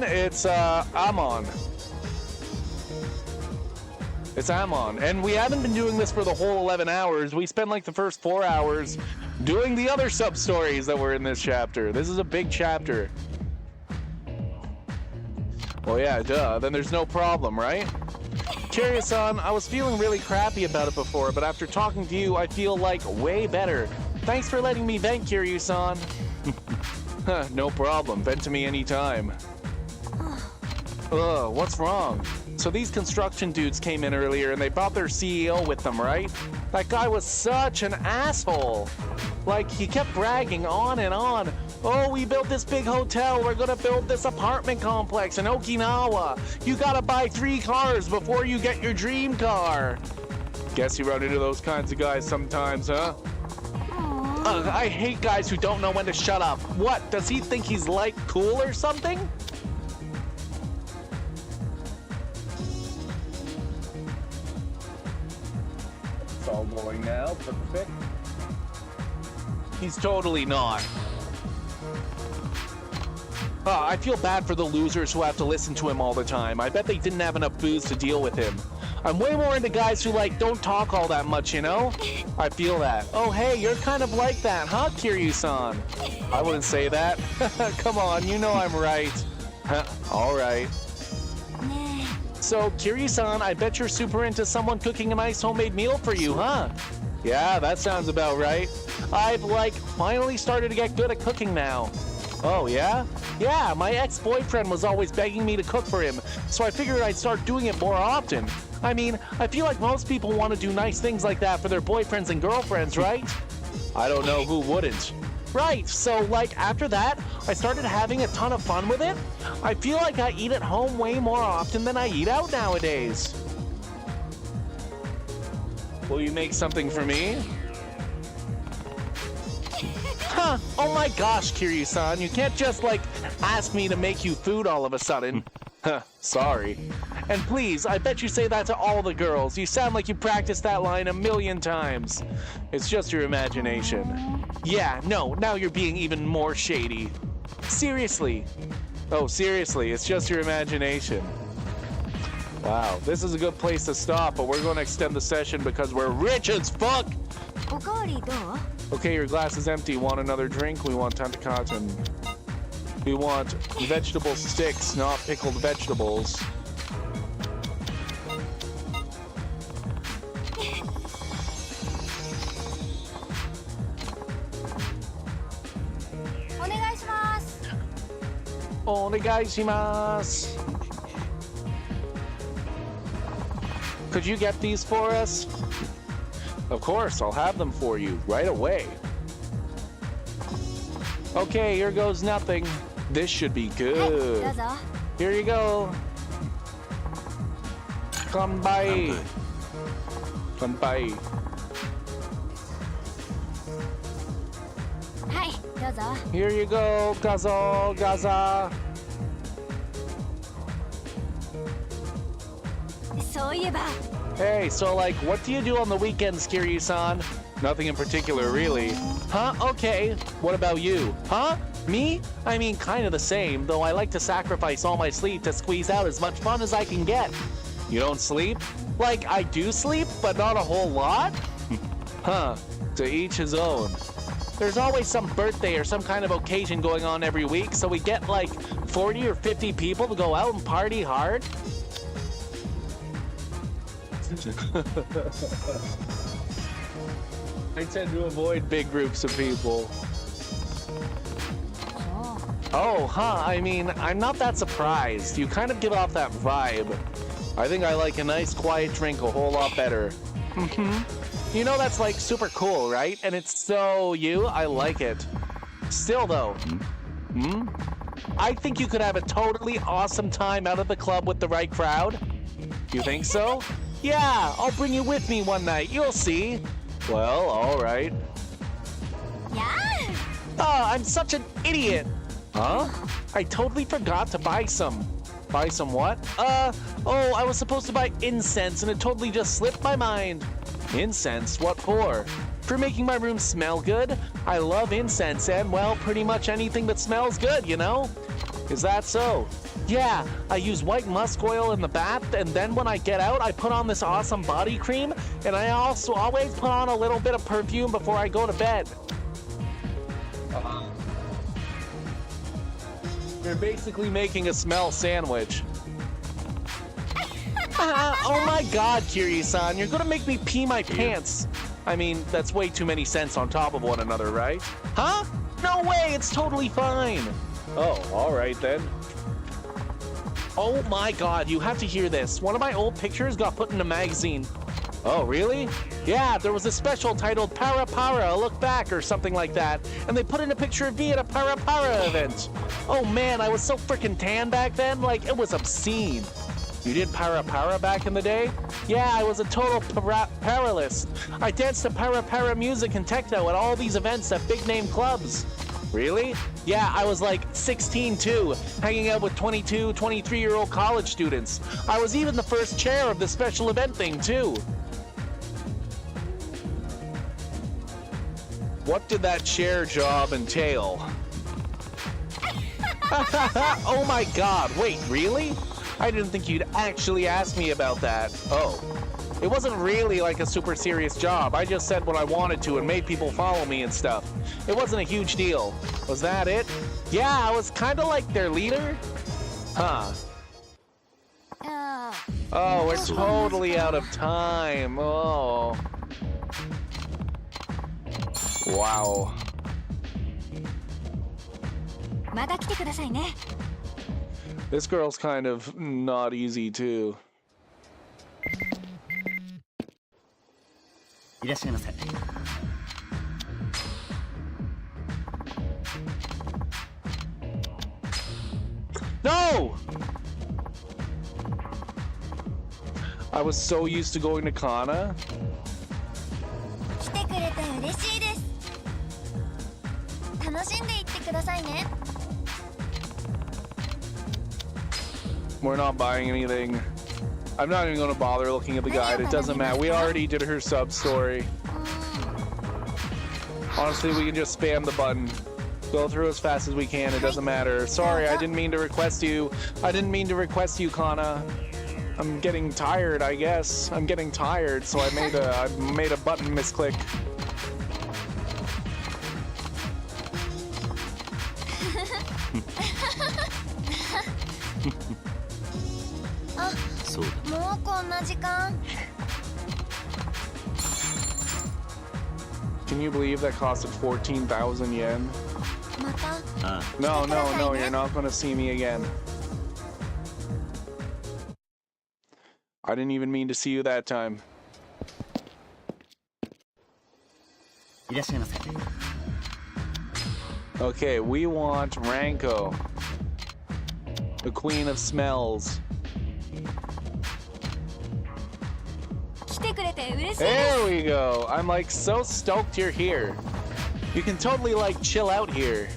It's Amon. It's Amon. And we haven't been doing this for the whole 11 hours. We spent like the first 4 hours doing the other sub-stories that were in this chapter. This is a big chapter. Well, yeah, duh. Then there's no problem, right? Kiryu-san, I was feeling really crappy about it before, but after talking to you, I feel like way better. Thanks for letting me vent, Kiryu-san. No problem. Vent to me anytime. What's wrong? So these construction dudes came in earlier and they brought their CEO with them, right? That guy was such an asshole. Like, he kept bragging on and on. Oh, we built this big hotel. We're gonna build this apartment complex in Okinawa. You gotta buy 3 cars before you get your dream car. Guess you run into those kinds of guys sometimes, huh? I hate guys who don't know when to shut up. What, does he think he's like cool or something? It's all going now, perfect. He's totally not. I feel bad for the losers who have to listen to him all the time. I bet they didn't have enough booze to deal with him. I'm way more into guys who, like, don't talk all that much, you know? I feel that. Oh, hey, you're kind of like that, huh, Kiryu-san? I wouldn't say that. Come on, you know I'm right. All right. So, Kiryu-san, I bet you're super into someone cooking a nice homemade meal for you, huh? Yeah, that sounds about right. I've, like, finally started to get good at cooking now. Oh, yeah? Yeah, my ex-boyfriend was always begging me to cook for him, so I figured I'd start doing it more often. I mean, I feel like most people want to do nice things like that for their boyfriends and girlfriends, right? I don't know who wouldn't. Right, so, like, after that, I started having a ton of fun with it. I feel like I eat at home way more often than I eat out nowadays. Will you make something for me? Huh, oh my gosh, Kiryu-san, you can't just, like, ask me to make you food all of a sudden. Sorry. And please, I bet you say that to all the girls. You sound like you practiced that line 1,000,000 times. It's just your imagination. Yeah, no, now you're being even more shady. Seriously. Oh, seriously, it's just your imagination. Wow, this is a good place to stop, but we're going to extend the session because we're rich as fuck! Okay, your glass is empty. Want another drink? We want tantakaten. We want vegetable sticks, not pickled vegetables. Onegaishimasu. Could you get these for us? Of course, I'll have them for you right away. Okay, here goes nothing. This should be good. Here you go. Kanpai. Kanpai. Here you go, Gazo, Gaza. Hey, so like, what do you do on the weekends, Kiryu-san? Nothing in particular, really. Huh? Okay. What about you? Huh? Me? I mean, kind of the same, though I like to sacrifice all my sleep to squeeze out as much fun as I can get. You don't sleep? Like, I do sleep, but not a whole lot? Huh. To each his own. There's always some birthday or some kind of occasion going on every week, so we get like 40 or 50 people to go out and party hard. I tend to avoid big groups of people. Oh, huh, I mean, I'm not that surprised. You kind of give off that vibe. I think I like a nice quiet drink a whole lot better. You know that's like super cool, right? And it's so you, I like it. Still though, I think you could have a totally awesome time out at the club with the right crowd. You think so? Yeah, I'll bring you with me one night, you'll see. Well, all right. Yeah. Oh, I'm such an idiot. Huh? I totally forgot to buy some. Buy some what? Oh, I was supposed to buy incense and it totally just slipped my mind. Incense? What for? For making my room smell good? I love incense and, well, pretty much anything that smells good, you know? Is that so? Yeah, I use white musk oil in the bath, and then when I get out, I put on this awesome body cream, and I also always put on a little bit of perfume before I go to bed. You're basically making a smell sandwich. Oh my god, Kiri-san, you're gonna make me pee my pants. I mean, that's way too many scents on top of one another, right? Huh? No way, it's totally fine. Oh, alright then. Oh my god, you have to hear this. One of my old pictures got put in a magazine. Oh, really? Yeah, there was a special titled Para Para, a look back or something like that. And they put in a picture of me at a Para Para event. Oh man, I was so freaking tan back then, like it was obscene. You did Para Para back in the day? Yeah, I was a total paralist. I danced to Para Para music and techno at all these events at big name clubs. Really? Yeah, I was like 16 too, hanging out with 22, 23-year-old college students. I was even the first chair of the special event thing too. What did that chair job entail? Oh my god, wait, really? I didn't think you'd actually ask me about that. Oh. It wasn't really like a super serious job. I just said what I wanted to and made people follow me and stuff. It wasn't a huge deal. Was that it? Yeah, I was kind of like their leader. Huh. Oh, we're totally out of time. Oh. Wow. This girl's kind of not easy too. No! I was so used to going to Kana. We're not buying anything. I'm not even going to bother looking at the guide. It doesn't matter. We already did her sub story. Honestly, we can just spam the button. Go through as fast as we can. It doesn't matter. Sorry, I didn't mean to request you. I didn't mean to request you, Kana. I'm getting tired, I guess. I'm getting tired, so I made a button misclick. Can you believe that costed 14,000 yen? No, you're not gonna see me again. I didn't even mean to see you that time. Okay, we want Ranko, the queen of smells. There we go. I'm like so stoked you're here. You can totally like chill out here.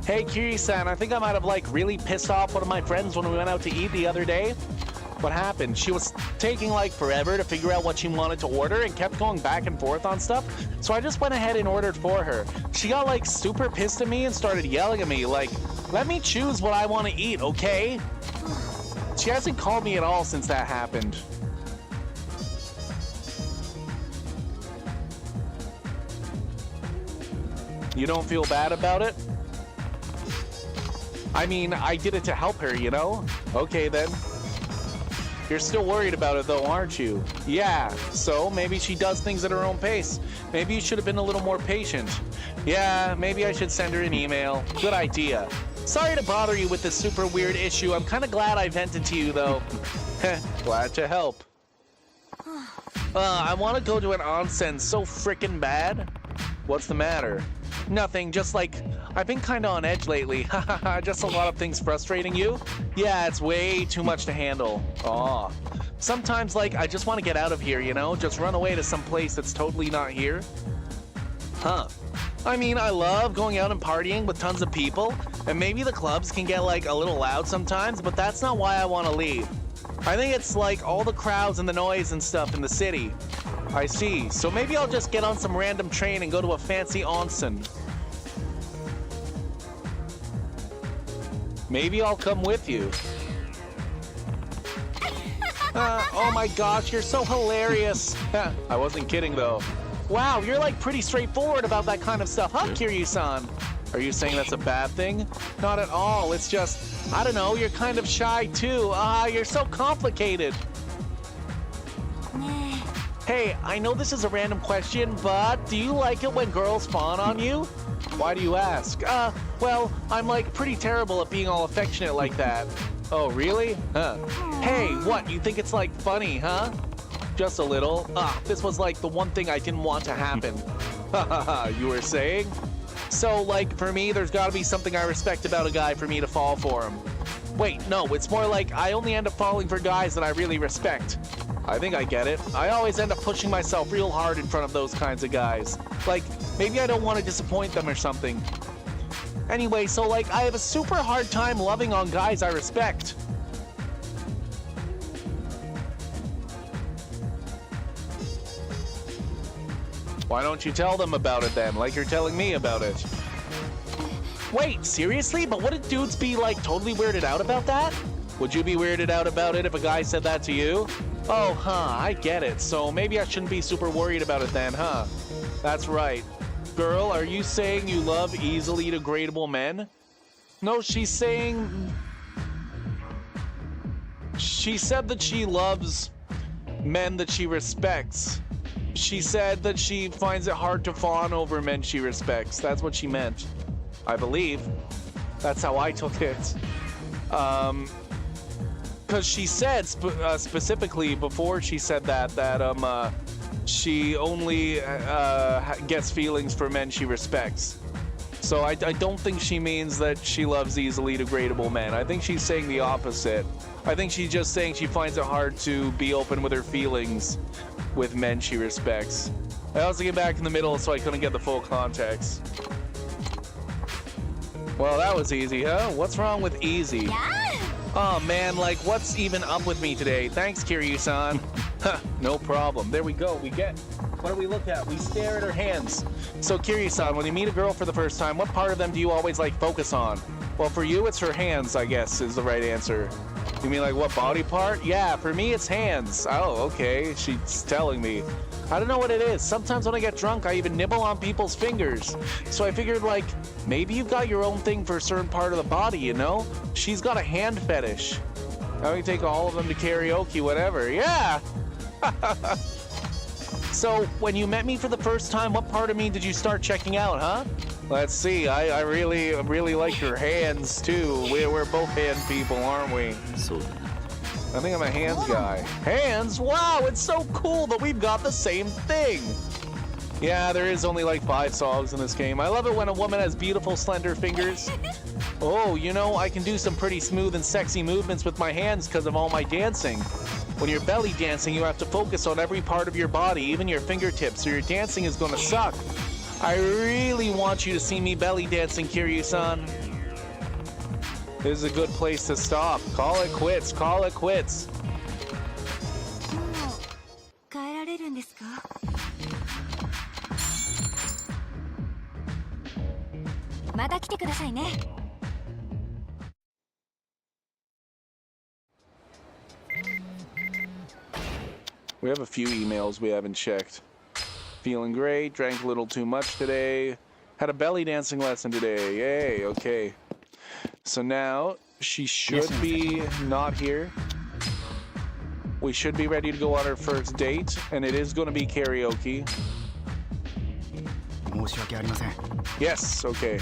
Hey Kiri-san, I think I might have like really pissed off one of my friends when we went out to eat the other day. What happened? She was taking like forever to figure out what she wanted to order and kept going back and forth on stuff. So I just went ahead and ordered for her. She got like super pissed at me and started yelling at me like, let me choose what I want to eat, okay? She hasn't called me at all since that happened. You don't feel bad about it? I mean, I did it to help her, you know? Okay then. You're still worried about it though, aren't you? Yeah, so maybe she does things at her own pace. Maybe you should have been a little more patient. Yeah, maybe I should send her an email. Good idea. Sorry to bother you with this super weird issue. I'm kind of glad I vented to you though. Glad to help. I want to go to an onsen so frickin' bad. What's the matter? Nothing, just like, I've been kinda on edge lately. Hahaha, just a lot of things frustrating you? Yeah, it's way too much to handle. Aw. Sometimes, like, I just want to get out of here, you know? Just run away to some place that's totally not here. Huh. I mean, I love going out and partying with tons of people, and maybe the clubs can get, like, a little loud sometimes, but that's not why I want to leave. I think it's, like, all the crowds and the noise and stuff in the city. I see. So maybe I'll just get on some random train and go to a fancy onsen. Maybe I'll come with you. Oh my gosh, you're so hilarious. I wasn't kidding though. Wow, you're like pretty straightforward about that kind of stuff, huh, Kiryu-san? Are you saying that's a bad thing? Not at all, it's just, I don't know, you're kind of shy too. You're so complicated. Hey, I know this is a random question, but do you like it when girls fawn on you? Why do you ask? Well, I'm like pretty terrible at being all affectionate like that. Oh, really? Huh. Hey, what, you think it's like funny, huh? Just a little. This was like the one thing I didn't want to happen. Hahaha, you were saying? So, like, for me, there's gotta be something I respect about a guy for me to fall for him. Wait, no, it's more like I only end up falling for guys that I really respect. I think I get it. I always end up pushing myself real hard in front of those kinds of guys. Like, maybe I don't want to disappoint them or something. Anyway, so like, I have a super hard time loving on guys I respect. Why don't you tell them about it then, like you're telling me about it? Wait, seriously? But wouldn't dudes be like totally weirded out about that? Would you be weirded out about it if a guy said that to you? Oh, huh, I get it. So maybe I shouldn't be super worried about it then, huh? That's right. Girl, are you saying you love easily degradable men? No, she's saying... She said that she loves men that she respects. She said that she finds it hard to fawn over men she respects. That's what she meant. I believe. That's how I took it. Because she said specifically before she said that she only gets feelings for men she respects. So I don't think she means that she loves easily degradable men. I think she's saying the opposite. I think she's just saying she finds it hard to be open with her feelings with men she respects. I also get back in the middle so I couldn't get the full context. Well, that was easy, huh? What's wrong with easy? Yeah. Oh man, like what's even up with me today? Thanks, Kiryu-san. No problem. There we go. What do we look at? We stare at her hands. So Kiryu-san, when you meet a girl for the first time, what part of them do you always like focus on? Well, for you, it's her hands, I guess, is the right answer. You mean like what body part? Yeah, for me, it's hands. Oh, okay. She's telling me. I don't know what it is. Sometimes when I get drunk, I even nibble on people's fingers. So I figured, like, maybe you've got your own thing for a certain part of the body, you know? She's got a hand fetish. Now we can take all of them to karaoke, whatever. Yeah! So, when you met me for the first time, what part of me did you start checking out, huh? Let's see, I really like your hands, too. We're both hand people, aren't we? I think I'm a hands guy. Hands? Wow, it's so cool that we've got the same thing. Yeah, there is only like 5 songs in this game. I love it when a woman has beautiful, slender fingers. Oh, you know, I can do some pretty smooth and sexy movements with my hands because of all my dancing. When you're belly dancing, you have to focus on every part of your body, even your fingertips, or your dancing is gonna suck. I really want you to see me belly dancing, Kiryu-san. This is a good place to stop. Call it quits. Call it quits. 帰られるんですか? We have a few emails we haven't checked. Feeling great, drank a little too much today. Had a belly dancing lesson today. Yay, okay. So now she should be not here. We should be ready to go on our first date, and it is going to be karaoke. 申し訳ありません。 Yes, okay.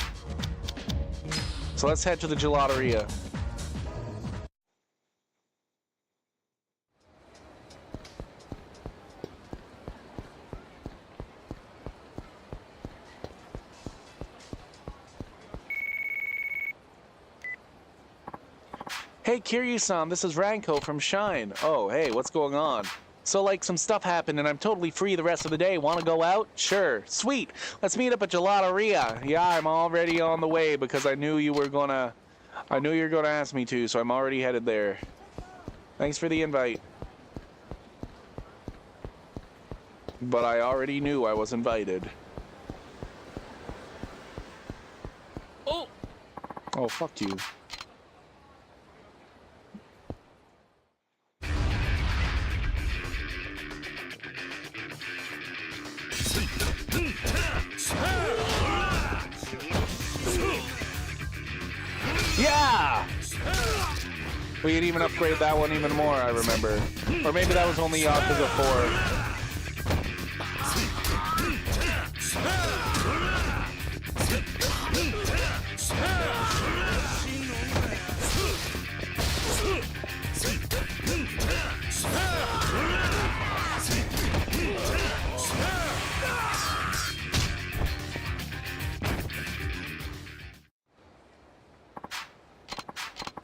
So let's head to the gelateria. Hey Kiryu-san, this is Ranko from Shine. Oh, hey, what's going on? So, like, some stuff happened and I'm totally free the rest of the day. Want to go out? Sure. Sweet. Let's meet up at Gelateria. Yeah, I'm already on the way because I knew you were gonna ask me to, so I'm already headed there. Thanks for the invite. But I already knew I was invited. Oh! Oh, fuck you. Yeah! We could even upgrade that one even more, I remember. Or maybe that was only Yakuza 4.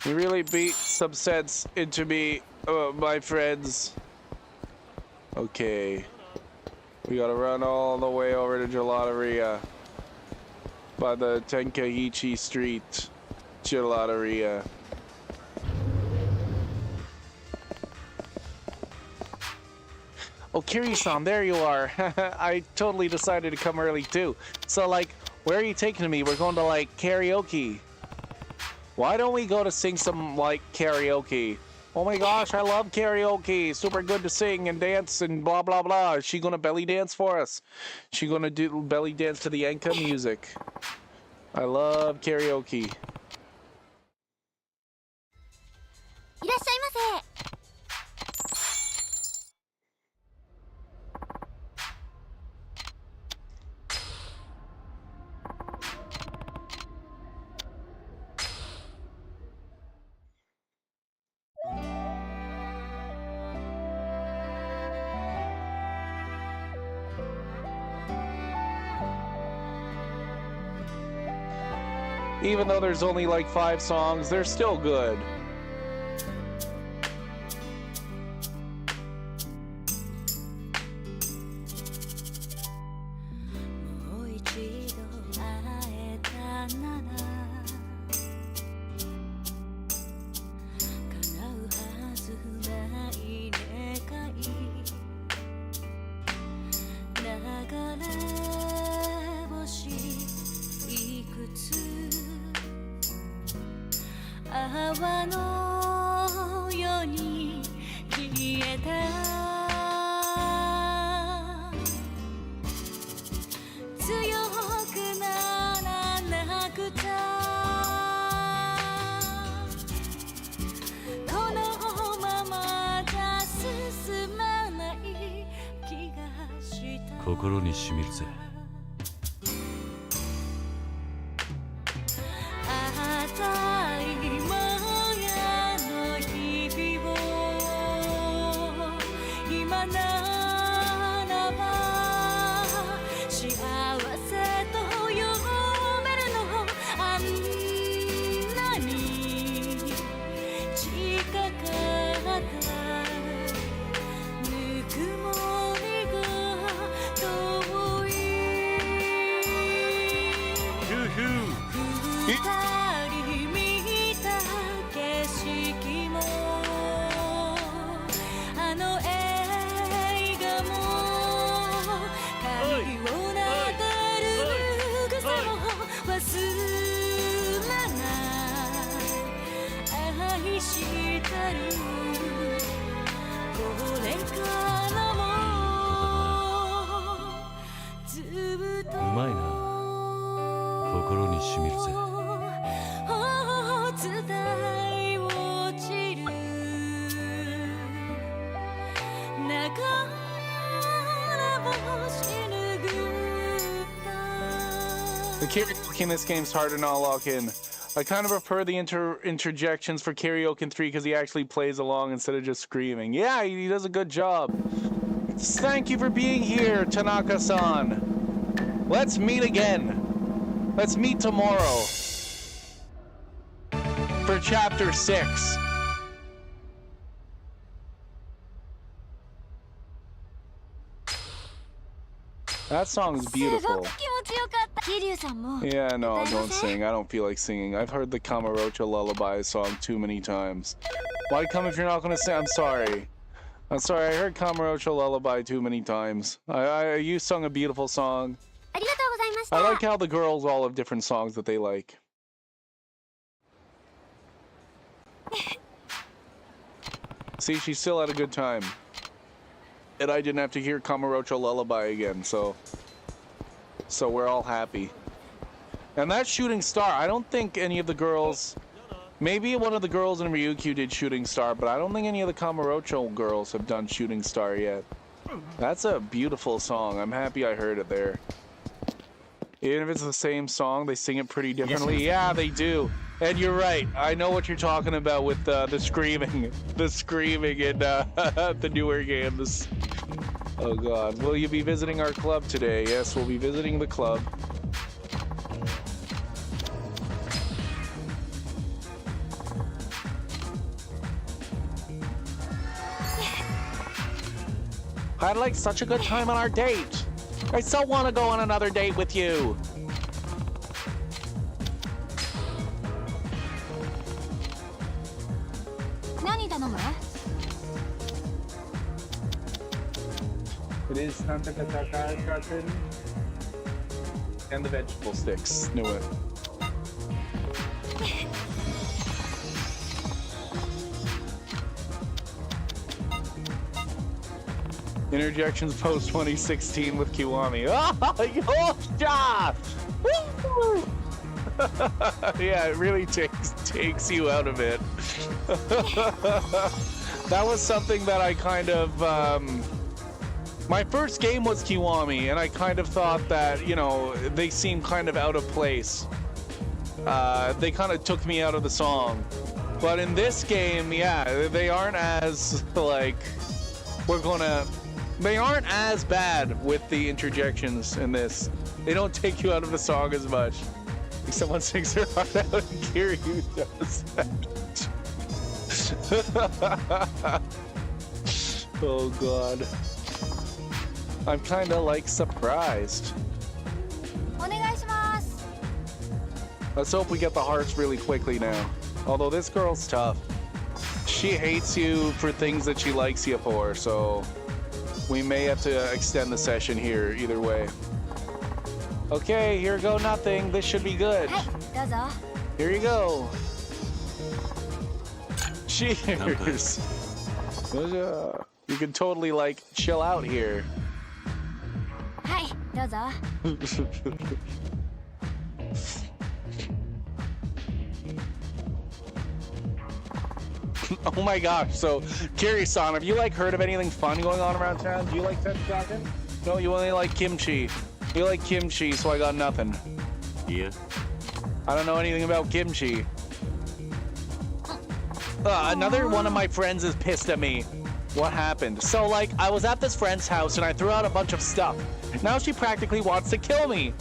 You really beat some sense into me, my friends. Okay. We gotta run all the way over to Gelateria. By the Tenkaichi Street Gelateria. Oh, Kiryu-san, there you are. I totally decided to come early too. So, like, where are you taking me? We're going to, like, karaoke. Why don't we go to sing some, like, karaoke? Oh my gosh, I love karaoke. Super good to sing and dance and blah, blah, blah. Is she gonna belly dance for us? She gonna do belly dance to the Enka music? I love karaoke. いらっしゃいませ。 Even though there's only like 5 songs, they're still good. The karaoke in this game's hard to not lock in. I kind of prefer the interjections for Karaoke 3 because he actually plays along instead of just screaming. Yeah, he does a good job. Thank you for being here, Tanaka-san. Let's meet again. Let's meet tomorrow for Chapter 6. That song is beautiful. Yeah, no, don't sing. I don't feel like singing. I've heard the Kamurocho Lullaby song too many times. Why come if you're not going to sing? I'm sorry. I'm sorry, I heard Kamurocho Lullaby too many times. You sung a beautiful song. I like how the girls all have different songs that they like. See, she still had a good time. And I didn't have to hear Kamurocho Lullaby again, so we're all happy. And that Shooting Star, I don't think any of the girls... Maybe one of the girls in Ryukyu did Shooting Star, but I don't think any of the Kamurocho girls have done Shooting Star yet. That's a beautiful song. I'm happy I heard it there. Even if it's the same song, they sing it pretty differently. Yeah, they do. And you're right. I know what you're talking about with the screaming. The screaming in the newer games. Oh god. Will you be visiting our club today? Yes, we'll be visiting the club. I had like such a good time on our date. I still want to go on another date with you. It is Tantakataka and the vegetable sticks. Knew it. Interjections post 2016 with Kiwami. Oh, yeah! Woo! Yeah, it really takes you out of it. That was something that I kind of my first game was Kiwami, and I kind of thought that, you know, they seemed kind of out of place. They kind of took me out of the song. But in this game, yeah, they aren't as like they aren't as bad with the interjections in this. They don't take you out of the song as much. Like someone sings their heart out and Kiryu does that. Oh god. I'm kinda like surprised. Let's hope we get the hearts really quickly now. Although this girl's tough. She hates you for things that she likes you for, so we may have to extend the session here either way. Okay, here go nothing. This should be good. Here you go. Cheers. You can totally like chill out here. Oh my gosh, so Kiri-san, have you like heard of anything fun going on around town? Do you like Tetsugaku? No, you only like kimchi. You like kimchi, so I got nothing. Yeah. I don't know anything about kimchi. Another one of my friends is pissed at me. What happened? So like, I was at this friend's house and I threw out a bunch of stuff. Now she practically wants to kill me.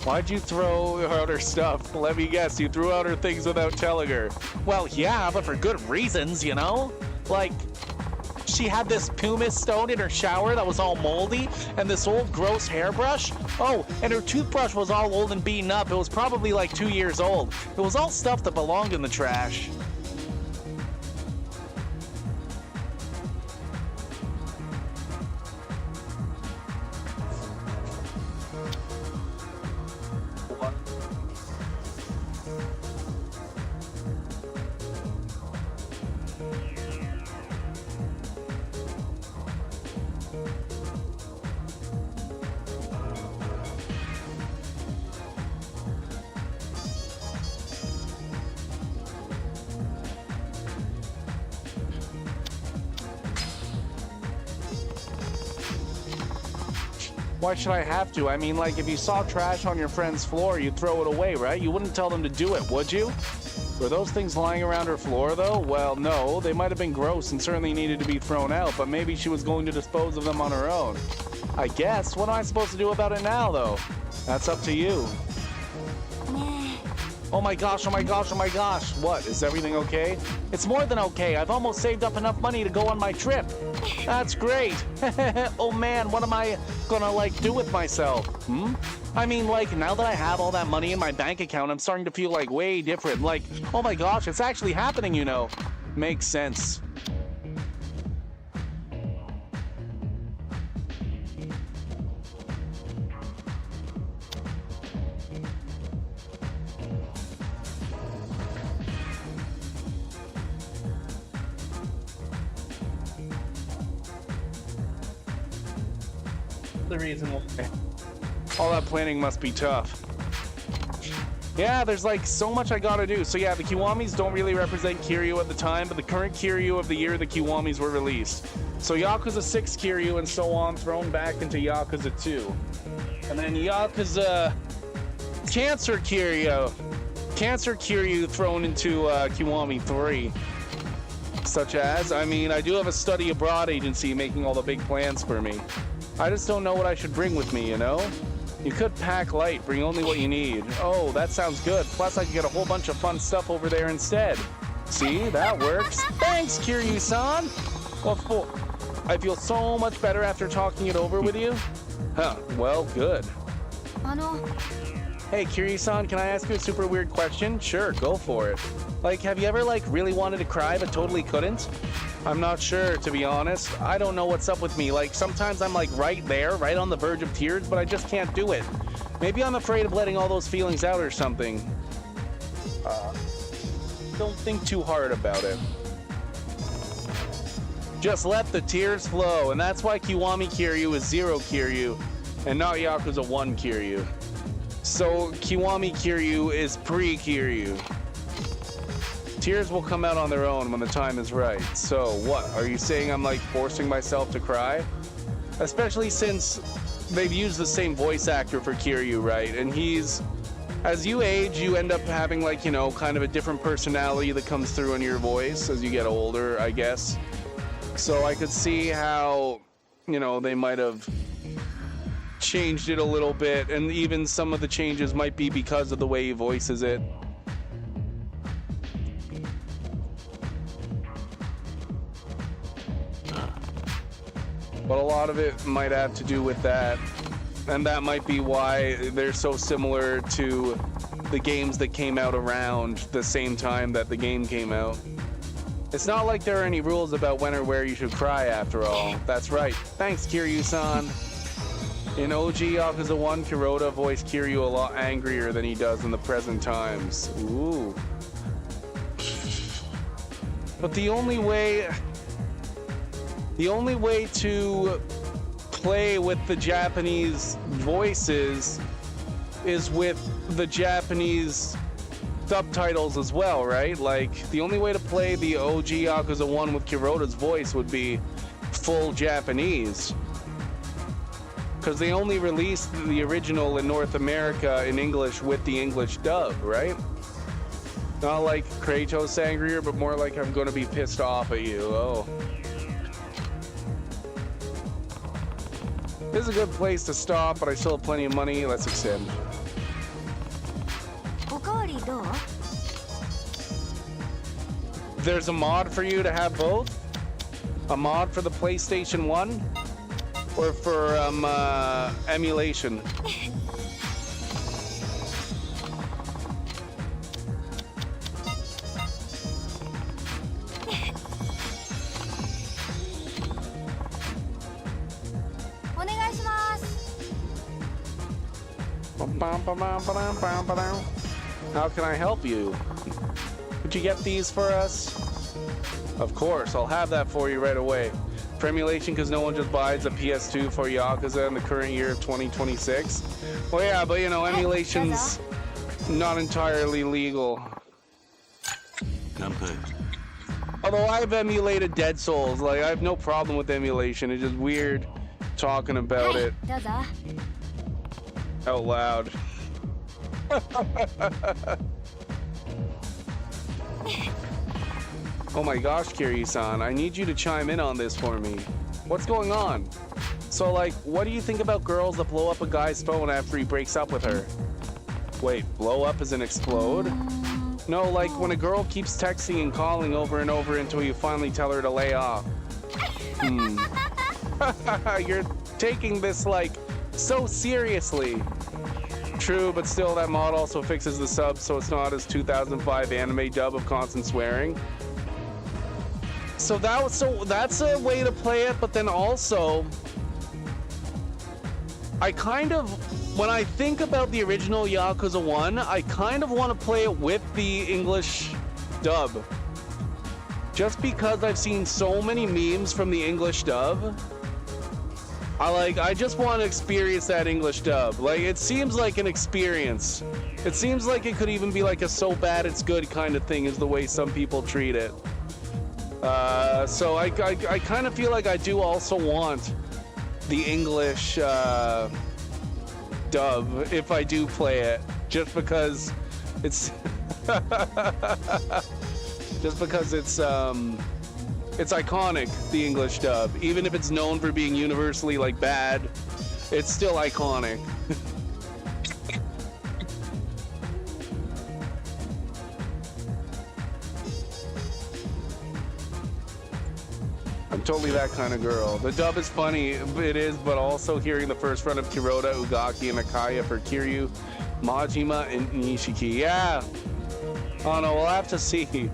Why'd you throw out her stuff? Let me guess, you threw out her things without telling her. Well, yeah, but for good reasons, you know? Like, she had this pumice stone in her shower that was all moldy, and this old gross hairbrush. Oh, and her toothbrush was all old and beaten up. It was probably like 2 years old. It was all stuff that belonged in the trash. Why should I have to? I mean, like, if you saw trash on your friend's floor, you'd throw it away, right? You wouldn't tell them to do it, would you? Were those things lying around her floor, though? Well, no. They might have been gross and certainly needed to be thrown out, but maybe she was going to dispose of them on her own. I guess. What am I supposed to do about it now, though? That's up to you. Oh my gosh, oh my gosh, oh my gosh. What? Is everything okay? It's more than okay. I've almost saved up enough money to go on my trip. That's great. Oh man, what am I gonna, like, do with myself? I mean, like, now that I have all that money in my bank account, I'm starting to feel, like, way different. Like, oh my gosh, it's actually happening, you know. Makes sense. The reason why. All that planning must be tough. Yeah, there's like so much I gotta do. So yeah, the Kiwamis don't really represent Kiryu at the time, but the current Kiryu of the year the Kiwamis were released. So Yakuza 6 Kiryu and so on thrown back into Yakuza 2. And then Yakuza Cancer Kiryu thrown into Kiwami 3. Such as, I mean, I do have a study abroad agency making all the big plans for me. I just don't know what I should bring with me, you know? You could pack light, bring only what you need. Oh, that sounds good. Plus, I could get a whole bunch of fun stuff over there instead. See, that works. Thanks, Kiryu-san. Well, I feel so much better after talking it over with you. Huh, well, good. Hey, Kiryu-san, can I ask you a super weird question? Sure, go for it. Like, have you ever, like, really wanted to cry but totally couldn't? I'm not sure, to be honest. I don't know what's up with me. Like, sometimes I'm, like, right there, right on the verge of tears, but I just can't do it. Maybe I'm afraid of letting all those feelings out or something. Don't think too hard about it. Just let the tears flow, and that's why Kiwami Kiryu is 0 Kiryu, and not Yakuza 1 Kiryu. So, Kiwami Kiryu is pre-Kiryu. Tears will come out on their own when the time is right. So, what? Are you saying I'm, like, forcing myself to cry? Especially since they've used the same voice actor for Kiryu, right? And he's... As you age, you end up having, like, you know, kind of a different personality that comes through in your voice as you get older, I guess. So I could see how, you know, they might have changed it a little bit, and even some of the changes might be because of the way he voices it. But a lot of it might have to do with that, and that might be why they're so similar to the games that came out around the same time that the game came out. It's not like there are any rules about when or where you should cry, after all. That's right. Thanks, Kiryu-san. In OG Yakuza 1, Kuroda voiced Kiryu a lot angrier than he does in the present times. Ooh. But the only way to play with the Japanese voices is with the Japanese subtitles as well, right? Like, the only way to play the OG Yakuza 1 with Kuroda's voice would be full Japanese. Because they only released the original in North America in English with the English dub, right? Not like Kratos angrier, but more like I'm gonna be pissed off at you. Oh. This is a good place to stop, but I still have plenty of money. Let's extend. There's a mod for you to have both? A mod for the PlayStation 1? Or for emulation? How can I help you? Could you get these for us? Of course, I'll have that for you right away. For emulation, because no one just buys a PS2 for Yakuza in the current year of 2026. Well, yeah, but you know, emulation's not entirely legal. Although I've emulated Dead Souls, like I have no problem with emulation. It's just weird talking about it どうぞ out loud. Oh my gosh, Kiryu-san, I need you to chime in on this for me. What's going on? So, like, what do you think about girls that blow up a guy's phone after he breaks up with her? Wait, blow up as in explode? No, like when a girl keeps texting and calling over and over until you finally tell her to lay off. You're taking this, like, so seriously. True, but still, that mod also fixes the sub so it's not as 2005 anime dub of constant swearing. So that's a way to play it, but then also, I kind of, when I think about the original Yakuza 1, I kind of want to play it with the English dub. Just because I've seen so many memes from the English dub. I just want to experience that English dub. Like, it seems like an experience. It seems like it could even be like a so bad it's good kind of thing is the way some people treat it. So I kind of feel like I do also want the English dub if I do play it, just because it's it's iconic, the English dub. Even if it's known for being universally, like, bad, it's still iconic. I'm totally that kind of girl. The dub is funny, it is, but also hearing the first run of Kuroda, Ugaki, and Akaya for Kiryu, Majima, and Nishiki. Yeah. Oh no, we'll have to see.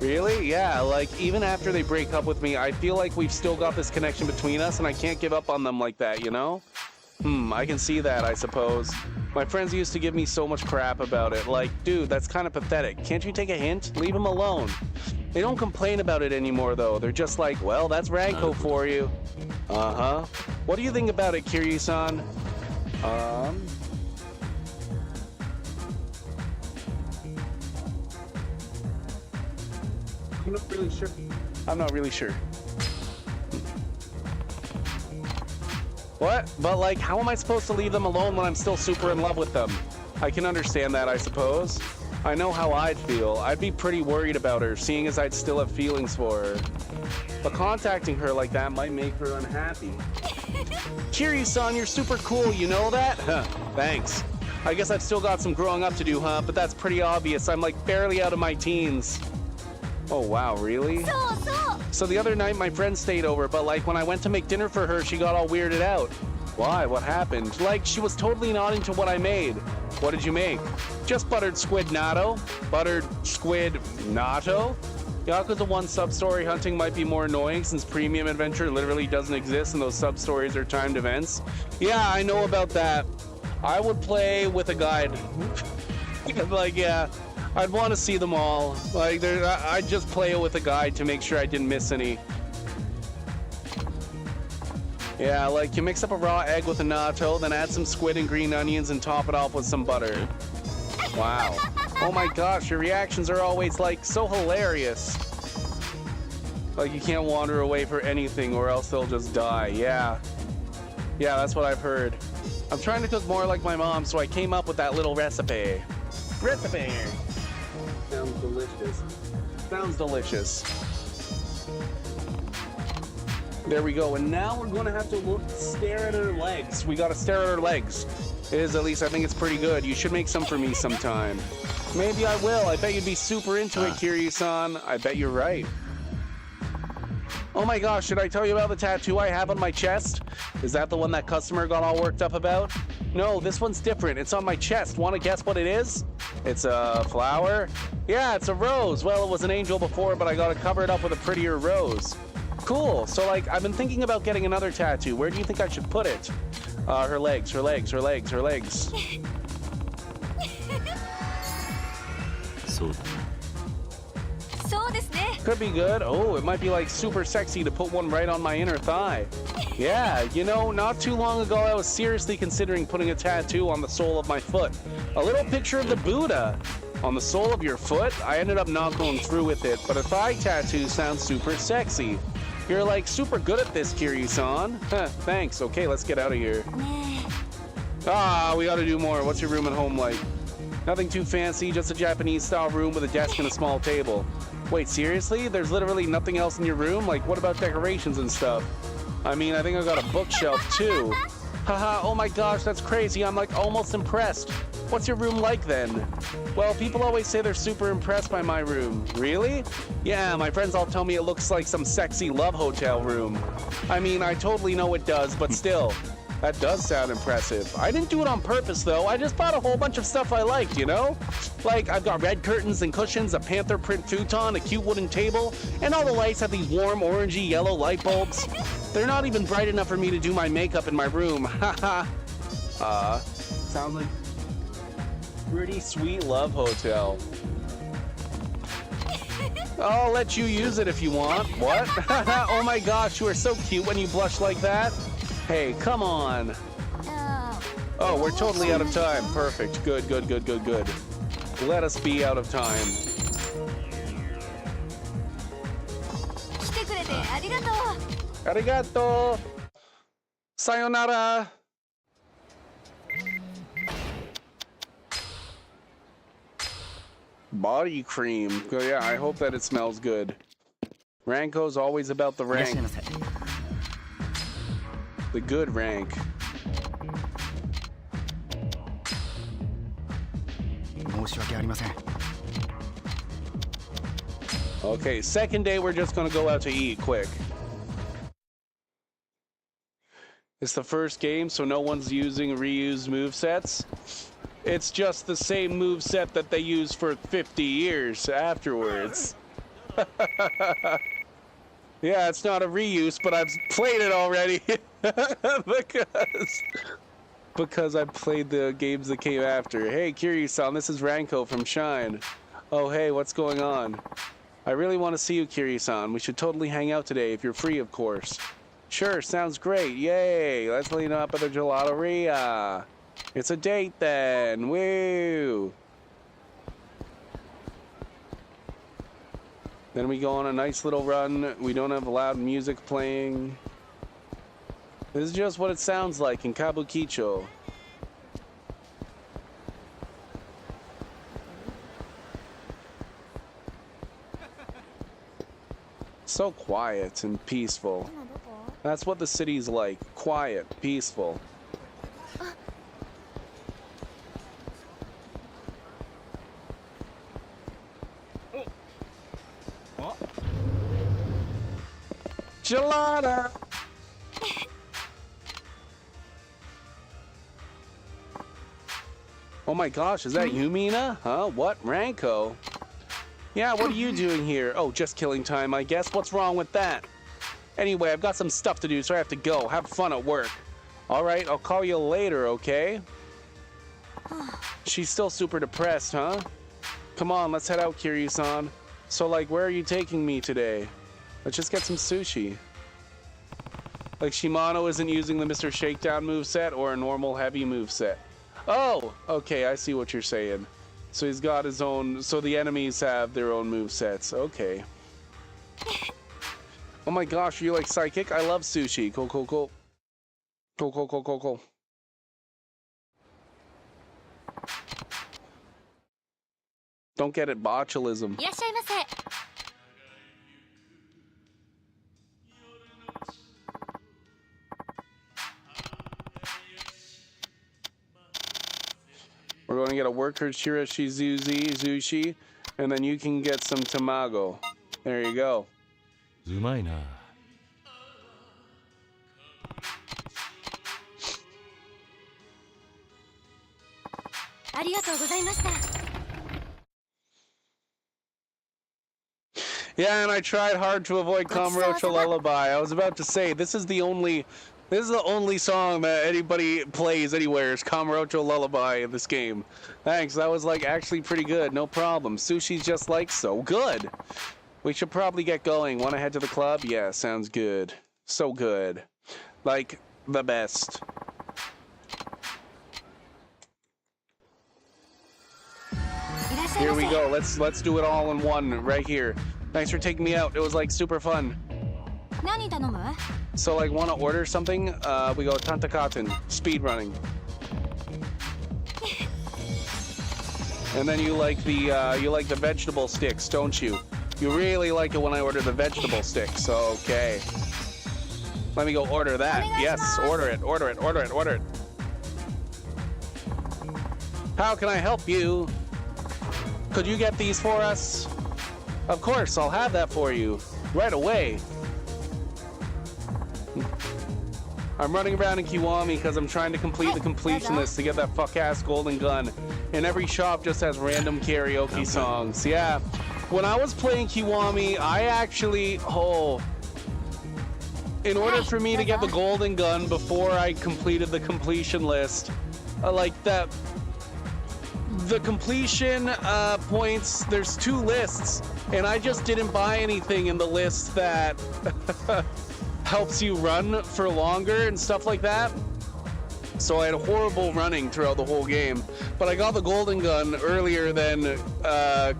Really? Yeah, like, even after they break up with me, I feel like we've still got this connection between us, and I can't give up on them like that, you know? I can see that, I suppose. My friends used to give me so much crap about it. Like, dude, that's kind of pathetic. Can't you take a hint? Leave them alone. They don't complain about it anymore, though. They're just like, well, that's Ranko for you. Uh-huh. What do you think about it, Kiryu-san? I'm not really sure. I'm not really sure. What? But, like, how am I supposed to leave them alone when I'm still super in love with them? I can understand that, I suppose. I know how I'd feel. I'd be pretty worried about her, seeing as I'd still have feelings for her. But contacting her like that might make her unhappy. Kiryu-san, you're super cool, you know that? Huh, thanks. I guess I've still got some growing up to do, huh? But that's pretty obvious. I'm, like, barely out of my teens. Oh, wow, really? So the other night, my friend stayed over, but, like, when I went to make dinner for her, she got all weirded out. Why? What happened? Like, she was totally not into what I made. What did you make? Just buttered squid natto. Buttered squid natto? Yakuza 1 sub-story hunting might be more annoying since premium adventure literally doesn't exist and those sub-stories are timed events. Yeah, I know about that. I would play with a guide. Like, yeah, I'd want to see them all. Like, I'd just play it with a guide to make sure I didn't miss any. Yeah, like, you mix up a raw egg with a natto, then add some squid and green onions and top it off with some butter. Wow. Oh my gosh, your reactions are always, like, so hilarious. Like, you can't wander away for anything or else they'll just die. Yeah. Yeah, that's what I've heard. I'm trying to cook more like my mom, so I came up with that little recipe. Recipe! Sounds delicious. Sounds delicious. There we go, and now we're gonna have to stare at her legs. We gotta stare at her legs. It is, at least I think it's pretty good. You should make some for me sometime. Maybe I will. I bet you'd be super into it, Kiryu-san. I bet you're right. Oh my gosh, should I tell you about the tattoo I have on my chest? Is that the one that customer got all worked up about? No, this one's different. It's on my chest. Want to guess what it is? It's a flower? Yeah, it's a rose. Well, it was an angel before, but I got to cover it up with a prettier rose. Cool. So, like, I've been thinking about getting another tattoo. Where do you think I should put it? Her legs, her legs, her legs, her legs. Could be good. Oh, it might be like super sexy to put one right on my inner thigh. Yeah, you know, not too long ago I was seriously considering putting a tattoo on the sole of my foot. A little picture of the Buddha on the sole of your foot. I ended up not going through with it, but a thigh tattoo sounds super sexy. You're like super good at this, Kiryu-san. Huh, thanks. Okay, let's get out of here. ね Ah, we gotta do more. What's your room at home like? Nothing too fancy, just a Japanese-style room with a desk and a small table. Wait, seriously? There's literally nothing else in your room? Like, what about decorations and stuff? I mean, I think I've got a bookshelf, too. Haha, oh my gosh, that's crazy. I'm, like, almost impressed. What's your room like, then? Well, people always say they're super impressed by my room. Really? Yeah, my friends all tell me it looks like some sexy love hotel room. I mean, I totally know it does, but still. That does sound impressive. I didn't do it on purpose, though. I just bought a whole bunch of stuff I liked, you know? Like, I've got red curtains and cushions, a panther print futon, a cute wooden table, and all the lights have these warm, orangey, yellow light bulbs. They're not even bright enough for me to do my makeup in my room. Haha. Sounds like pretty sweet love hotel. I'll let you use it if you want. What? Oh my gosh, you are so cute when you blush like that. Hey, come on. Oh, we're totally out of time. Perfect. Good, good, good, good, good. Let us be out of time. 来てくれてありがとう Arigato. Sayonara. Body cream. Oh, yeah, I hope that it smells good. Ranko's always about the rank. The good rank. Okay, second day we're just gonna go out to eat quick. It's the first game, so no one's using reused movesets. It's just the same moveset that they use for 50 years afterwards. Yeah, it's not a reuse, but I've played it already. because I played the games that came after. Hey, Kiryu-san, this is Ranko from Shine. Oh, hey, what's going on? I really want to see you, Kiryu-san. We should totally hang out today, if you're free, of course. Sure, sounds great. Yay! Let's lean up at the gelateria. It's a date, then. Woo! Then we go on a nice little run. We don't have loud music playing. This is just what it sounds like in Kabukicho. So quiet and peaceful. That's what the city's like. Quiet, peaceful. Gelada! Oh my gosh, is that you, Mina? Huh? What? Ranko? Yeah, what are you doing here? Oh, just killing time, I guess. What's wrong with that? Anyway, I've got some stuff to do, so I have to go. Have fun at work. Alright, I'll call you later, okay? She's still super depressed, huh? Come on, let's head out, Kiryu-san. So, like, where are you taking me today? Let's just get some sushi. Like, Shimano isn't using the Mr. Shakedown moveset or a normal heavy moveset. Oh, okay, I see what you're saying. So he's got his own, so the enemies have their own movesets. Okay. Oh my gosh, are you like psychic? I love sushi. Cool, cool, cool. Cool, cool, cool, cool, cool. Don't get it, botulism. いらっしゃいませ We're going to get a worker Higurashi sushi, and then you can get some tamago. There you go. うまいな。ありがとうございました Yeah, and I tried hard to avoid Kamurocho Lullaby. I was about to say, this is the only song that anybody plays anywhere is Kamurocho Lullaby in this game. Thanks, that was like actually pretty good, no problem. Sushi's just like so good. We should probably get going. Want to head to the club? Yeah, sounds good. So good. Like, the best. Here we go. Let's do it all in one right here. Thanks for taking me out. It was like super fun. 何頼む？ So like want to order something, we go tantakatun, speed running. And then you like the vegetable sticks, don't you? You really like it when I order the vegetable sticks. Okay. Let me go order that. Yes, order it, order it, order it, order it. How can I help you? Could you get these for us? Of course, I'll have that for you. Right away. I'm running around in Kiwami because I'm trying to complete the completion list to get that fuck-ass golden gun. And every shop just has random karaoke songs. Yeah. When I was playing Kiwami, I actually... in order for me to get the golden gun before I completed the completion list, the completion points, there's 2 lists, and I just didn't buy anything in the list that helps you run for longer and stuff like that. So I had horrible running throughout the whole game, but I got the golden gun earlier than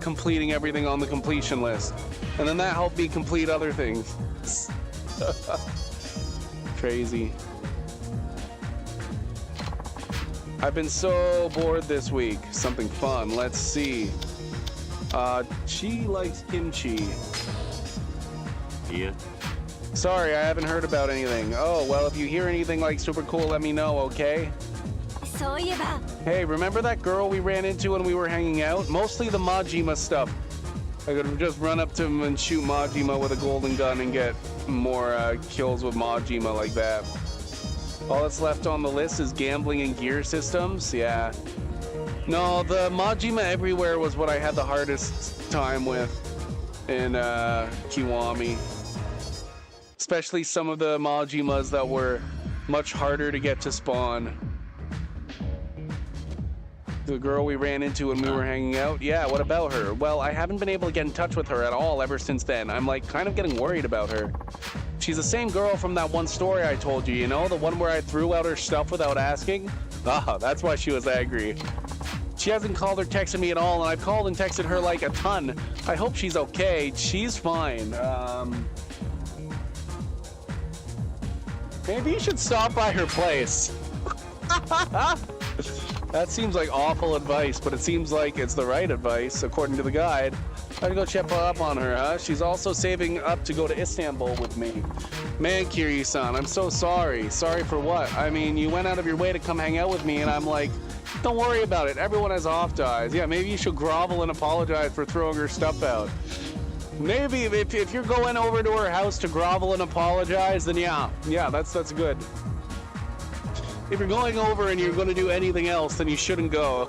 completing everything on the completion list, and then that helped me complete other things. Crazy. I've been so bored this week. Something fun. Let's see. She likes kimchi. Yeah. Sorry, I haven't heard about anything. Oh, well, if you hear anything like super cool, let me know, okay? そういえば Hey, remember that girl we ran into when we were hanging out? Mostly the Majima stuff. I could just run up to him and shoot Majima with a golden gun and get more kills with Majima like that. All that's left on the list is gambling and gear systems. Yeah. No, the Majima everywhere was what I had the hardest time with in Kiwami. Especially some of the Majimas that were much harder to get to spawn. The girl we ran into when we were hanging out? Yeah, what about her? Well, I haven't been able to get in touch with her at all ever since then. I'm like kind of getting worried about her. She's the same girl from that one story I told you, you know? The one where I threw out her stuff without asking? Ah, that's why she was angry. She hasn't called or texted me at all, and I've called and texted her like a ton. I hope she's okay. She's fine. Maybe you should stop by her place. That seems like awful advice, but it seems like it's the right advice, according to the guide. I'd go check up on her, huh? She's also saving up to go to Istanbul with me. Man, Kiryu-san, I'm so sorry. Sorry for what? I mean, you went out of your way to come hang out with me, and I'm like, don't worry about it. Everyone has off days. Yeah, maybe you should grovel and apologize for throwing her stuff out. Maybe if you're going over to her house to grovel and apologize, then yeah, that's good. If you're going over and you're going to do anything else, then you shouldn't go.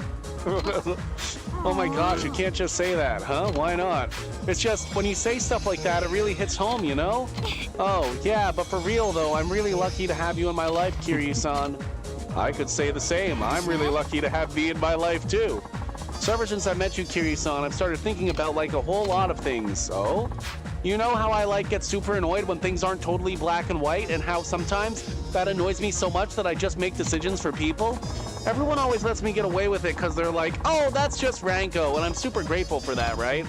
Oh my gosh, you can't just say that, huh? Why not? It's just, when you say stuff like that, it really hits home, you know? Oh, yeah, but for real though, I'm really lucky to have you in my life, Kiryu-san. I could say the same. I'm really lucky to have me in my life too. So ever since I met you, Kiryu-san, I've started thinking about like a whole lot of things. Oh? You know how I like get super annoyed when things aren't totally black and white, and how sometimes that annoys me so much that I just make decisions for people? Everyone always lets me get away with it because they're like, oh, that's just Ranko, and I'm super grateful for that, right?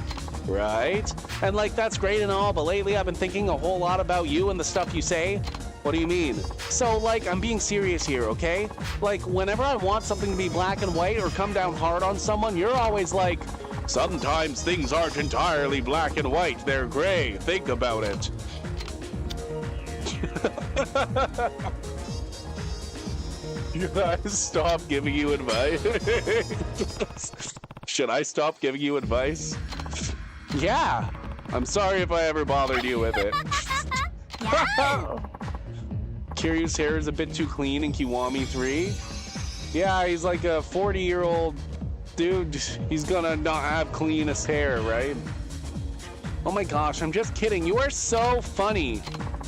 Right? And like, that's great and all, but lately I've been thinking a whole lot about you and the stuff you say. What do you mean? So, like, I'm being serious here, okay? Like, whenever I want something to be black and white or come down hard on someone, you're always like, sometimes things aren't entirely black and white, they're gray. Think about it. Should I stop giving you advice? Should I stop giving you advice? Yeah. I'm sorry if I ever bothered you with it. Kiryu's hair is a bit too clean in Kiwami 3. Yeah, he's like a 40-year-old dude. He's gonna not have cleanest hair, right? Oh my gosh, I'm just kidding. You are so funny.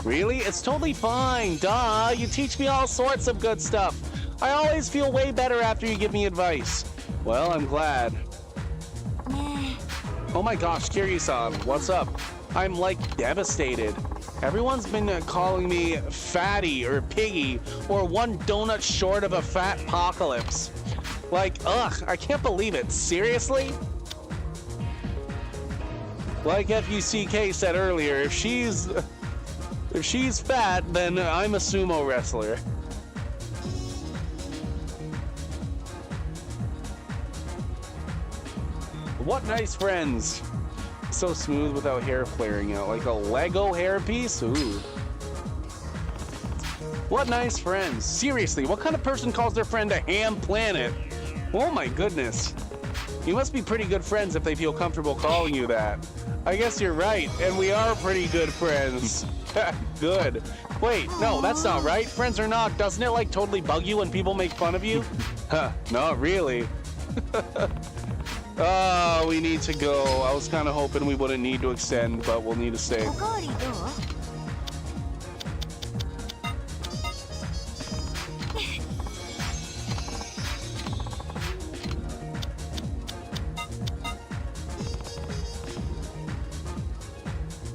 Really? It's totally fine. Duh, you teach me all sorts of good stuff. I always feel way better after you give me advice. Well, I'm glad. Oh my gosh, Kiryu-san, what's up? I'm like devastated. Everyone's been calling me fatty or piggy or one donut short of a fat apocalypse. Like, ugh, I can't believe it. Seriously? Like FUCK said earlier, if she's If she's fat, then I'm a sumo wrestler. What nice friends. So smooth without hair flaring out. Like a Lego hairpiece? Ooh. What nice friends. Seriously, what kind of person calls their friend a ham planet? Oh my goodness. You must be pretty good friends if they feel comfortable calling you that. I guess you're right, and we are pretty good friends. Good. Wait, no, that's not right. Friends or not, doesn't it like totally bug you when people make fun of you? Huh, not really. Oh, we need to go. I was kind of hoping we wouldn't need to extend, but we'll need to stay. おかわりどう？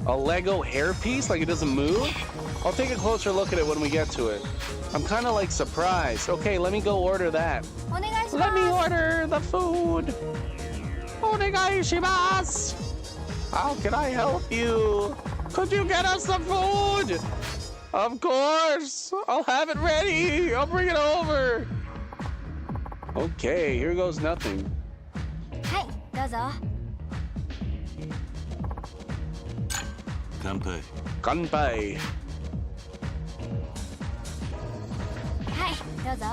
A Lego hairpiece? Like it doesn't move? I'll take a closer look at it when we get to it. I'm kind of like surprised. Okay, let me go order that. お願いします。 Let me order the food. Onegaishimasu. How can I help you? Could you get us the food? Of course. I'll have it ready. I'll bring it over. Okay, here goes nothing. はい、どうぞ。 乾杯 Kanpai. はい、どうぞ。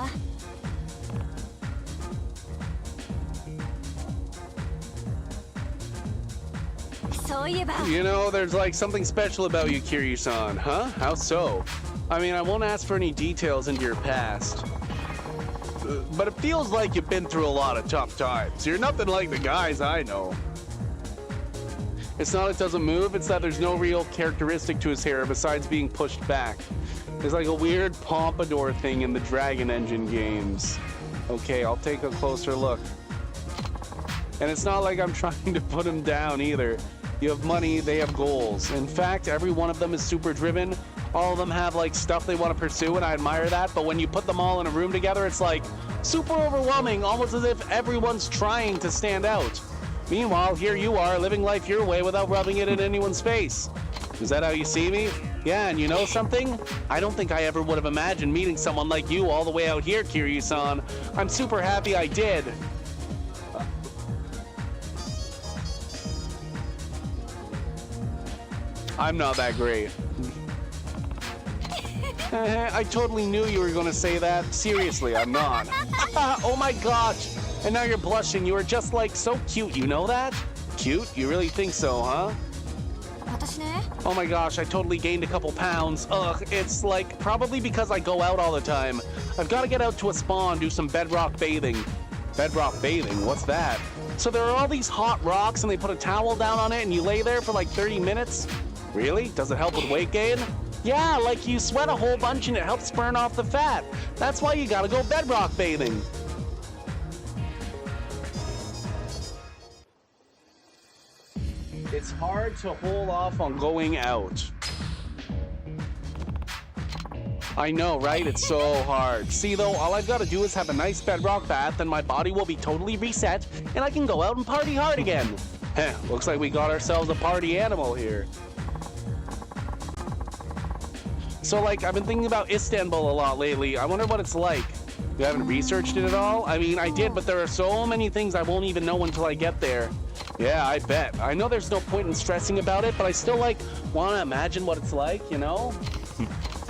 そういえば、 You know, there's like something special about you, Kiryu-san, huh? How so? I mean, I won't ask for any details into your past. But it feels like you've been through a lot of tough times. You're nothing like the guys I know. It's not it doesn't move, it's that there's no real characteristic to his hair besides being pushed back. There's like a weird pompadour thing in the Dragon Engine games. Okay, I'll take a closer look. And it's not like I'm trying to put him down either. You have money, they have goals. In fact, every one of them is super driven. All of them have like stuff they want to pursue, and I admire that. But when you put them all in a room together, it's like super overwhelming, almost as if everyone's trying to stand out. Meanwhile, here you are, living life your way without rubbing it in anyone's face. Is that how you see me? Yeah, and you know something? I don't think I ever would have imagined meeting someone like you all the way out here, Kiryu-san. I'm super happy I did. I'm not that great. I totally knew you were going to say that. Seriously, I'm not. Oh my gosh. And now you're blushing. You are just like so cute. You know that? Cute? You really think so, huh? 私ね。 Oh my gosh, I totally gained a couple pounds. Ugh, it's like probably because I go out all the time. I've got to get out to a spa and do some bedrock bathing. Bedrock bathing? What's that? So there are all these hot rocks and they put a towel down on it and you lay there for like 30 minutes? Really? Does it help with weight gain? Yeah, like you sweat a whole bunch and it helps burn off the fat. That's why you gotta go bedrock bathing. It's hard to hold off on going out. I know, right? It's so hard. See, though, all I've got to do is have a nice bedrock bath, and my body will be totally reset, and I can go out and party hard again. Heh, looks like we got ourselves a party animal here. So, like, I've been thinking about Istanbul a lot lately. I wonder what it's like. You haven't researched it at all? I mean, I did, but there are so many things I won't even know until I get there. Yeah, I bet. I know there's no point in stressing about it, but I still, like, want to imagine what it's like, you know?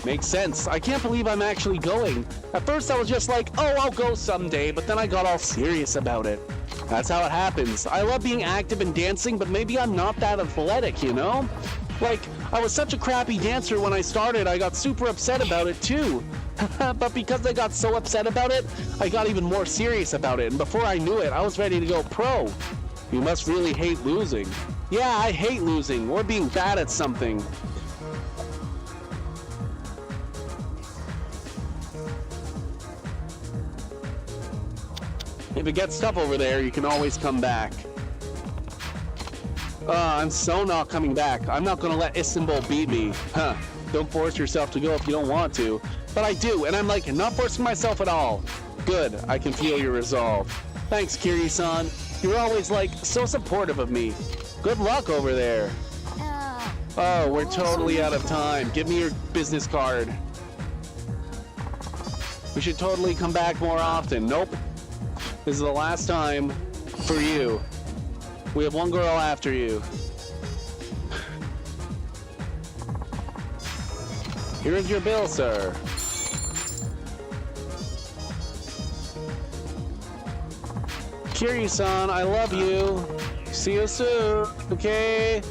Makes sense. I can't believe I'm actually going. At first I was just like, oh, I'll go someday, but then I got all serious about it. That's how it happens. I love being active and dancing, but maybe I'm not that athletic, you know? Like, I was such a crappy dancer when I started, I got super upset about it too. But because I got so upset about it, I got even more serious about it, and before I knew it, I was ready to go pro. You must really hate losing. Yeah, I hate losing, or being bad at something. If it gets tough over there, you can always come back. I'm so not coming back. I'm not gonna let Istanbul beat me. Huh. Don't force yourself to go if you don't want to. But I do, and I'm like, not forcing myself at all. Good, I can feel your resolve. Thanks, Kiri-san. You're always like, so supportive of me. Good luck over there. Oh, we're totally out of time. Give me your business card. We should totally come back more often. Nope. This is the last time for you. We have one girl after you. Here is your bill, sir. Kiryu-san, I love you. See you soon, okay?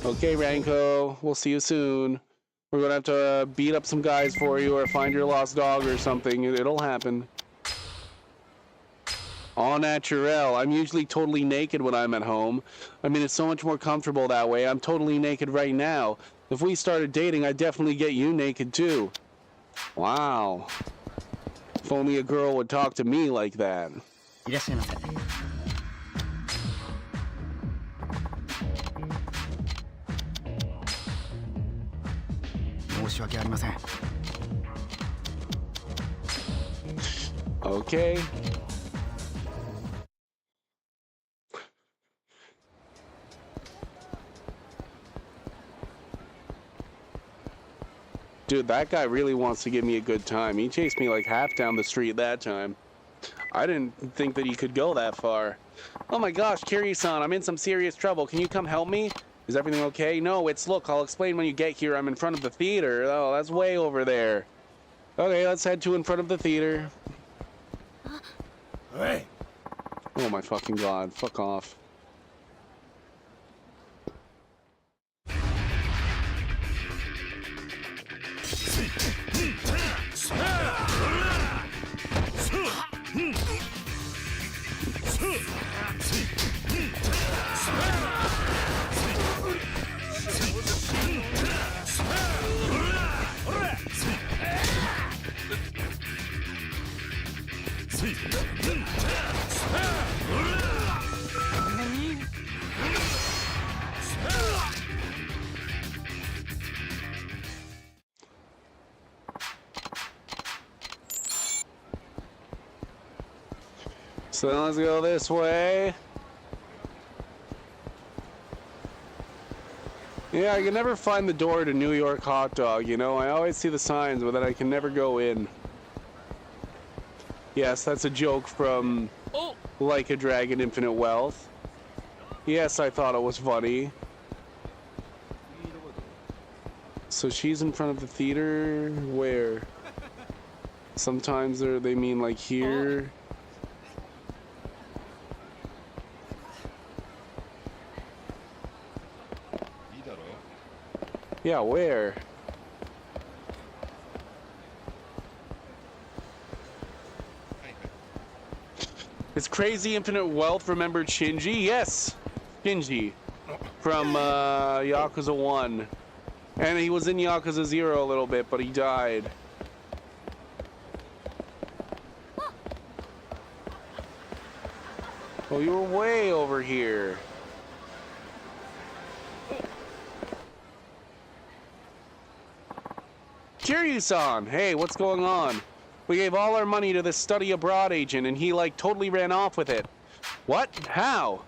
Okay, Ranko, we'll see you soon. We're gonna have to beat up some guys for you or find your lost dog or something. It'll happen. Au naturel. I'm usually totally naked when I'm at home. I mean, it's so much more comfortable that way. I'm totally naked right now. If we started dating, I'd definitely get you naked too. Wow. If only a girl would talk to me like that. いらっしゃいませ。申し訳ありません。Okay. Dude, that guy really wants to give me a good time. He chased me like half down the street that time. I didn't think that he could go that far. Oh my gosh, Kiryu-san, I'm in some serious trouble. Can you come help me? Is everything okay? No, look, I'll explain when you get here. I'm in front of the theater. Oh, that's way over there. Okay, let's head to in front of the theater. Hey. Oh my fucking god, fuck off. So let's go this way. Yeah, I can never find the door to New York Hot Dog, you know? I always see the signs, but then I can never go in. Yes, that's a joke from Like a Dragon Infinite Wealth. Yes, I thought it was funny. So she's in front of the theater? Where? Sometimes they mean like here. Yeah, where? Is Crazy Infinite Wealth remembered Shinji? Yes! Shinji. From Yakuza 1. And he was in Yakuza 0 a little bit, but he died. Oh, you were way over here. Kiryu-san! Hey, what's going on? We gave all our money to this study abroad agent and he like totally ran off with it. What? How?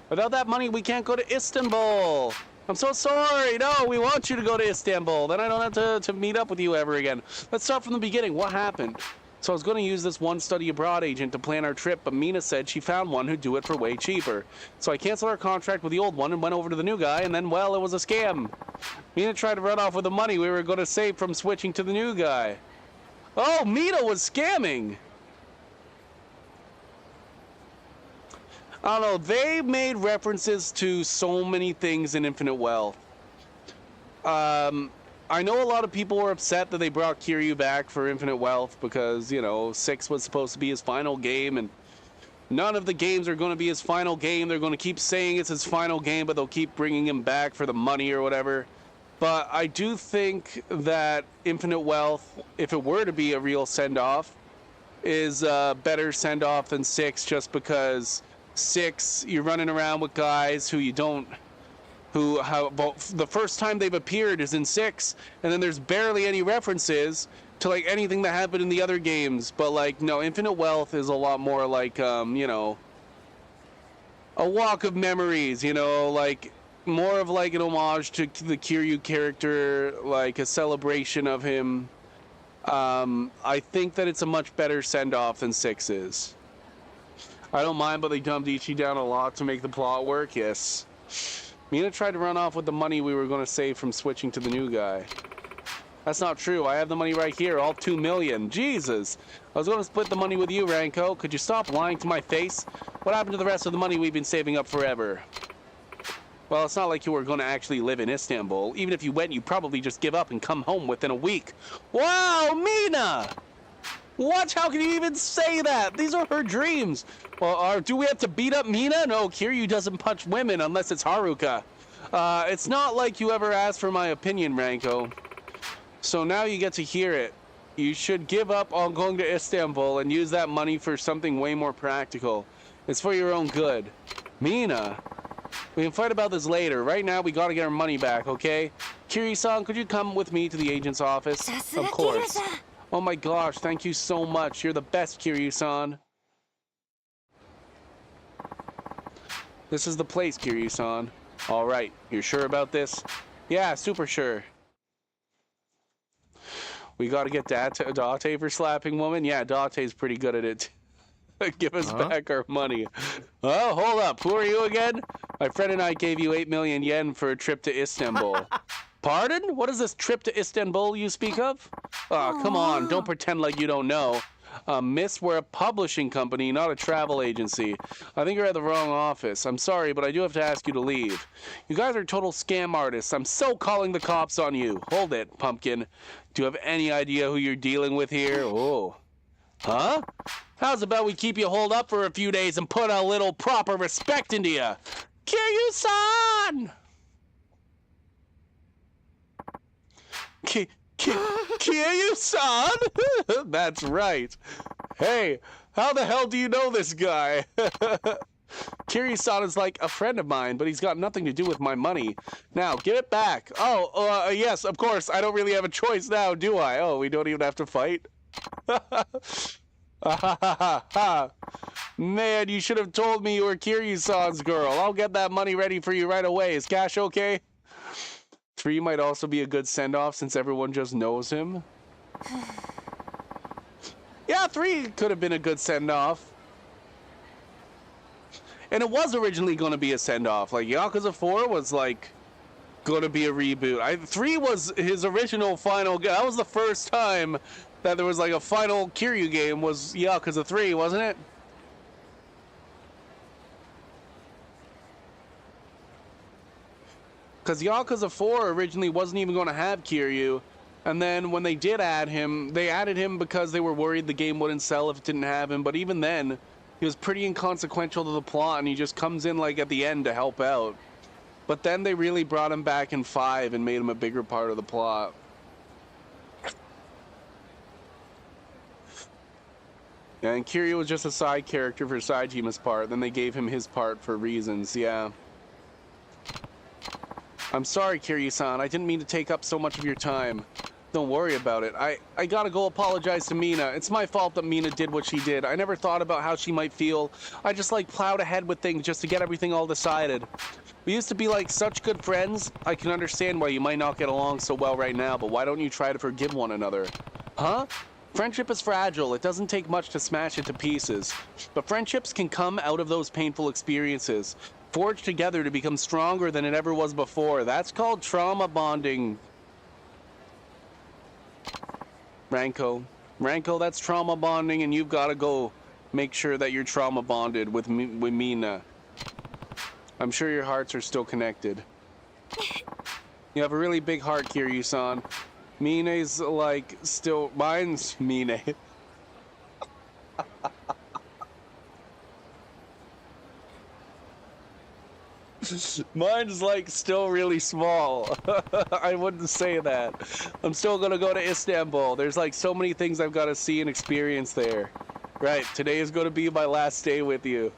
Without that money we can't go to Istanbul! I'm so sorry! No, we want you to go to Istanbul! Then I don't have to meet up with you ever again. Let's start from the beginning. What happened? So I was going to use this one study abroad agent to plan our trip, but Mina said she found one who'd do it for way cheaper. So I canceled our contract with the old one and went over to the new guy, and then, well, it was a scam. Mina tried to run off with the money we were going to save from switching to the new guy. Oh, Mina was scamming! I don't know, they made references to so many things in Infinite Wealth. I know a lot of people were upset that they brought Kiryu back for Infinite Wealth because, you know, 6 was supposed to be his final game, and none of the games are going to be his final game. They're going to keep saying it's his final game, but they'll keep bringing him back for the money or whatever. But I do think that Infinite Wealth, if it were to be a real send-off, is a better send-off than 6, just because 6, you're running around with guys who you don't... well, the first time they've appeared is in 6, and then there's barely any references to, like, anything that happened in the other games. But, like, no, Infinite Wealth is a lot more like, you know, a walk of memories, you know, like, more of like an homage to the Kiryu character, like a celebration of him. I think that it's a much better send-off than 6 is. I don't mind, but they dumbed Ichi down a lot to make the plot work, yes. Mina tried to run off with the money we were going to save from switching to the new guy. That's not true. I have the money right here, all 2 million. Jesus. I was going to split the money with you, Ranko. Could you stop lying to my face? What happened to the rest of the money we've been saving up forever? Well, it's not like you were going to actually live in Istanbul. Even if you went, you'd probably just give up and come home within a week. Wow, Mina! What? How can you even say that? These are her dreams. Well, do we have to beat up Mina? No, Kiryu doesn't punch women unless it's Haruka. It's not like you ever asked for my opinion, Ranko. So now you get to hear it. You should give up on going to Istanbul and use that money for something way more practical. It's for your own good. Mina, we can fight about this later. Right now, we gotta get our money back, okay? Kiryu-san, could you come with me to the agent's office? Of course. Oh my gosh, thank you so much. You're the best, Kiryu-san. This is the place, Kiryu-san. All right, you're sure about this? Yeah, super sure. We gotta get Date for slapping woman? Yeah, Date's pretty good at it. Give us back our money. Oh, hold up. Who are you again? My friend and I gave you 8 million yen for a trip to Istanbul. Pardon? What is this trip to Istanbul you speak of? Oh, come on. Don't pretend like you don't know. Miss, we're a publishing company, not a travel agency. I think you're at the wrong office. I'm sorry, but I do have to ask you to leave. You guys are total scam artists. I'm so calling the cops on you. Hold it, Pumpkin. Do you have any idea who you're dealing with here? Oh. Huh? How's about we keep you holed up for a few days and put a little proper respect into you? Kiryu-san! Kiryu-san? That's right. Hey, how the hell do you know this guy? Kiryu-san is like a friend of mine, but he's got nothing to do with my money. Now, give it back. Oh, yes, of course. I don't really have a choice now, do I? Oh, we don't even have to fight? Man, you should have told me you were Kiryu-san's girl. I'll get that money ready for you right away. Is cash okay? 3 might also be a good send-off since everyone just knows him. Yeah, 3 could have been a good send-off. And it was originally going to be a send-off. Like, Yakuza 4 was, like, going to be a reboot. 3 was his original final game. That was the first time that there was, like, a final Kiryu game was Yakuza 3, wasn't it? Because Yakuza 4 originally wasn't even going to have Kiryu, and then when they did add him, they added him because they were worried the game wouldn't sell if it didn't have him, but even then, he was pretty inconsequential to the plot, and he just comes in like at the end to help out. But then they really brought him back in 5 and made him a bigger part of the plot. And Kiryu was just a side character for Saijima's part, then they gave him his part for reasons, yeah. I'm sorry, Kiryu-san. I didn't mean to take up so much of your time. Don't worry about it. I gotta go apologize to Mina. It's my fault that Mina did what she did. I never thought about how she might feel. I just like plowed ahead with things just to get everything all decided. We used to be like such good friends. I can understand why you might not get along so well right now, but why don't you try to forgive one another? Huh? Friendship is fragile. It doesn't take much to smash it to pieces. But friendships can come out of those painful experiences. Forged together to become stronger than it ever was before. That's called trauma bonding. Ranko, that's trauma bonding, and you've got to go make sure that you're trauma bonded with Mina. I'm sure your hearts are still connected. You have a really big heart, Kiryu-san. Mine's like still... Mine's Mine. Mine's like still really small. I wouldn't say that. I'm still gonna go to Istanbul. There's like so many things I've got to see and experience there. Right, today is gonna be my last day with you.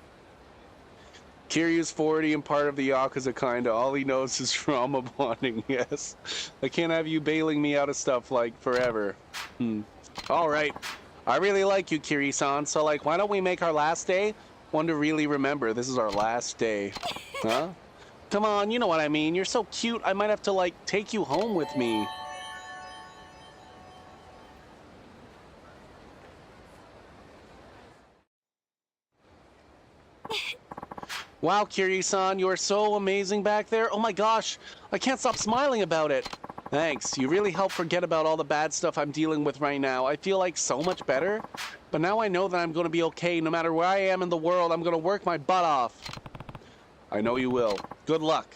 Kiryu's 40 and part of the Yakuza kinda. All he knows is trauma bonding, yes. I can't have you bailing me out of stuff like forever. Alright. I really like you, Kiryu-san, so like why don't we make our last day one to really remember? This is our last day. Huh? Come on, you know what I mean. You're so cute, I might have to, like, take you home with me. Wow, Kiryu-san, you are so amazing back there. Oh my gosh, I can't stop smiling about it. Thanks, you really help forget about all the bad stuff I'm dealing with right now. I feel like so much better. But now I know that I'm going to be okay. No matter where I am in the world, I'm going to work my butt off. I know you will. Good luck.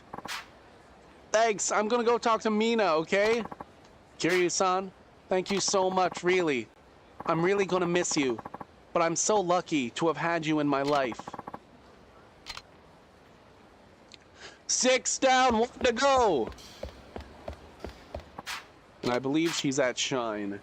Thanks, I'm going to go talk to Mina, okay? Kiryu-san, thank you so much, really. I'm really going to miss you. But I'm so lucky to have had you in my life. 6 down, 1 to go. And I believe she's at Shine.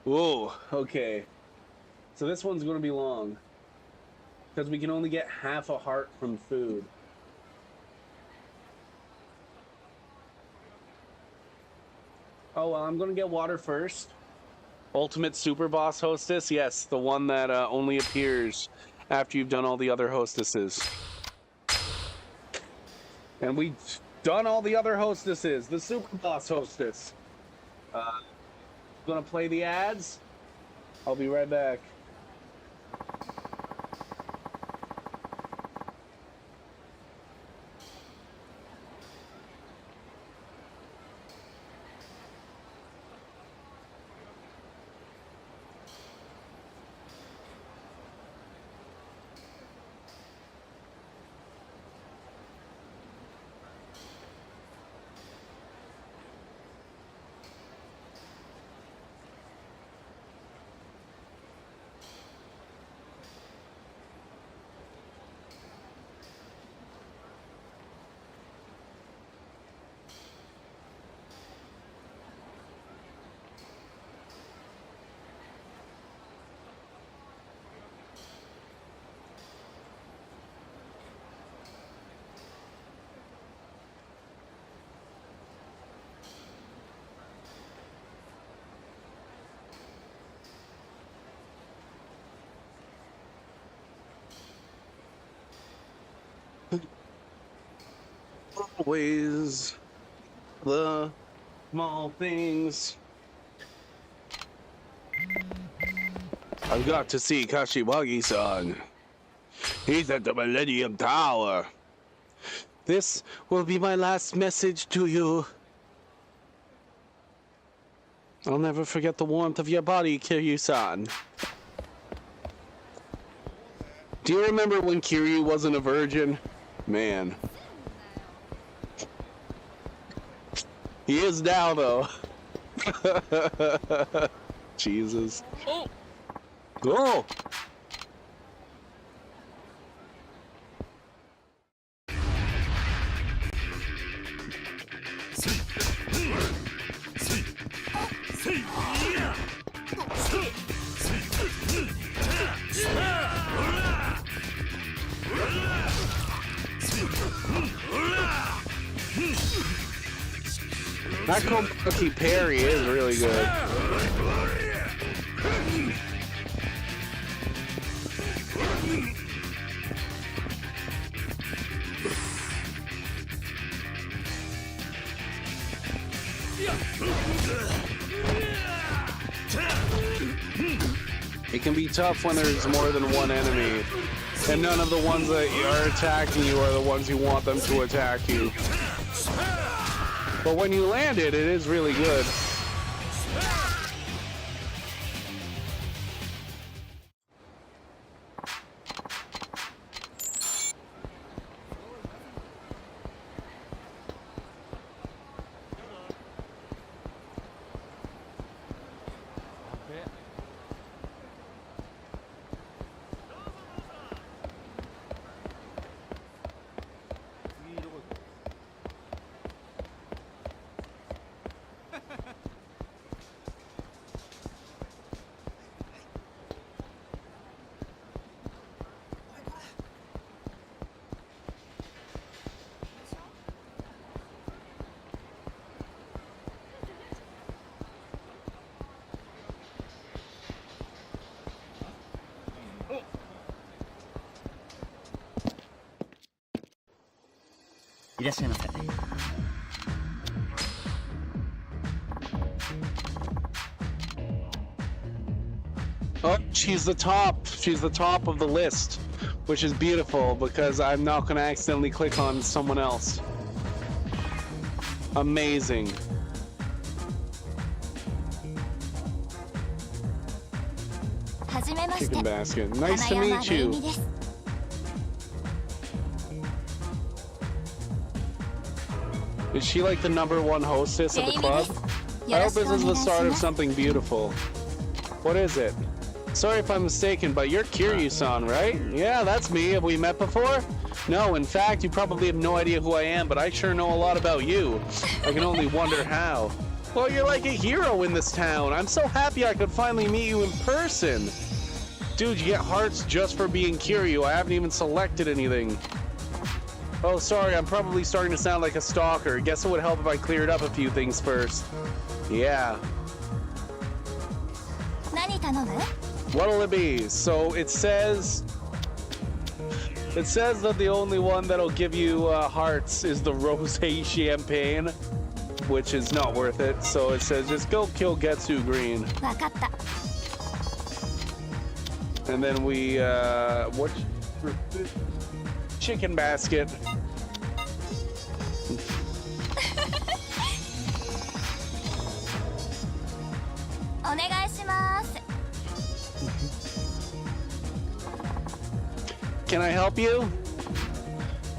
Whoa, okay. So this one's going to be long. Because we can only get half a heart from food. Oh, well, I'm going to get water first. Ultimate Super Boss Hostess? Yes, the one that only appears after you've done all the other hostesses. And we've done all the other hostesses. The Super Boss Hostess. Gonna play the ads. I'll be right back. Always the small things. I've got to see Kashiwagi-san. He's at the Millennium Tower. This will be my last message to you. I'll never forget the warmth of your body, Kiryu-san. Do you remember when Kiryu wasn't a virgin? Man. He is now, though. Jesus. Oh! Oh! That Kobuki parry is really good. It can be tough when there's more than one enemy, and none of the ones that are attacking you are the ones you want them to attack you. But when you land it, it is really good. いらっしゃいませ。 Oh, she's the top. She's the top of the list, which is beautiful because I'm not going to accidentally click on someone else. Amazing. Chicken basket. Nice to meet you. Is she like the #1 hostess of the club? I hope this is the start of something beautiful. What is it? Sorry if I'm mistaken, but you're Kiryu-san, right? Yeah, that's me. Have we met before? No, in fact, you probably have no idea who I am, but I sure know a lot about you. I can only wonder how. Well, you're like a hero in this town. I'm so happy I could finally meet you in person. Dude, you get hearts just for being Kiryu. I haven't even selected anything. Oh, sorry, I'm probably starting to sound like a stalker. Guess it would help if I cleared up a few things first. Yeah. What'll it be? So it says that the only one that'll give you hearts is the rosé champagne, which is not worth it. So it says just go kill Getsu Green. And then we what? Chicken basket. Can I help you?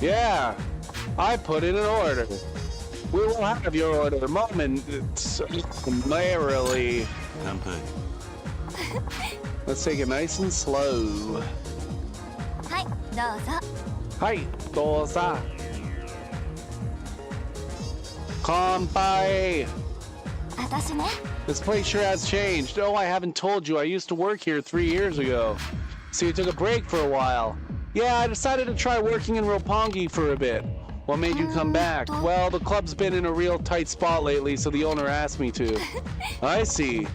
Yeah, I put in an order. We will have your order momentarily. Let's take it nice and slow. Hi, dosa. Kanpai. This place sure has changed. Oh, I haven't told you. I used to work here 3 years ago. So you took a break for a while. Yeah, I decided to try working in Roppongi for a bit. What made you come back? Well, the club's been in a real tight spot lately, so the owner asked me to. I see.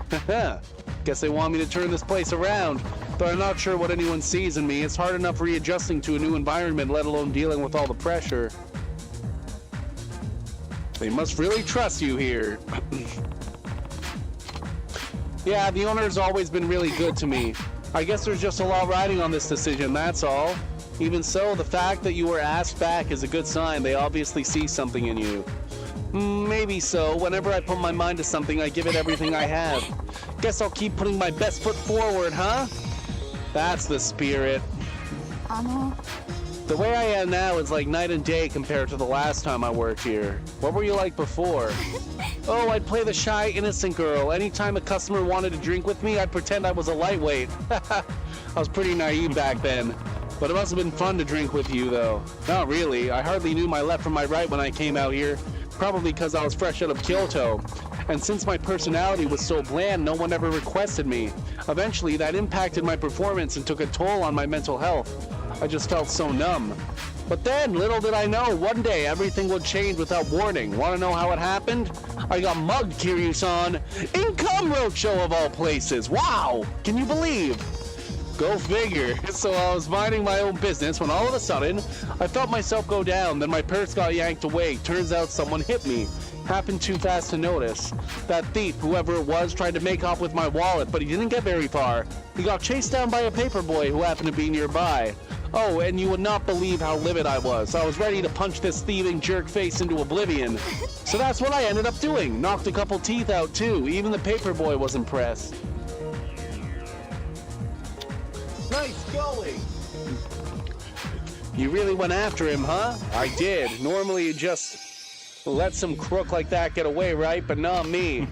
Guess they want me to turn this place around. Though I'm not sure what anyone sees in me. It's hard enough readjusting to a new environment, let alone dealing with all the pressure. They must really trust you here. Yeah, the owner's always been really good to me. I guess there's just a lot riding on this decision, that's all. Even so, the fact that you were asked back is a good sign. They obviously see something in you. Maybe so. Whenever I put my mind to something, I give it everything I have. Guess I'll keep putting my best foot forward, huh? That's the spirit. The way I am now is like night and day compared to the last time I worked here. What were you like before? Oh, I'd play the shy, innocent girl. Anytime a customer wanted to drink with me, I'd pretend I was a lightweight. I was pretty naive back then. But it must have been fun to drink with you, though. Not really. I hardly knew my left from my right when I came out here. Probably because I was fresh out of Kyoto. And since my personality was so bland, no one ever requested me. Eventually, that impacted my performance and took a toll on my mental health. I just felt so numb. But then, little did I know, one day everything would change without warning. Want to know how it happened? I got mugged, Kiryu-san. In Kamurocho of all places. Wow! Can you believe? Go figure. So I was minding my own business when all of a sudden, I felt myself go down. Then my purse got yanked away. Turns out someone hit me. Happened too fast to notice. That thief, whoever it was, tried to make off with my wallet, but he didn't get very far. He got chased down by a paperboy who happened to be nearby. Oh, and you would not believe how livid I was. I was ready to punch this thieving jerk face into oblivion. So that's what I ended up doing. Knocked a couple teeth out too. Even the paperboy was impressed. Nice going! You really went after him, huh? I did. Normally you just let some crook like that get away, right? But not me.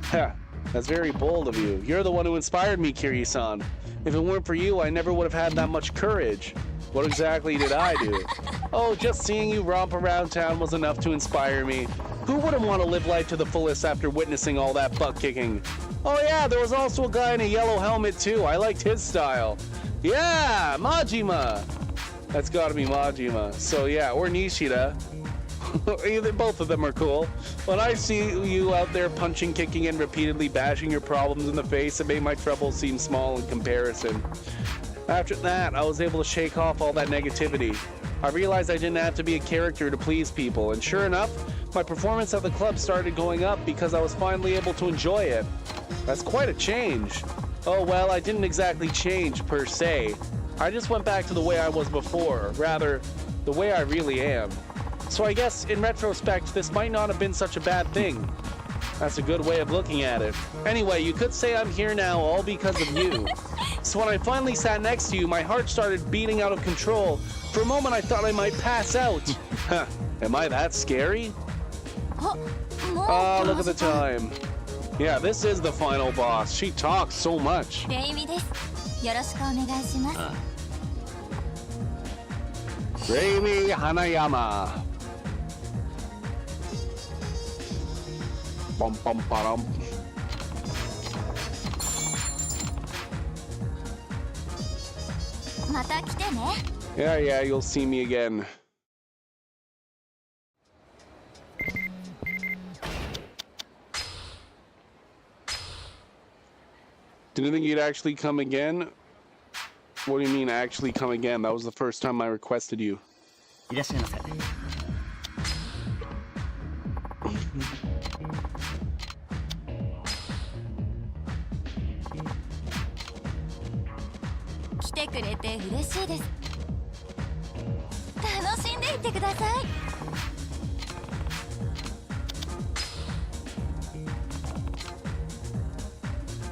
That's very bold of you. You're the one who inspired me, Kiryu-san. If it weren't for you, I never would have had that much courage. What exactly did I do? Oh, just seeing you romp around town was enough to inspire me. Who wouldn't want to live life to the fullest after witnessing all that butt kicking? Oh yeah, there was also a guy in a yellow helmet too. I liked his style. Yeah, Majima! That's gotta be Majima. So yeah, or Nishida. Both of them are cool. When I see you out there punching, kicking, and repeatedly bashing your problems in the face, it made my troubles seem small in comparison. After that, I was able to shake off all that negativity. I realized I didn't have to be a character to please people, and sure enough, my performance at the club started going up because I was finally able to enjoy it. That's quite a change. Oh well, I didn't exactly change per se. I just went back to the way I was before, rather, the way I really am. So I guess, in retrospect, this might not have been such a bad thing. That's a good way of looking at it. Anyway, you could say I'm here now all because of you. So when I finally sat next to you, my heart started beating out of control. For a moment, I thought I might pass out. Am I that scary? Oh, look at the time. Yeah, this is the final boss. She talks so much. レイミです。よろしくお願いします。Reimi Hanayama. Bum bum ba-dum. また来てね。Yeah, you'll see me again. Didn't think you'd actually come again? What do you mean, actually come again? That was the first time I requested you. いらっしゃいませ。来てくれて嬉しいです。楽しんでいってください。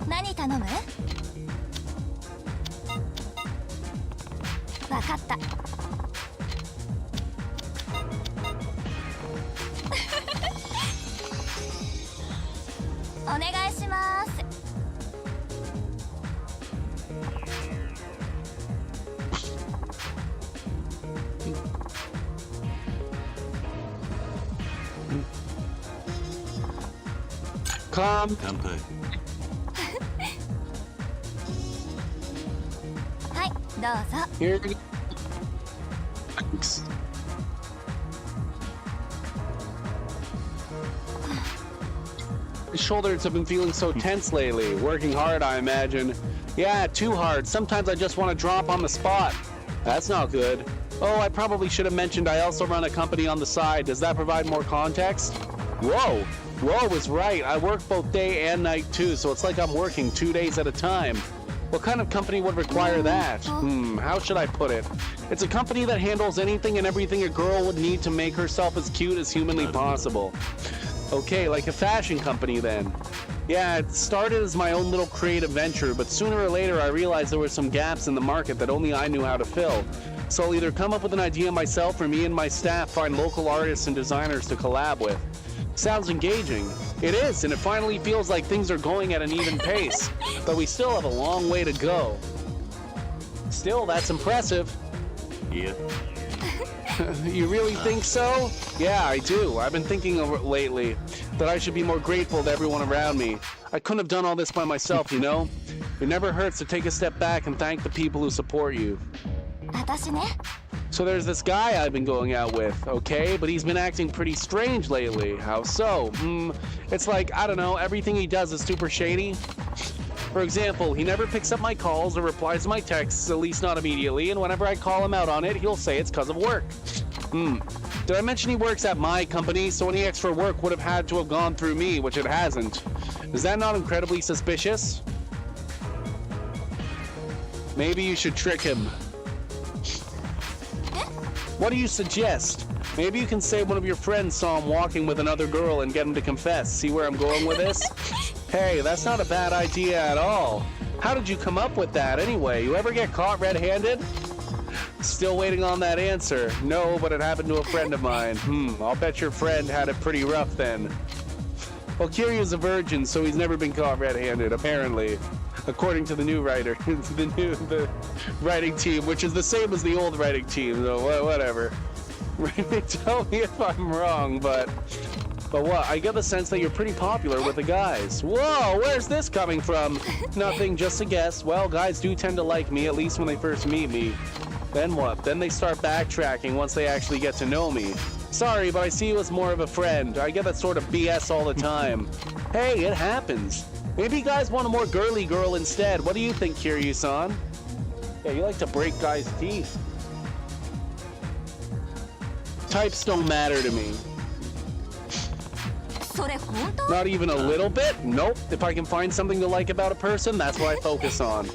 何頼む？わかった。お願いします。Come. 乾杯。はい、どうぞ。 Here. Thanks. My shoulders have been feeling so tense lately. Working hard, I imagine. Yeah, too hard. Sometimes I just want to drop on the spot. That's not good. Oh, I probably should have mentioned I also run a company on the side. Does that provide more context? Whoa. Whoa is right. I work both day and night too, so it's like I'm working 2 days at a time. What kind of company would require that? How should I put it? It's a company that handles anything and everything a girl would need to make herself as cute as humanly possible. Okay, like a fashion company then. Yeah, it started as my own little creative venture, but sooner or later I realized there were some gaps in the market that only I knew how to fill. So I'll either come up with an idea myself or me and my staff find local artists and designers to collab with. Sounds engaging. It is, and it finally feels like things are going at an even pace, but we still have a long way to go. Still, that's impressive. いや。 You really think so? Yeah, I do. I've been thinking of it lately that I should be more grateful to everyone around me. I couldn't have done all this by myself, you know? It never hurts to take a step back and thank the people who support you. 私ね。 So there's this guy I've been going out with, okay? But he's been acting pretty strange lately. How so? It's like, I don't know, everything he does is super shady. For example, he never picks up my calls or replies to my texts, at least not immediately, and whenever I call him out on it, he'll say it's because of work. Did I mention he works at my company, so any extra work would have had to have gone through me, which it hasn't. Is that not incredibly suspicious? Maybe you should trick him. What do you suggest? Maybe you can say one of your friends saw him walking with another girl and get him to confess. See where I'm going with this? Hey, that's not a bad idea at all. How did you come up with that anyway? You ever get caught red-handed? Still waiting on that answer. No, but it happened to a friend of mine. I'll bet your friend had it pretty rough then. Well, Kiryu's a virgin, so he's never been caught red-handed, apparently. According to the new writer, the writing team, which is the same as the old writing team, so whatever. Tell me if I'm wrong, but what? I get the sense that you're pretty popular with the guys. Whoa, where's this coming from? Nothing, just a guess. Well, guys do tend to like me, at least when they first meet me. Then what? Then they start backtracking once they actually get to know me. Sorry, but I see you as more of a friend. I get that sort of BS all the time. Hey, it happens. Maybe guys want a more girly girl instead. What do you think, Kiryu-san? Yeah, you like to break guys' teeth. Types don't matter to me. それ本当？ Not even a little bit? Nope. If I can find something to like about a person, that's what I focus on.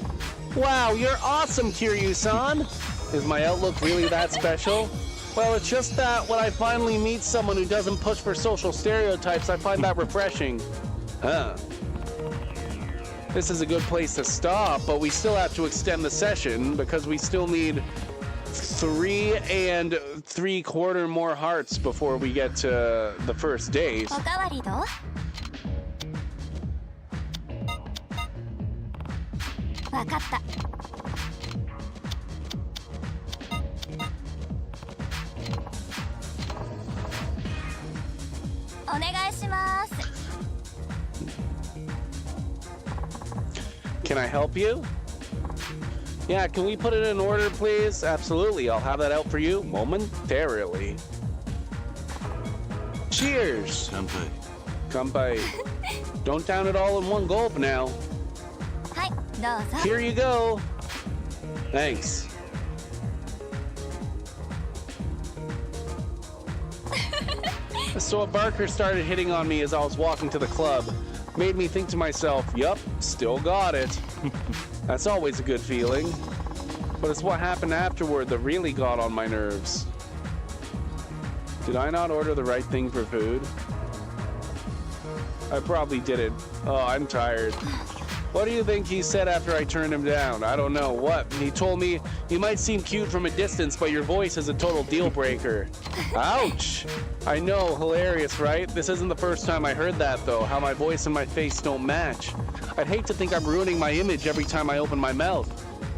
Wow, you're awesome, Kiryu-san! Is my outlook really that special? Well, it's just that when I finally meet someone who doesn't push for social stereotypes, I find that refreshing. Huh. This is a good place to stop, but we still have to extend the session because we still need 3 3/4 more hearts before we get to the first date. おかわりどう？わかった。お願いします。 Can I help you? Yeah, can we put it in order, please? Absolutely, I'll have that out for you momentarily. Cheers! 乾杯 Kanpai. Don't down it all in one gulp now. はい、どうぞ。 Here you go. Thanks. So a barker started hitting on me as I was walking to the club. Made me think to myself, yup, still got it. That's always a good feeling. But it's what happened afterward that really got on my nerves. Did I not order the right thing for food? I probably didn't. Oh, I'm tired. What do you think he said after I turned him down? I don't know. What? He told me, you might seem cute from a distance, but your voice is a total deal breaker. Ouch! I know, hilarious, right? This isn't the first time I heard that, though, how my voice and my face don't match. I'd hate to think I'm ruining my image every time I open my mouth.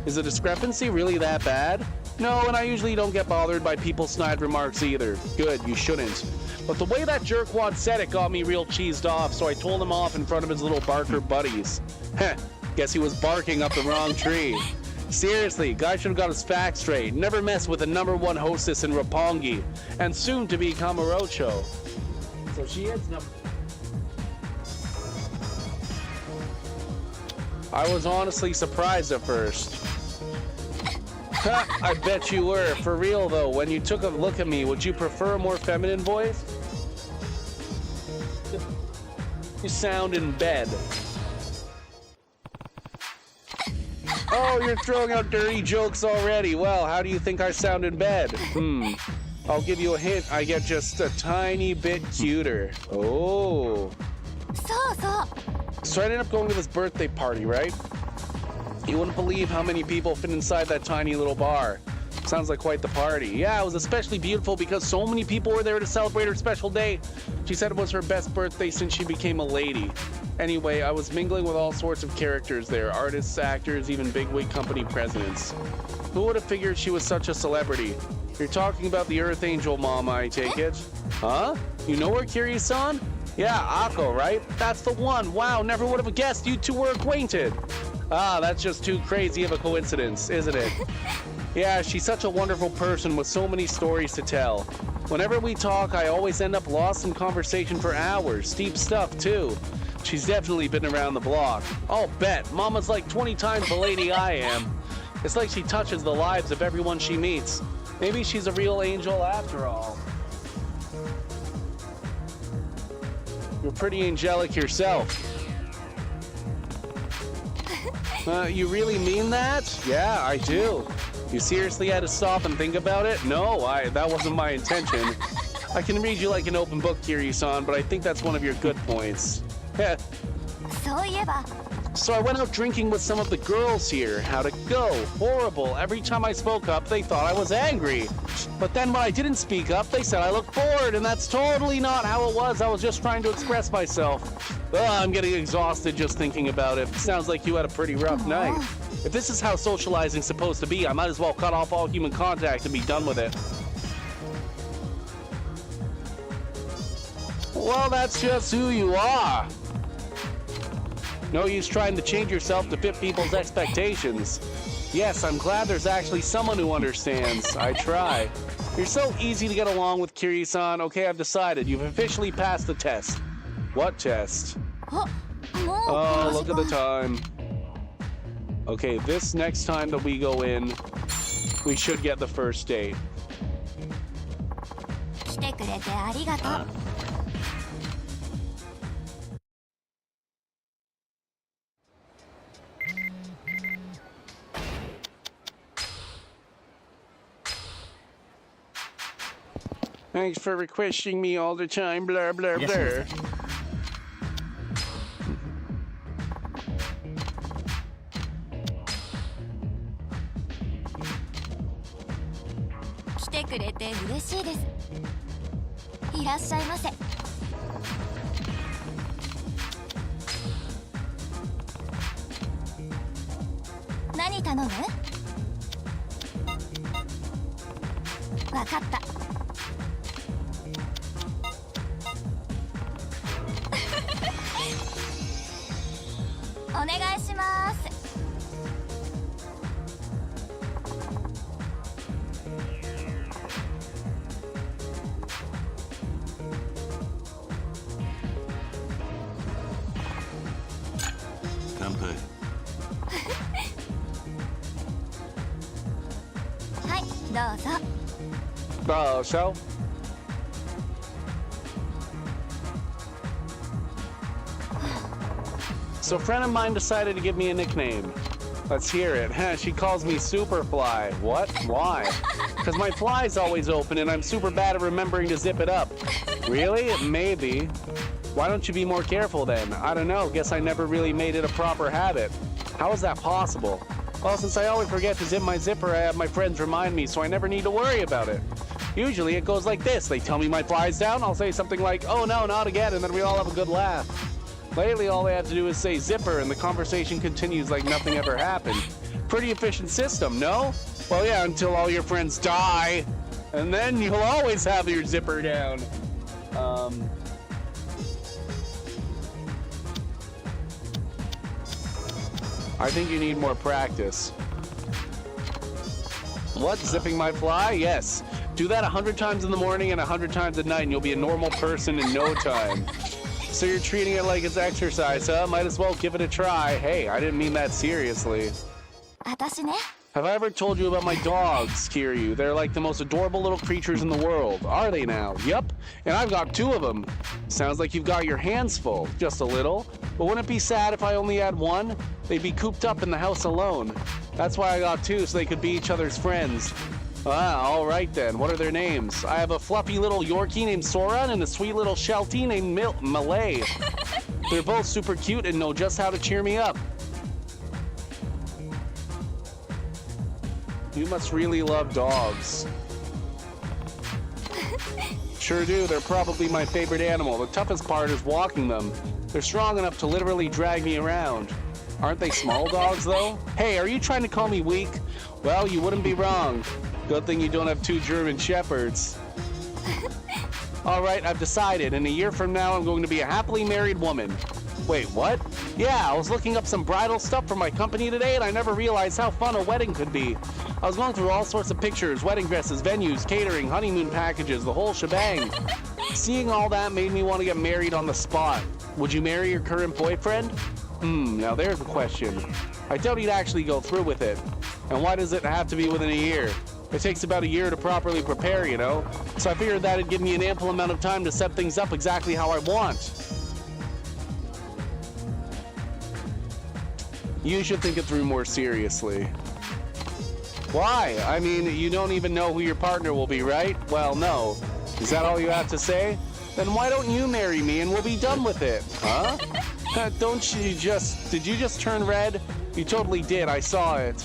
Is the discrepancy really that bad? No, and I usually don't get bothered by people's snide remarks either. Good, you shouldn't. But the way that jerkwad said it got me real cheesed off, so I told him off in front of his little barker buddies. Heh, guess he was barking up the wrong tree. Seriously, guy should have got his facts straight. Never mess with the #1 hostess in Roppongi, and soon to be Kamurocho. So she is number... I was honestly surprised at first. Ha, I bet you were. For real though, when you took a look at me, would you prefer a more feminine voice? You sound in bed. Oh, you're throwing out dirty jokes already. Well, how do you think I sound in bed? I'll give you a hint. I get just a tiny bit cuter. Oh. そうそう。 So I ended up going to this birthday party, right? You wouldn't believe how many people fit inside that tiny little bar. Sounds like quite the party. Yeah, it was especially beautiful because so many people were there to celebrate her special day. She said it was her best birthday since she became a lady. Anyway, I was mingling with all sorts of characters there. Artists, actors, even bigwig company presidents. Who would have figured she was such a celebrity? You're talking about the Earth Angel Mama, I take it? Huh? You know her, Kiryu-san? Yeah, Akko, right? That's the one. Wow, never would have guessed you two were acquainted. Ah, that's just too crazy of a coincidence, isn't it? Yeah, she's such a wonderful person with so many stories to tell. Whenever we talk, I always end up lost in conversation for hours. Deep stuff, too. She's definitely been around the block. I'll bet. Mama's like 20 times the lady I am. It's like she touches the lives of everyone she meets. Maybe she's a real angel after all. You're pretty angelic yourself. You really mean that? Yeah, I do. You seriously had to stop and think about it? No, that wasn't my intention. I can read you like an open book, Kiryu-san, but I think that's one of your good points.そういえば。 So I went out drinking with some of the girls here. How'd it go? Horrible. Every time I spoke up, they thought I was angry. But then when I didn't speak up, they said I looked bored, and that's totally not how it was. I was just trying to express myself. Ugh, I'm getting exhausted just thinking about it. Sounds like you had a pretty rough night. If this is how socializing's supposed to be, I might as well cut off all human contact and be done with it. Well, that's just who you are. No use trying to change yourself to fit people's expectations. Yes, I'm glad there's actually someone who understands. I try. You're so easy to get along with, Kiryu-san. Okay, I've decided. You've officially passed the test. What test? Oh, look at the time. Okay, this next time that we go in, we should get the first date. くれてありがとう。 Thanks for requesting me all the time, blah, blah, blah. 来てくれて嬉しいです。いらっしゃいませ。何頼む？わかった。お願いします。 乾杯。はい、どうぞ。 So? So a friend of mine decided to give me a nickname. Let's hear it. She calls me Superfly. What? Why? Because my fly's always open and I'm super bad at remembering to zip it up. Really? Maybe. Why don't you be more careful then? I don't know. Guess I never really made it a proper habit. How is that possible? Well, since I always forget to zip my zipper, I have my friends remind me, so I never need to worry about it. Usually it goes like this. They tell me my fly's down, I'll say something like, oh no, not again, and then we all have a good laugh. Lately, all they have to do is say zipper, and the conversation continues like nothing ever happened. Pretty efficient system, no? Well, yeah, until all your friends die, and then you'll always have your zipper down. I think you need more practice. What? Zipping my fly? Yes. Do that 100 times in the morning and 100 times at night, and you'll be a normal person in no time. So you're treating it like it's exercise, huh? Might as well give it a try. Hey, I didn't mean that seriously. 私ね。 Have I ever told you about my dogs, Kiryu? They're like the most adorable little creatures in the world. Are they now? Yup. And I've got 2 of them. Sounds like you've got your hands full. Just a little. But wouldn't it be sad if I only had 1? They'd be cooped up in the house alone. That's why I got 2, so they could be each other's friends. Ah, alright then. What are their names? I have a fluffy little Yorkie named Sora and a sweet little Sheltie named Malay. They're both super cute and know just how to cheer me up. You must really love dogs. Sure do. They're probably my favorite animal. The toughest part is walking them. They're strong enough to literally drag me around. Aren't they small dogs, though? Hey, are you trying to call me weak? Well, you wouldn't be wrong. Good thing you don't have 2 German Shepherds. All right, I've decided. In a year from now, I'm going to be a happily married woman. Wait, what? Yeah, I was looking up some bridal stuff for my company today, and I never realized how fun a wedding could be. I was going through all sorts of pictures, wedding dresses, venues, catering, honeymoon packages, the whole shebang. Seeing all that made me want to get married on the spot. Would you marry your current boyfriend? Now there's the question. I doubt he'd actually go through with it. And why does it have to be within a year? It takes about a year to properly prepare, you know? So I figured that'd give me an ample amount of time to set things up exactly how I want. You should think it through more seriously. Why? I mean, you don't even know who your partner will be, right? Well, no. Is that all you have to say? Then why don't you marry me and we'll be done with it? Huh? Don't you just... Did you just turn red? You totally did. I saw it.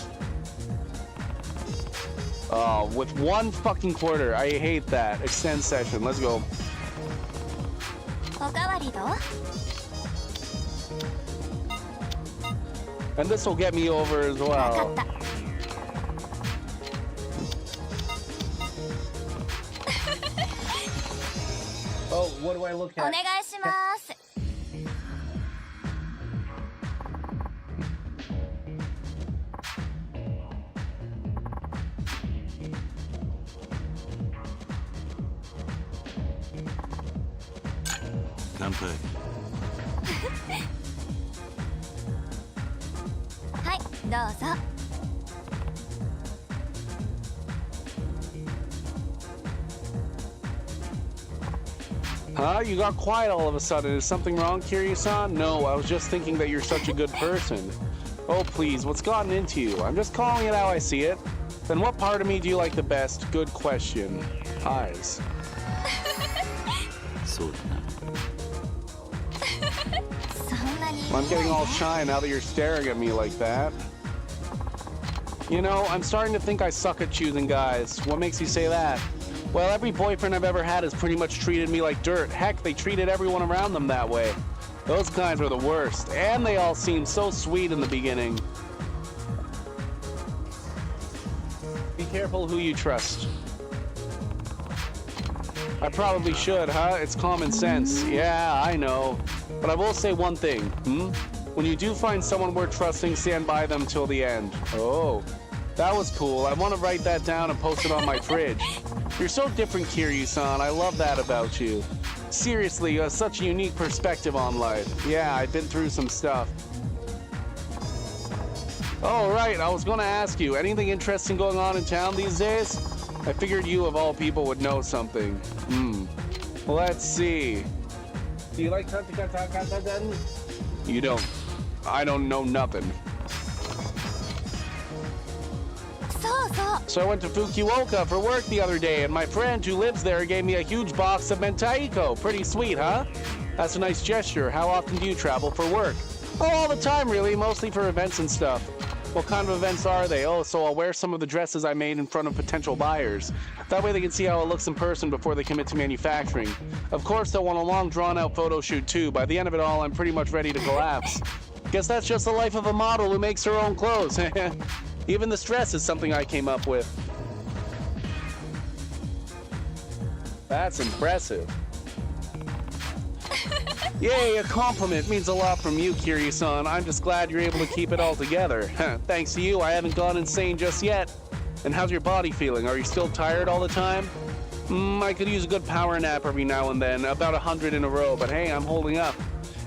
Oh, with 1 fucking quarter. I hate that. Extend session. Let's go. おかわりどう？ And this will get me over as わかっ well. た。 Oh, what do I look お願 at? いします。 乾杯。はい、どうぞ。 乾 Huh? You got quiet all of a sudden. Is something wrong, Kiryu-san? No, I was just thinking that you're such a good person. Oh, please, what's gotten into you? I'm just calling it how I see it. Then what part of me do you like the best? Good question. Eyes. そうだな。 そんなに I'm getting all shy now that you're staring at me like that. You know, I'm starting to think I suck at choosing guys. What makes you say that? Well, every boyfriend I've ever had has pretty much treated me like dirt. Heck, they treated everyone around them that way. Those guys were the worst, and they all seemed so sweet in the beginning. Be careful who you trust. I probably should, huh? It's common sense. Yeah, I know. But I will say one thing, When you do find someone worth trusting, stand by them till the end. Oh, that was cool. I want to write that down and post it on my fridge. You're so different, Kiryu-san. I love that about you. Seriously, you have such a unique perspective on life. Yeah, I've been through some stuff. Oh, right. I was going to ask you, anything interesting going on in town these days? I figured you, of all people, would know something. Let's see. Do you like Katakata? You don't. I don't know nothing. そうそう So I went to Fukuoka for work the other day, and my friend who lives there gave me a huge box of mentaiko. Pretty sweet, huh? That's a nice gesture. How often do you travel for work? Oh, all the time, really. Mostly for events and stuff. What kind of events are they? Oh, so I'll wear some of the dresses I made in front of potential buyers. That way they can see how it looks in person before they commit to manufacturing. Of course, they'll want a long, drawn-out photo shoot, too. By the end of it all, I'm pretty much ready to collapse. Guess that's just the life of a model who makes her own clothes. Even the stress is something I came up with. That's impressive. Yay, a compliment means a lot from you, Kiryu-san. I'm just glad you're able to keep it all together. Thanks to you, I haven't gone insane just yet. And how's your body feeling? Are you still tired all the time? I could use a good power nap every now and then, about 100 in a row, but hey, I'm holding up.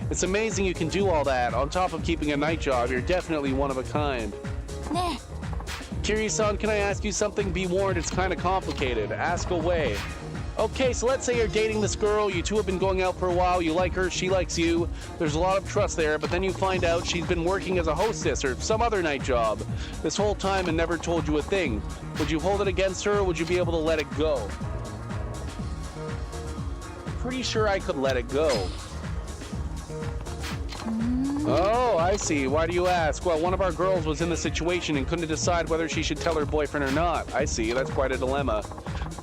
It's amazing you can do all that. On top of keeping a night job, you're definitely one of a kind. ね Kiryu-san, can I ask you something? Be warned, it's kind of complicated. Ask away. Okay, so let's say you're dating this girl, you two have been going out for a while, you like her, she likes you, there's a lot of trust there, but then you find out she's been working as a hostess or some other night job this whole time and never told you a thing. Would you hold it against her, or would you be able to let it go? Pretty sure I could let it go. Oh, I see. Why do you ask? Well, one of our girls was in the situation and couldn't decide whether she should tell her boyfriend or not. I see. That's quite a dilemma.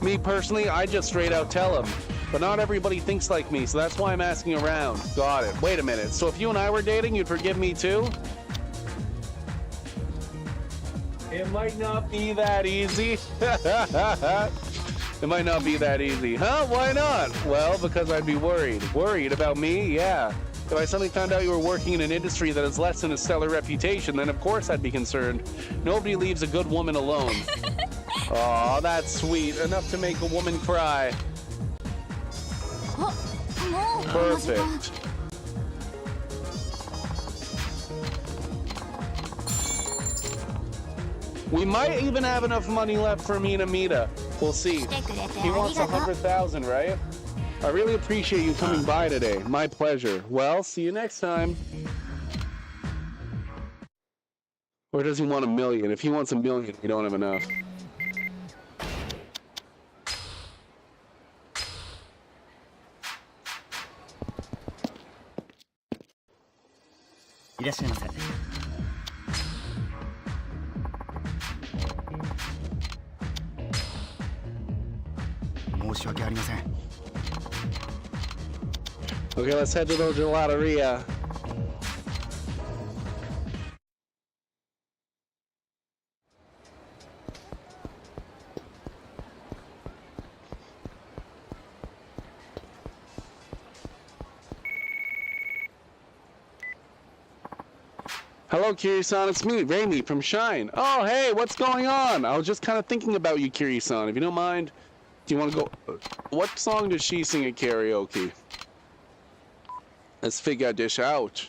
Me, personally, I just straight out tell him. But not everybody thinks like me, so that's why I'm asking around. Got it. Wait a minute. So if you and I were dating, you'd forgive me too? It might not be that easy. It might not be that easy. Huh? Why not? Well, because I'd be worried. Worried about me? Yeah. If I suddenly found out you were working in an industry that has less than a stellar reputation, then of course I'd be concerned. Nobody leaves a good woman alone. Aw, that's sweet. Enough to make a woman cry. あもうこんな時間 Perfect. We might even have enough money left for Minamita. We'll see. 来てくれて He あ wants りがとう 100,000, right? I really appreciate you coming by today. My pleasure. Well, see you next time. Or does he want 1 million? If he wants 1 million, we don't have enough. いらっしゃいませ。申し訳ありません。 Okay, let's head to the gelateria. Hello, Kiryu-san. It's me, Raimi from Shine. Oh, hey, what's going on? I was just kind of thinking about you, Kiryu-san. If you don't mind, do you want to go... What song does she sing at karaoke? Let's figure this out.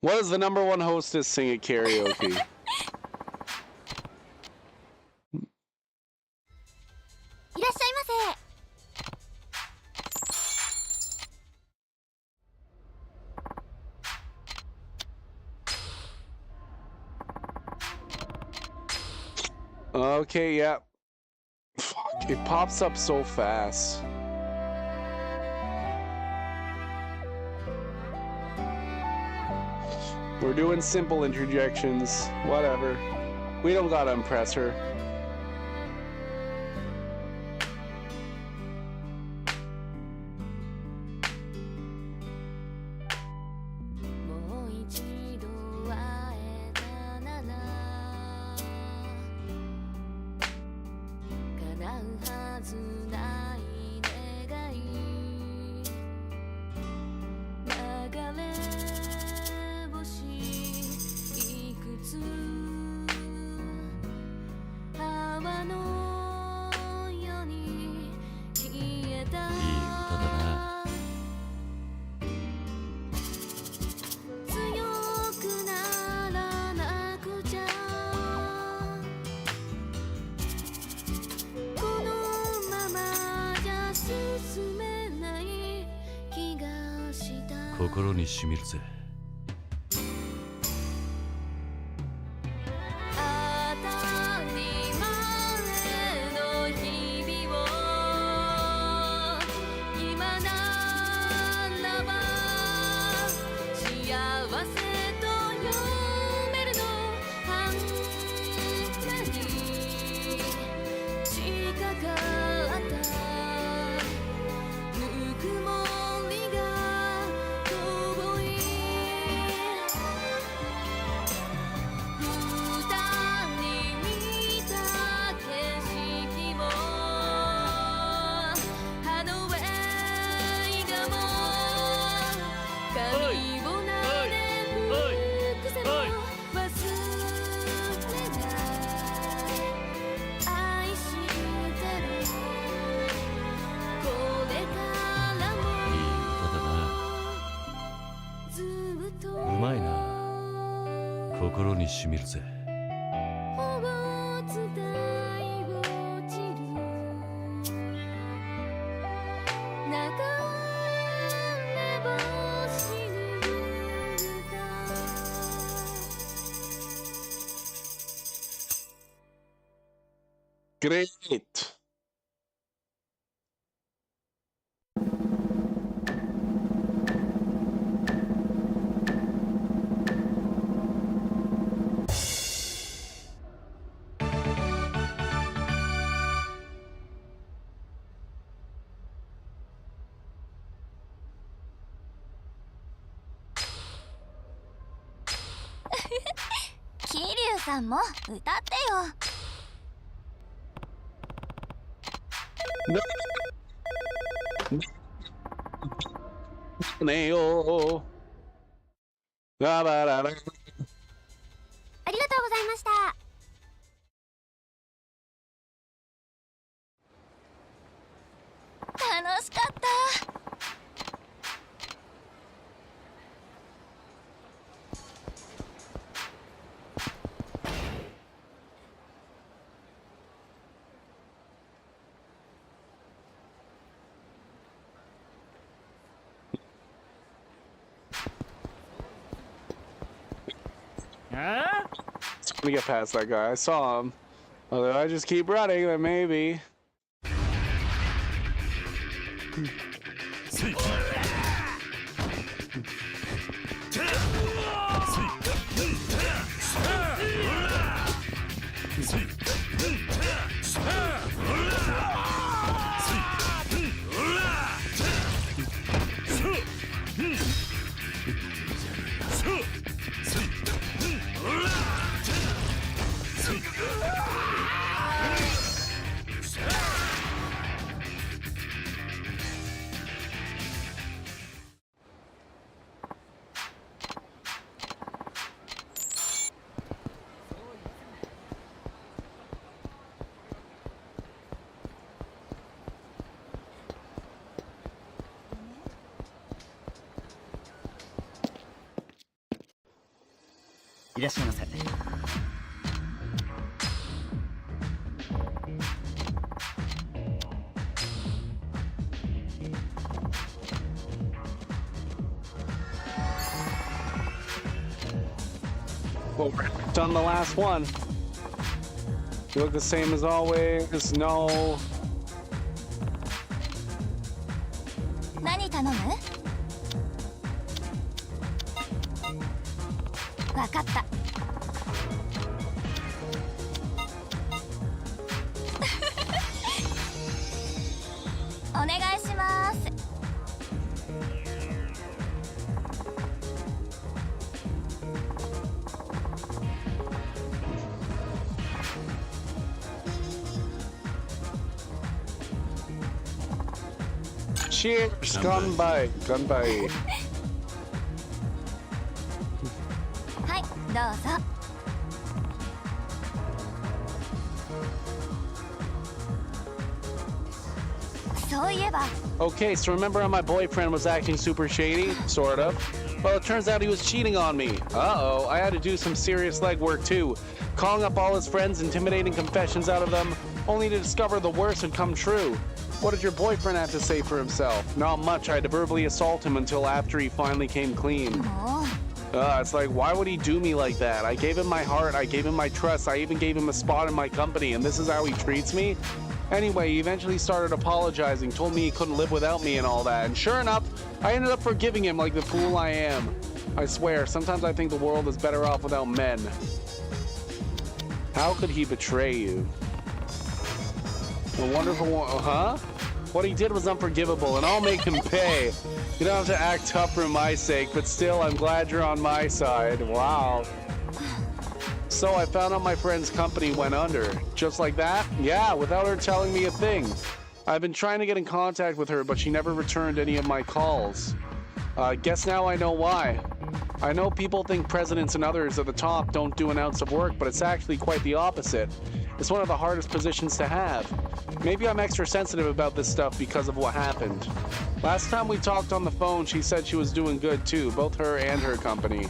What does the #1 hostess sing at karaoke? Okay, yeah. Fuck, it pops up so fast. We're doing simple interjections, whatever. We don't gotta impress her. Great. Neo. ありがとうございました。楽しかった。Let me get past that guy. I saw him. Although I just keep running, then maybe. いらっしゃいませ。Well, we're done the last one. You look the same as always. No. 何頼む？わかった。お願いします。Cheers, gunby, gunby. はい、どうぞ。そういえば。 Okay, so remember how my boyfriend was acting super shady? Sort of. Well, it turns out he was cheating on me. Uh-oh, I had to do some serious legwork too. Calling up all his friends, intimidating confessions out of them, only to discover the worst had come true. What did your boyfriend have to say for himself? Not much. I had to verbally assault him until after he finally came clean. もう。 It's like, why would he do me like that? I gave him my heart, I gave him my trust, I even gave him a spot in my company, and this is how he treats me? Anyway, he eventually started apologizing, told me he couldn't live without me and all that, and sure enough, I ended up forgiving him like the fool I am. I swear, sometimes I think the world is better off without men. How could he betray you? A wonderful, huh? What he did was unforgivable, and I'll make him pay. You don't have to act tough for my sake, but still, I'm glad you're on my side. Wow. So I found out my friend's company went under. Just like that? Yeah, without her telling me a thing. I've been trying to get in contact with her, but she never returned any of my calls. Guess now I know why. I know people think presidents and others at the top don't do an ounce of work, but it's actually quite the opposite. It's one of the hardest positions to have. Maybe I'm extra sensitive about this stuff because of what happened. Last time we talked on the phone, she said she was doing good too, both her and her company.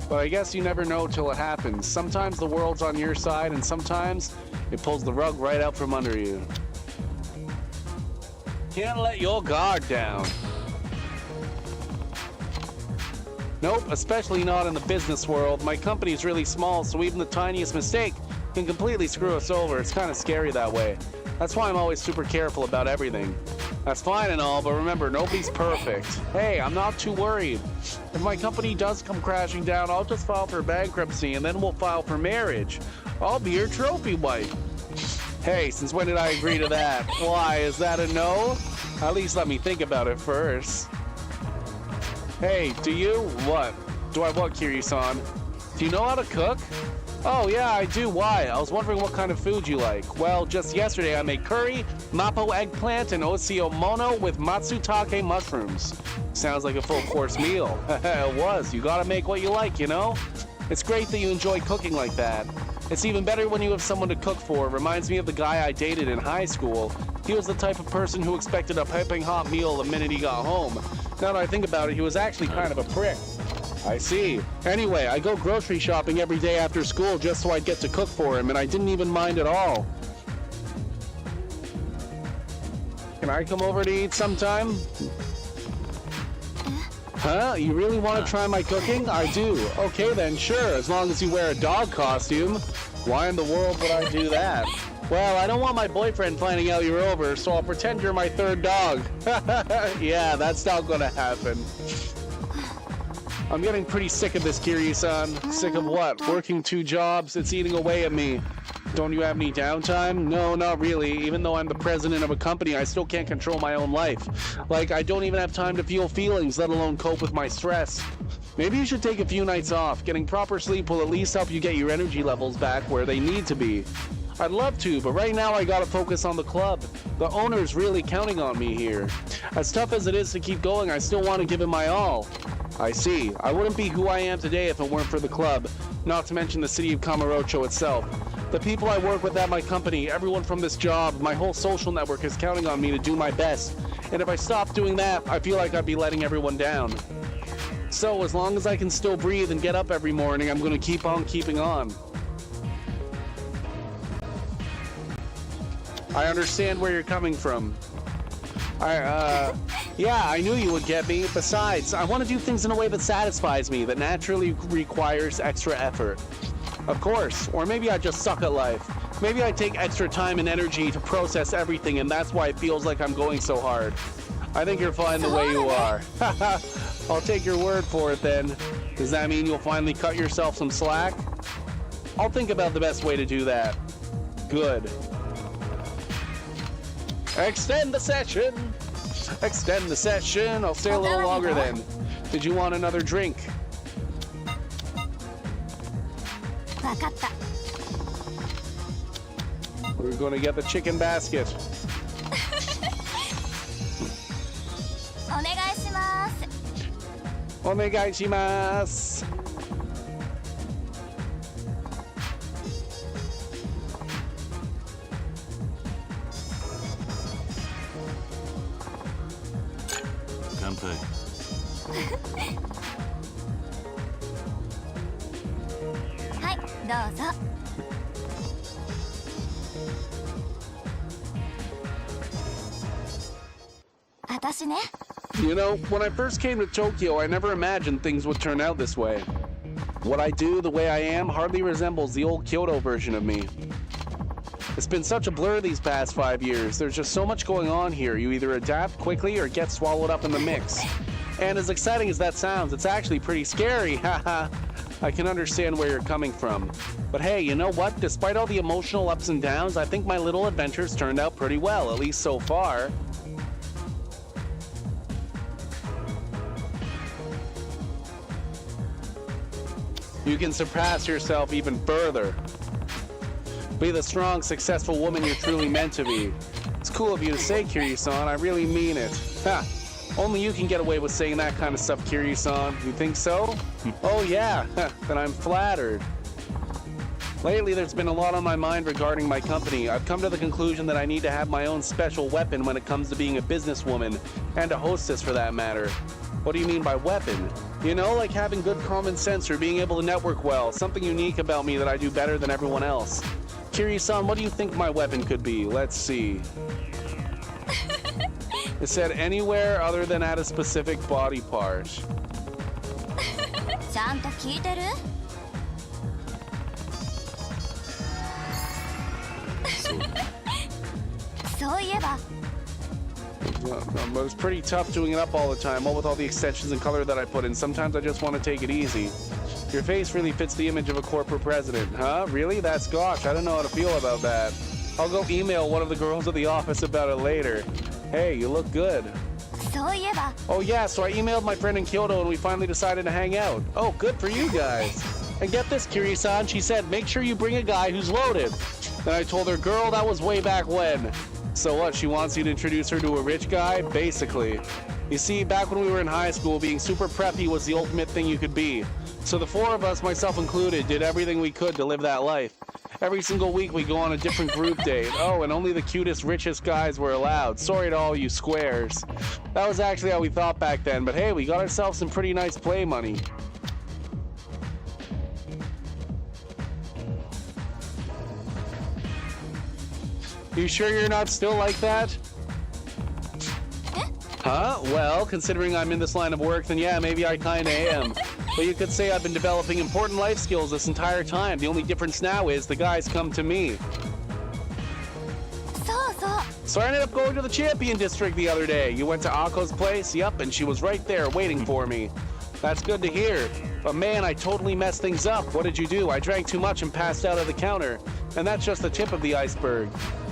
But I guess you never know till it happens. Sometimes the world's on your side, and sometimes it pulls the rug right out from under you. Can't let your guard down. Nope, especially not in the business world. My company's really small, so even the tiniest mistake can completely screw us over. It's kind of scary that way. That's why I'm always super careful about everything. That's fine and all, but remember, nobody's perfect. Hey, I'm not too worried. If my company does come crashing down, I'll just file for bankruptcy and then we'll file for marriage. I'll be your trophy wife. Hey, since when did I agree to that? Why, is that a no? At least let me think about it first. Hey, do you? What? Do I what, Kiryu-san? Do you know how to cook? Oh yeah, I do. Why? I was wondering what kind of food you like. Well, just yesterday I made curry, mapo eggplant, and oseo-mono with matsutake mushrooms. Sounds like a full-course meal. It was. You gotta make what you like, you know? It's great that you enjoy cooking like that. It's even better when you have someone to cook for. Reminds me of the guy I dated in high school. He was the type of person who expected a piping hot meal the minute he got home. Now that I think about it, he was actually kind of a prick. I see. Anyway, I go grocery shopping every day after school just so I'd get to cook for him, and I didn't even mind at all. Can I come over to eat sometime? Huh? You really want to try my cooking? I do. Okay then, sure, as long as you wear a dog costume. Why in the world would I do that? Well, I don't want my boyfriend finding out you're over, so I'll pretend you're my third dog. Yeah, that's not gonna happen. I'm getting pretty sick of this, Kiryu-san. Sick of what? Working 2 jobs? It's eating away at me. Don't you have any downtime? No, not really. Even though I'm the president of a company, I still can't control my own life. Like, I don't even have time to feel feelings, let alone cope with my stress. Maybe you should take a few nights off. Getting proper sleep will at least help you get your energy levels back where they need to be. I'd love to, but right now I gotta focus on the club. The owner's really counting on me here. As tough as it is to keep going, I still want to give it my all. I see. I wouldn't be who I am today if it weren't for the club, not to mention the city of Kamurocho itself. The people I work with at my company, everyone from this job, my whole social network is counting on me to do my best. And if I stopped doing that, I feel like I'd be letting everyone down. So as long as I can still breathe and get up every morning, I'm gonna keep on keeping on. I understand where you're coming from. Yeah, I knew you would get me. Besides, I want to do things in a way that satisfies me, that naturally requires extra effort. Of course, or maybe I just suck at life. Maybe I take extra time and energy to process everything, and that's why it feels like I'm going so hard. I think you're fine the way you are. I'll take your word for it then. Does that mean you'll finally cut yourself some slack? I'll think about the best way to do that. Good. Extend the session! Extend the session! I'll stay a little longer then. Did you want another drink? わかった We're gonna get the chicken basket. お願いします Onegaishimasu! Kanpai. はいどうぞ 私ね You know, when I first came to Tokyo, I never imagined things would turn out this way. What I do, the way I am, hardly resembles the old Kyoto version of me. It's been such a blur these past 5 years. There's just so much going on here. You either adapt quickly or get swallowed up in the mix. And as exciting as that sounds, it's actually pretty scary. Haha. I can understand where you're coming from. But hey, you know what? Despite all the emotional ups and downs, I think my little adventures turned out pretty well, at least so far. You can surpass yourself even further. Be the strong, successful woman you're truly meant to be. It's cool of you to say, Kiryu-san. I really mean it. Ha! Only you can get away with saying that kind of stuff, Kiryu-san. You think so? Oh yeah, then I'm flattered. Lately, there's been a lot on my mind regarding my company. I've come to the conclusion that I need to have my own special weapon when it comes to being a businesswoman, and a hostess for that matter. What do you mean by weapon? You know, like having good common sense or being able to network well. Something unique about me that I do better than everyone else. Kiryu-san, what do you think my weapon could be? Let's see. It said anywhere other than at a specific body part. ちゃんと聞いてる そういえば But it's pretty tough doing it up all the time, what with all the extensions and color that I put in. Sometimes I just want to take it easy. Your face really fits the image of a corporate president. Huh? Really? That's gosh, I don't know how to feel about that. I'll go email one of the girls at the office about it later. Hey, you look good. そういえば Oh yeah, so I emailed my friend in Kyoto and we finally decided to hang out. Oh, good for you guys. And get this, Kiryu-san, she said, make sure you bring a guy who's loaded. Then I told her, girl, that was way back when. So what, she wants you to introduce her to a rich guy? Basically. You see, back when we were in high school, being super preppy was the ultimate thing you could be. So the four of us, myself included, did everything we could to live that life. Every single week we go on a different group date. Oh, and only the cutest, richest guys were allowed. Sorry to all you squares. That was actually how we thought back then, but hey, we got ourselves some pretty nice play money. You sure you're not still like that? Huh? Well, considering I'm in this line of work, then yeah, maybe I kinda am. But you could say I've been developing important life skills this entire time. The only difference now is the guys come to me. そうそう So I ended up going to the Champion District the other day. You went to Ako's place? Yup, and she was right there waiting for me. That's good to hear. But man, I totally messed things up. What did you do? I drank too much and passed out at the counter. And that's just the tip of the iceberg.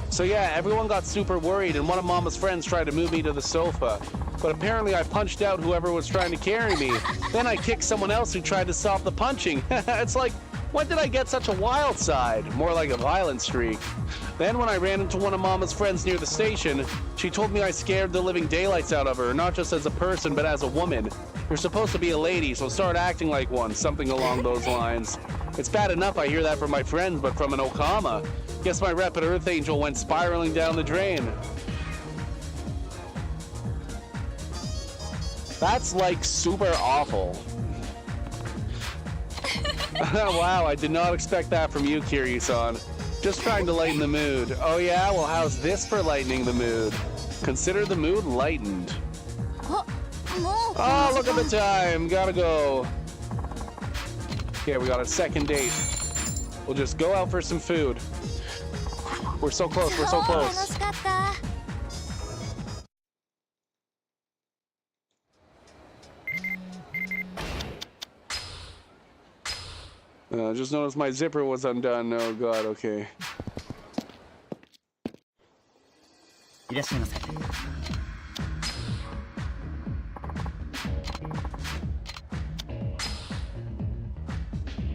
So yeah, everyone got super worried and one of Mama's friends tried to move me to the sofa. But apparently I punched out whoever was trying to carry me. Then I kicked someone else who tried to stop the punching. It's like, when did I get such a wild side? More like a violent streak. Then when I ran into one of Mama's friends near the station, she told me I scared the living daylights out of her, not just as a person, but as a woman. You're supposed to be a lady, so start acting like one, something along those lines. It's bad enough I hear that from my friends, but from an Okama. Guess my rep at Earth Angel went spiraling down the drain. That's like super awful. Wow, I did not expect that from you, Kiryu-san. Just trying to lighten the mood. Oh yeah? Well, how's this for lightening the mood? Consider the mood lightened. Oh, look at the time. Gotta go. Okay, we got a second date. We'll just go out for some food. We're so close, we're so close. Just noticed my zipper was undone. Oh god, okay. いらっしゃいませ。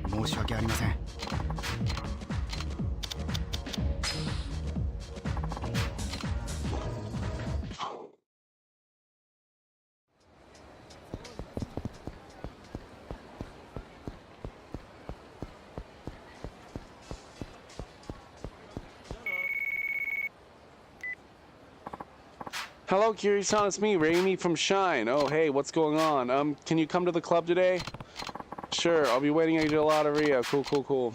申し訳ありません。Hello, Kiryu-san, it's me, Raimi from Shine. Oh, hey, what's going on? Can you come to the club today? Sure, I'll be waiting at Gelateria. Cool, cool, cool.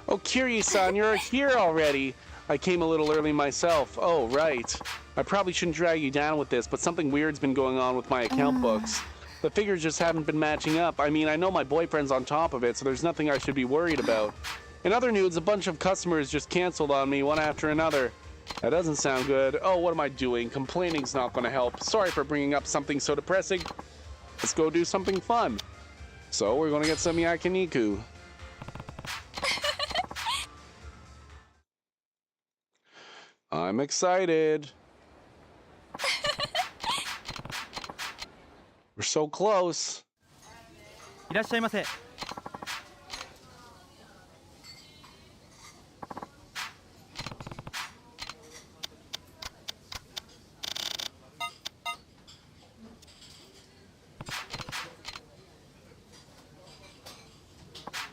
Oh, Kiryu-san, you're here already. I came a little early myself. Oh, right. I probably shouldn't drag you down with this, but something weird's been going on with my account books. The figures just haven't been matching up. I mean, I know my boyfriend's on top of it, so there's nothing I should be worried about. In other news, a bunch of customers just canceled on me one after another. That doesn't sound good. Oh, what am I doing? Complaining's not going to help. Sorry for bringing up something so depressing. Let's go do something fun. So, we're going to get some yakiniku. I'm excited. We're so close. いらっしゃいませ。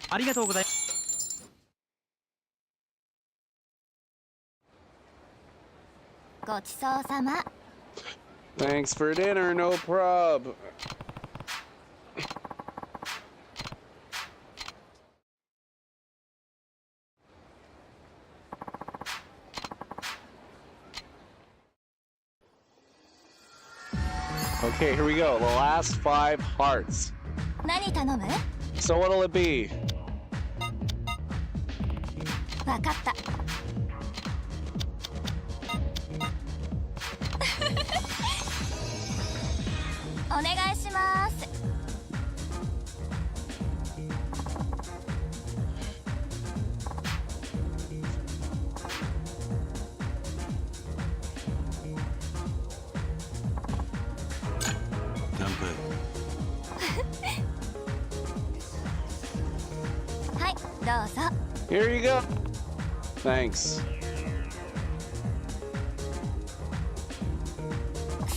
ありがとうございます。 ごちそうさま。 Thanks for dinner, no prob. Okay, here we go. The last 5 hearts. 何頼む？ So what'll it be? わかった。お願いします。 乾杯。はい、どうぞ。 Here you go. Thanks.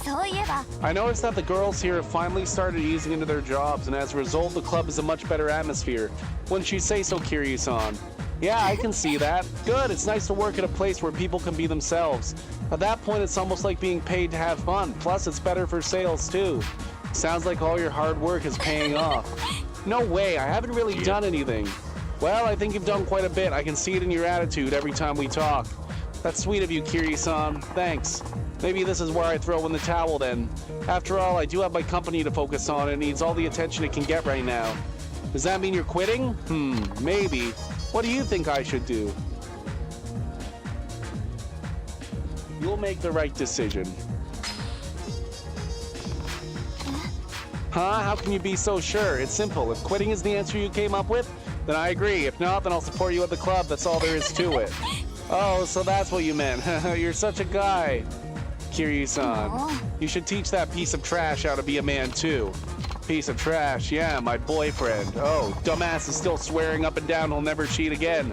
そういえば、 I noticed that the girls here have finally started easing into their jobs, and as a result, the club is a much better atmosphere. Wouldn't you say so, Kiryu-san? Yeah, I can see that. Good, it's nice to work at a place where people can be themselves. At that point, it's almost like being paid to have fun. Plus, it's better for sales, too. Sounds like all your hard work is paying off. No way, I haven't really done anything. Well, I think you've done quite a bit. I can see it in your attitude every time we talk. That's sweet of you, Kiryu-san. Thanks. Maybe this is where I throw in the towel then. After all, I do have my company to focus on. It needs all the attention it can get right now. Does that mean you're quitting? Maybe. What do you think I should do? You'll make the right decision. Huh? How can you be so sure? It's simple. If quitting is the answer you came up with, then I agree. If not, then I'll support you at the club. That's all there is to it. Oh, so that's what you meant. You're such a guy. Kiryu-san, you should teach that piece of trash how to be a man too. Piece of trash, yeah, my boyfriend. Oh, dumbass is still swearing up and down he'll never cheat again.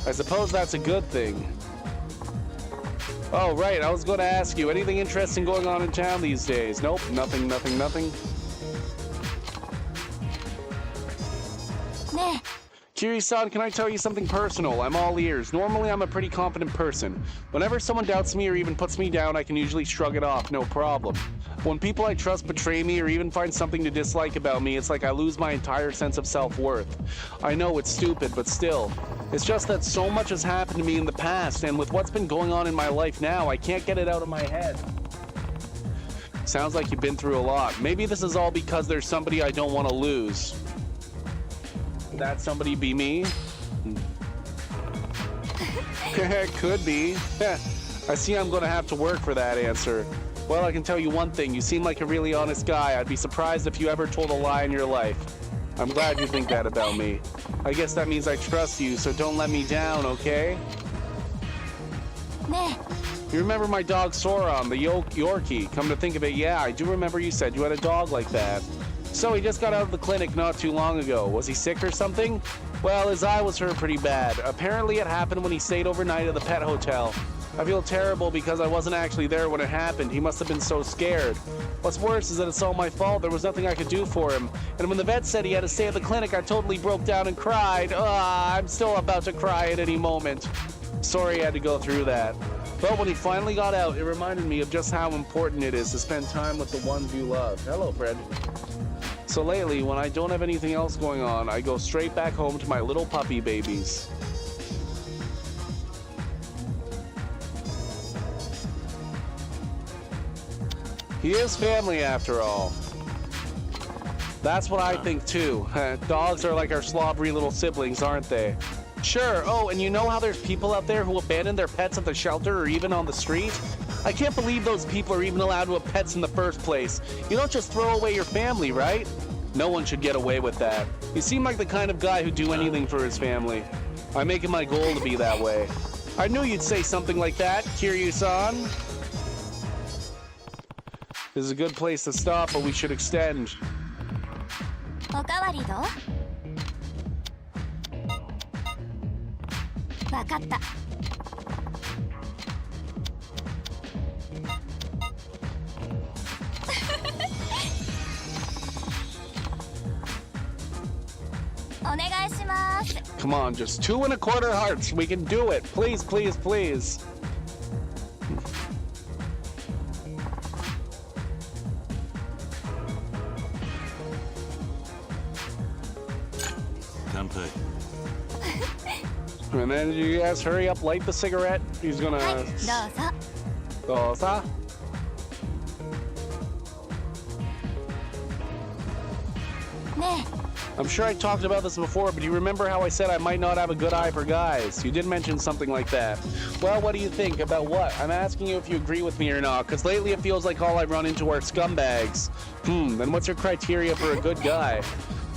I suppose that's a good thing. Oh, right, I was going to ask you, anything interesting going on in town these days? Nope, nothing. ね Kiryu-san, can I tell you something personal? I'm all ears. Normally, I'm a pretty confident person. Whenever someone doubts me or even puts me down, I can usually shrug it off, no problem. When people I trust betray me or even find something to dislike about me, it's like I lose my entire sense of self-worth. I know it's stupid, but still. It's just that so much has happened to me in the past, and with what's been going on in my life now, I can't get it out of my head. Sounds like you've been through a lot. Maybe this is all because there's somebody I don't want to lose. Could that somebody be me? Could be. I see I'm gonna have to work for that answer. Well, I can tell you one thing. You seem like a really honest guy. I'd be surprised if you ever told a lie in your life. I'm glad you think that about me. I guess that means I trust you, so don't let me down, okay? ね You remember my dog Soron, the Yorkie? Come to think of it, yeah, I do remember you said you had a dog like that. So he just got out of the clinic not too long ago. Was he sick or something? Well, his eye was hurt pretty bad. Apparently it happened when he stayed overnight at the pet hotel. I feel terrible because I wasn't actually there when it happened. He must have been so scared. What's worse is that it's all my fault. There was nothing I could do for him. And when the vet said he had to stay at the clinic, I totally broke down and cried. I'm still about to cry at any moment. Sorry I had to go through that. But when he finally got out, it reminded me of just how important it is to spend time with the ones you love. Hello, Fred. So lately, when I don't have anything else going on, I go straight back home to my little puppy babies. He is family after all. That's what I think too. Dogs are like our slobbery little siblings, aren't they? Sure. Oh, and you know how there's people out there who abandon their pets at the shelter or even on the street? I can't believe those people are even allowed to have pets in the first place. You don't just throw away your family, right? No one should get away with that. You seem like the kind of guy who'd do anything for his family. I make it my goal to be that way. I knew you'd say something like that, Kiryu-san. This is a good place to stop, but we should extend. おかわりどうわかったお願いします Come on, just 2 1/4 hearts. We can do it. Please, please, please. And then you guys hurry up, light the cigarette. He's gonna... はいどうぞ どうぞ.ね I'm sure I talked about this before, but do you remember how I said I might not have a good eye for guys? You did mention something like that. Well, what do you think? About what? I'm asking you if you agree with me or not, because lately it feels like all I run into are scumbags. Then what's your criteria for a good guy?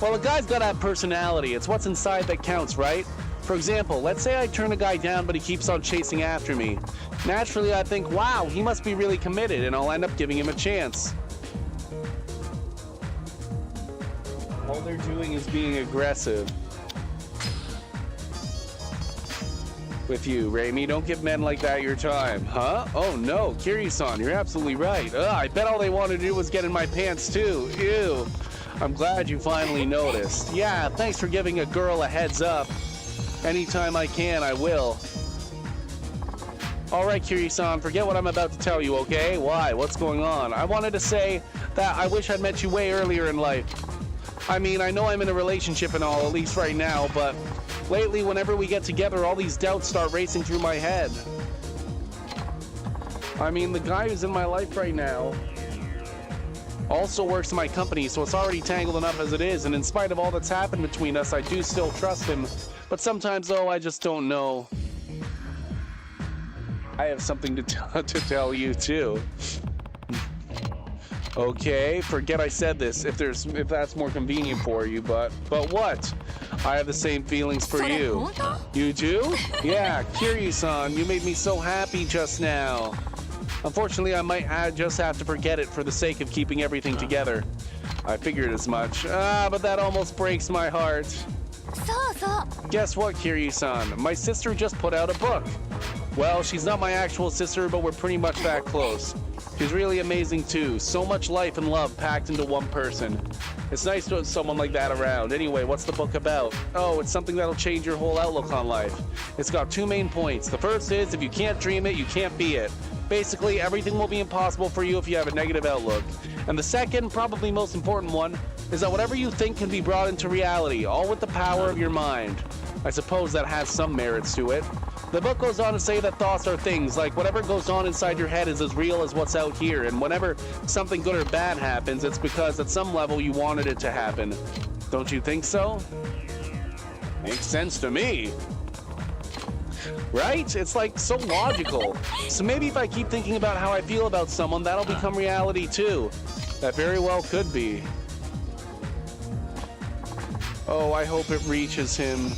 Well, a guy's gotta have personality. It's what's inside that counts, right? For example, let's say I turn a guy down, but he keeps on chasing after me. Naturally, I think, wow, he must be really committed, and I'll end up giving him a chance. All they're doing is being aggressive. With you, Raimi, don't give men like that your time. Huh? Oh no, Kiryu-san, you're absolutely right. I bet all they wanted to do was get in my pants too. Ew. I'm glad you finally noticed. Yeah, thanks for giving a girl a heads up. Anytime I can, I will. Alright, Kiryu-san, forget what I'm about to tell you, okay? Why? What's going on? I wanted to say that I wish I'd met you way earlier in life. I mean, I know I'm in a relationship and all, at least right now, but lately, whenever we get together, all these doubts start racing through my head. I mean, the guy who's in my life right now also works in my company, so it's already tangled enough as it is, and in spite of all that's happened between us, I do still trust him. But sometimes, though, I just don't know. I have something to tell you, too. Okay, forget I said this, if that's more convenient for you, but what? I have the same feelings for you. You do? Yeah, Kiryu-san, you made me so happy just now. Unfortunately, I might just have to forget it for the sake of keeping everything together. I figured as much. But that almost breaks my heart. そうそう Guess what, Kiryu-san? My sister just put out a book. Well, she's not my actual sister, but we're pretty much that close. She's really amazing too. So much life and love packed into one person. It's nice to have someone like that around. Anyway, what's the book about? Oh, it's something that'll change your whole outlook on life. It's got two main points. The first is, if you can't dream it, you can't be it. Basically, everything will be impossible for you if you have a negative outlook. And the second, probably most important one, is that whatever you think can be brought into reality, all with the power of your mind. I suppose that has some merits to it. The book goes on to say that thoughts are things, like whatever goes on inside your head is as real as what's out here, and whenever something good or bad happens, it's because at some level you wanted it to happen. Don't you think so? Makes sense to me. Right? It's like so logical. So maybe if I keep thinking about how I feel about someone, that'll become reality too. That very well could be. Oh, I hope it reaches him.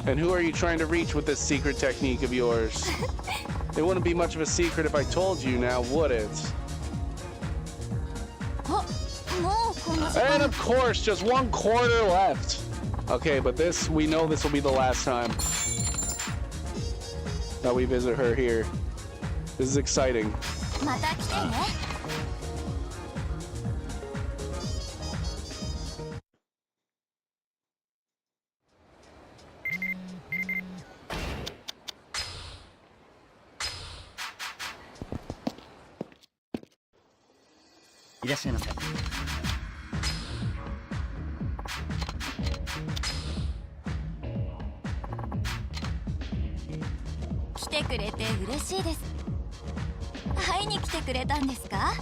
And who are you trying to reach with this secret technique of yours? It wouldn't be much of a secret if I told you now, would it? もうこんな時 And 間 of course, just 1 quarter left. Okay, but this, we know this will be the last time that we visit her here. This is exciting. また来てね いらっしゃいませ。来てくれて嬉しいです会いに来てくれたんですか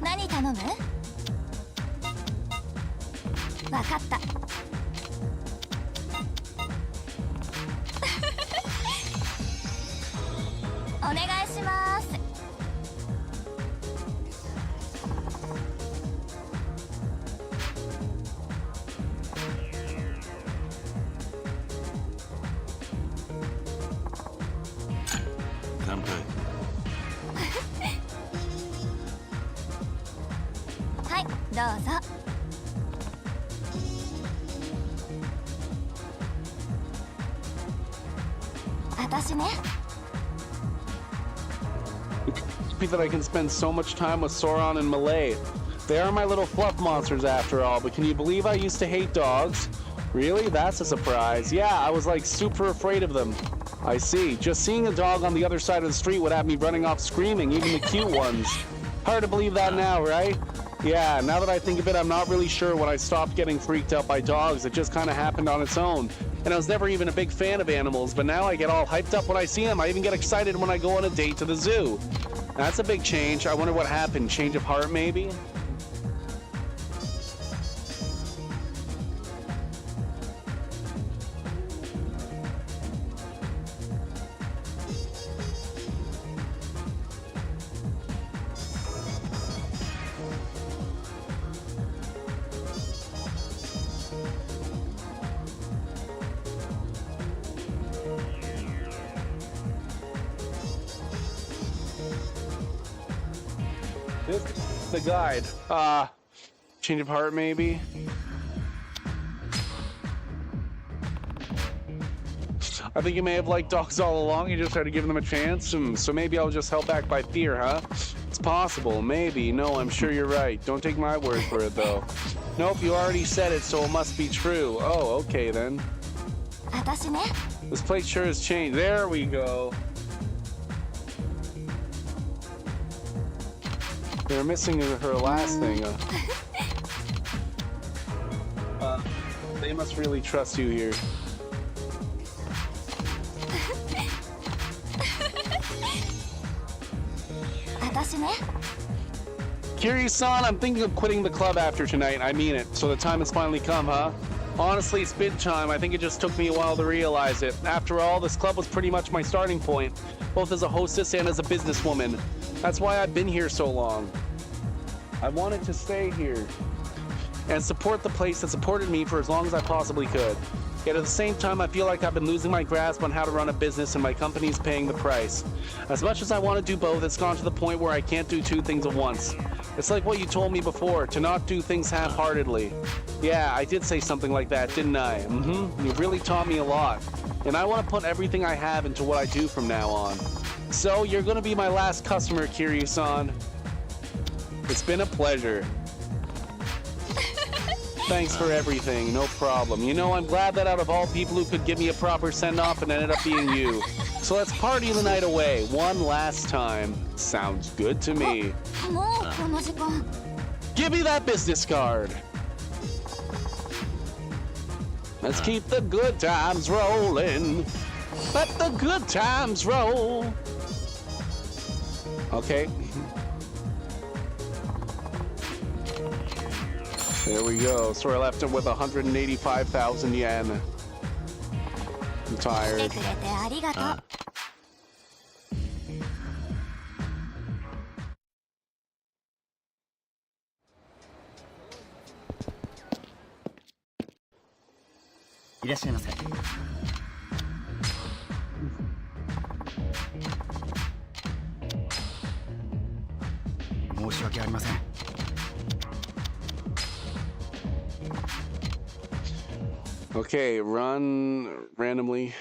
何頼むわかったお願いします乾杯。はいどうぞ私ね Happy that I can spend so much time with Sauron and Malay. They are my little fluff monsters after all, but can you believe I used to hate dogs? Really? That's a surprise. Yeah, I was like super afraid of them. I see. Just seeing a dog on the other side of the street would have me running off screaming, even the cute ones. Hard to believe that now, right? Yeah, now that I think of it, I'm not really sure when I stopped getting freaked out by dogs. It just kind of happened on its own. And I was never even a big fan of animals, but now I get all hyped up when I see them. I even get excited when I go on a date to the zoo. That's a big change. I wonder what happened. Change of heart, maybe? This is the guide. Change of heart, maybe? I think you may have liked dogs all along. You just had to give them a chance. So maybe I was just held back by fear, huh? It's possible. Maybe. No, I'm sure you're right. Don't take my word for it, though. Nope, you already said it, so it must be true. Oh, okay, then. 私ね This place sure has changed. There we go. They were missing her last thing. They must really trust you here. Kiryu-san, I'm thinking of quitting the club after tonight. I mean it. So the time has finally come, huh? Honestly, it's been time. I think it just took me a while to realize it. After all, this club was pretty much my starting point, both as a hostess and as a businesswoman. That's why I've been here so long. I wanted to stay here and support the place that supported me for as long as I possibly could. Yet at the same time, I feel like I've been losing my grasp on how to run a business and my company's paying the price. As much as I want to do both, it's gone to the point where I can't do two things at once. It's like what you told me before, to not do things half-heartedly. Yeah, I did say something like that, didn't I? Mm-hmm. You've really taught me a lot. And I want to put everything I have into what I do from now on. So, you're going to be my last customer, Kiryu-san. It's been a pleasure. Thanks for everything, no problem. You know, I'm glad that out of all people who could give me a proper send-off, it ended up being you. So let's party the night away, one last time. Sounds good to me. もうこの時間。 Give me that business card. Let's keep the good times rolling. Let the good times roll. Okay. There we go. So I left him with 185,000 yen. I'm 来て tired. くれてありがとう。いらっしゃいませ。申し訳ありません。 Okay, run randomly.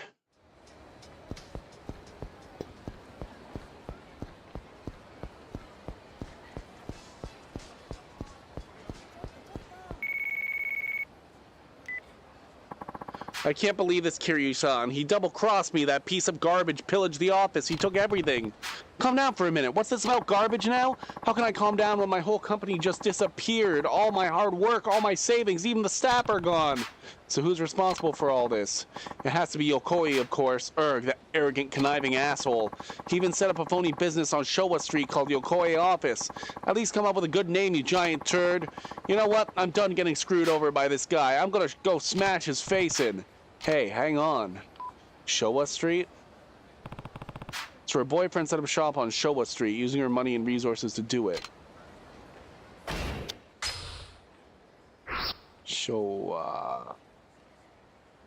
I can't believe this, Kiryu-san. He double-crossed me. That piece of garbage pillaged the office. He took everything. Calm down for a minute. What's this about garbage now? How can I calm down when my whole company just disappeared? All my hard work, all my savings, even the staff are gone. So who's responsible for all this? It has to be Yokoi, of course. That arrogant, conniving asshole. He even set up a phony business on Showa Street called Yokoi Office. At least come up with a good name, you giant turd. You know what? I'm done getting screwed over by this guy. I'm gonna go smash his face in. Hey, hang on. Showa Street? So her boyfriend set up shop on Showa Street, using her money and resources to do it. Showa.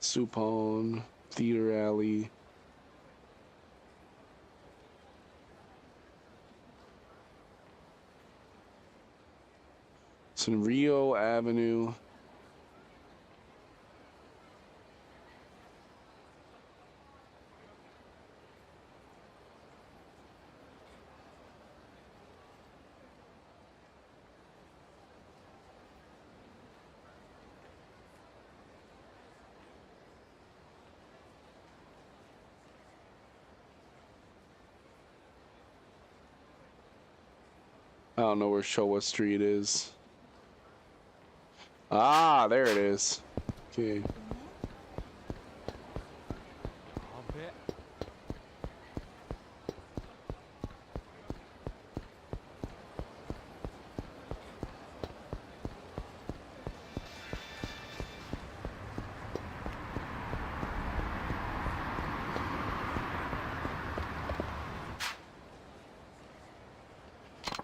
Supone. Theater Alley. Sanrio Avenue. I don't know where Showa Street is. Ah, there it is. Okay.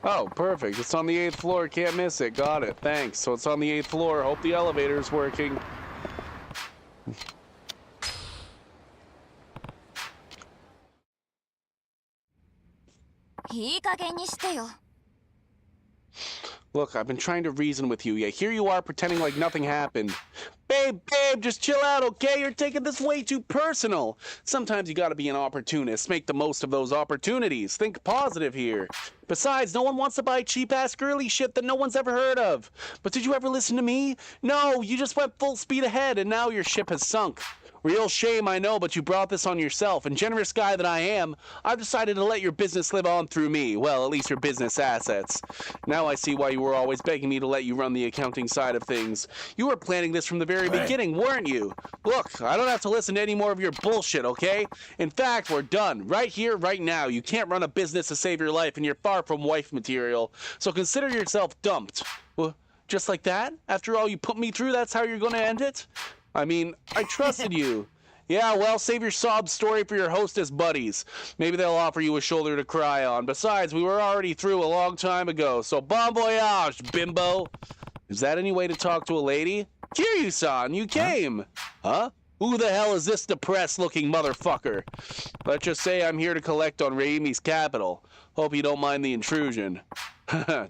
Oh, perfect. It's on the 8th floor. Can't miss it. Got it. Thanks. So it's on the 8th floor. Hope the elevator's working. Look, I've been trying to reason with you, yet here you are pretending like nothing happened. Babe, just chill out, okay? You're taking this way too personal. Sometimes you gotta be an opportunist. Make the most of those opportunities. Think positive here. Besides, no one wants to buy cheap-ass girly shit that no one's ever heard of. But did you ever listen to me? No, you just went full speed ahead, and now your ship has sunk. Real shame, I know, but you brought this on yourself, and generous guy that I am, I've decided to let your business live on through me. Well, at least your business assets. Now I see why you were always begging me to let you run the accounting side of things. You were planning this from the very beginning, weren't you? Look, I don't have to listen to any more of your bullshit, okay? In fact, we're done. Right here, right now. You can't run a business to save your life, and you're far from wife material. So consider yourself dumped. Well, just like that? After all you put me through, that's how you're gonna end it? I mean, I trusted you. Yeah, well, save your sob story for your hostess buddies. Maybe they'll offer you a shoulder to cry on. Besides, we were already through a long time ago, so bon voyage, bimbo. Is that any way to talk to a lady? Kiryu-san, you came. Huh? Who the hell is this depressed-looking motherfucker? Let's just say I'm here to collect on Raimi's capital. Hope you don't mind the intrusion.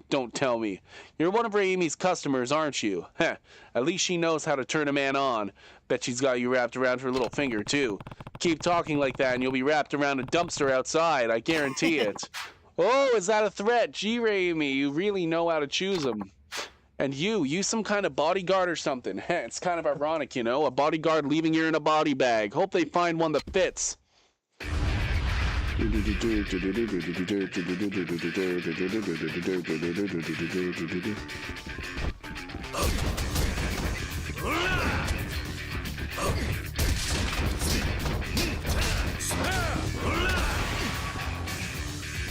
Don't tell me. You're one of Raimi's customers, aren't you? At least she knows how to turn a man on. Bet she's got you wrapped around her little finger, too. Keep talking like that and you'll be wrapped around a dumpster outside, I guarantee it. Oh, is that a threat? Gee, Raimi, you really know how to choose them. And you some kind of bodyguard or something. It's kind of ironic, you know, a bodyguard leaving you in a body bag. Hope they find one that fits.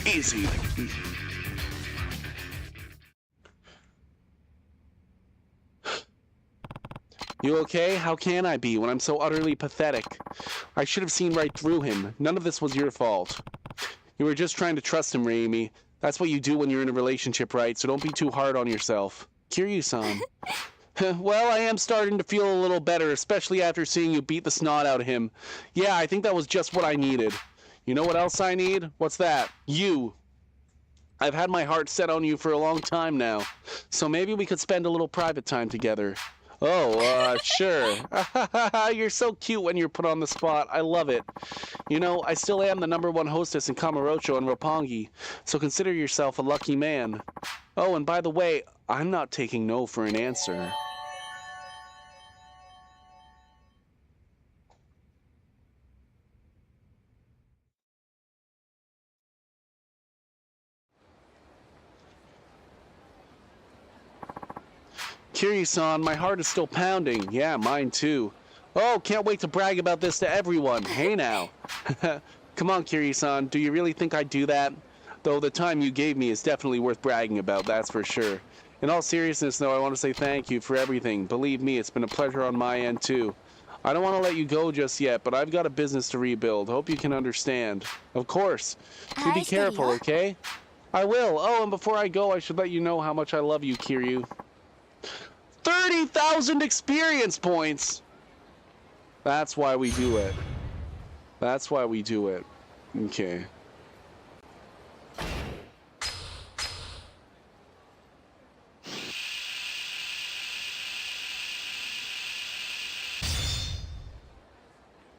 Easy. You okay? How can I be when I'm so utterly pathetic? I should have seen right through him. None of this was your fault. You were just trying to trust him, Raimi. That's what you do when you're in a relationship, right? So don't be too hard on yourself. Kiryu-san. Well, I am starting to feel a little better, especially after seeing you beat the snot out of him. Yeah, I think that was just what I needed. You know what else I need? What's that? You. I've had my heart set on you for a long time now. So maybe we could spend a little private time together. Oh, sure. You're so cute when you're put on the spot. I love it. You know, I still am the #1 hostess in Kamurocho and Roppongi, so consider yourself a lucky man. Oh, and by the way, I'm not taking no for an answer. Kiryu-san, my heart is still pounding. Yeah, mine too. Oh, can't wait to brag about this to everyone. Hey now. Come on, Kiryu-san, do you really think I'd do that? Though the time you gave me is definitely worth bragging about, that's for sure. In all seriousness, though, I want to say thank you for everything. Believe me, it's been a pleasure on my end, too. I don't want to let you go just yet, but I've got a business to rebuild. Hope you can understand. Of course. You be careful, okay? I will. Oh, and before I go, I should let you know how much I love you, Kiryu. 30,000 experience points! That's why we do it. That's why we do it. Okay.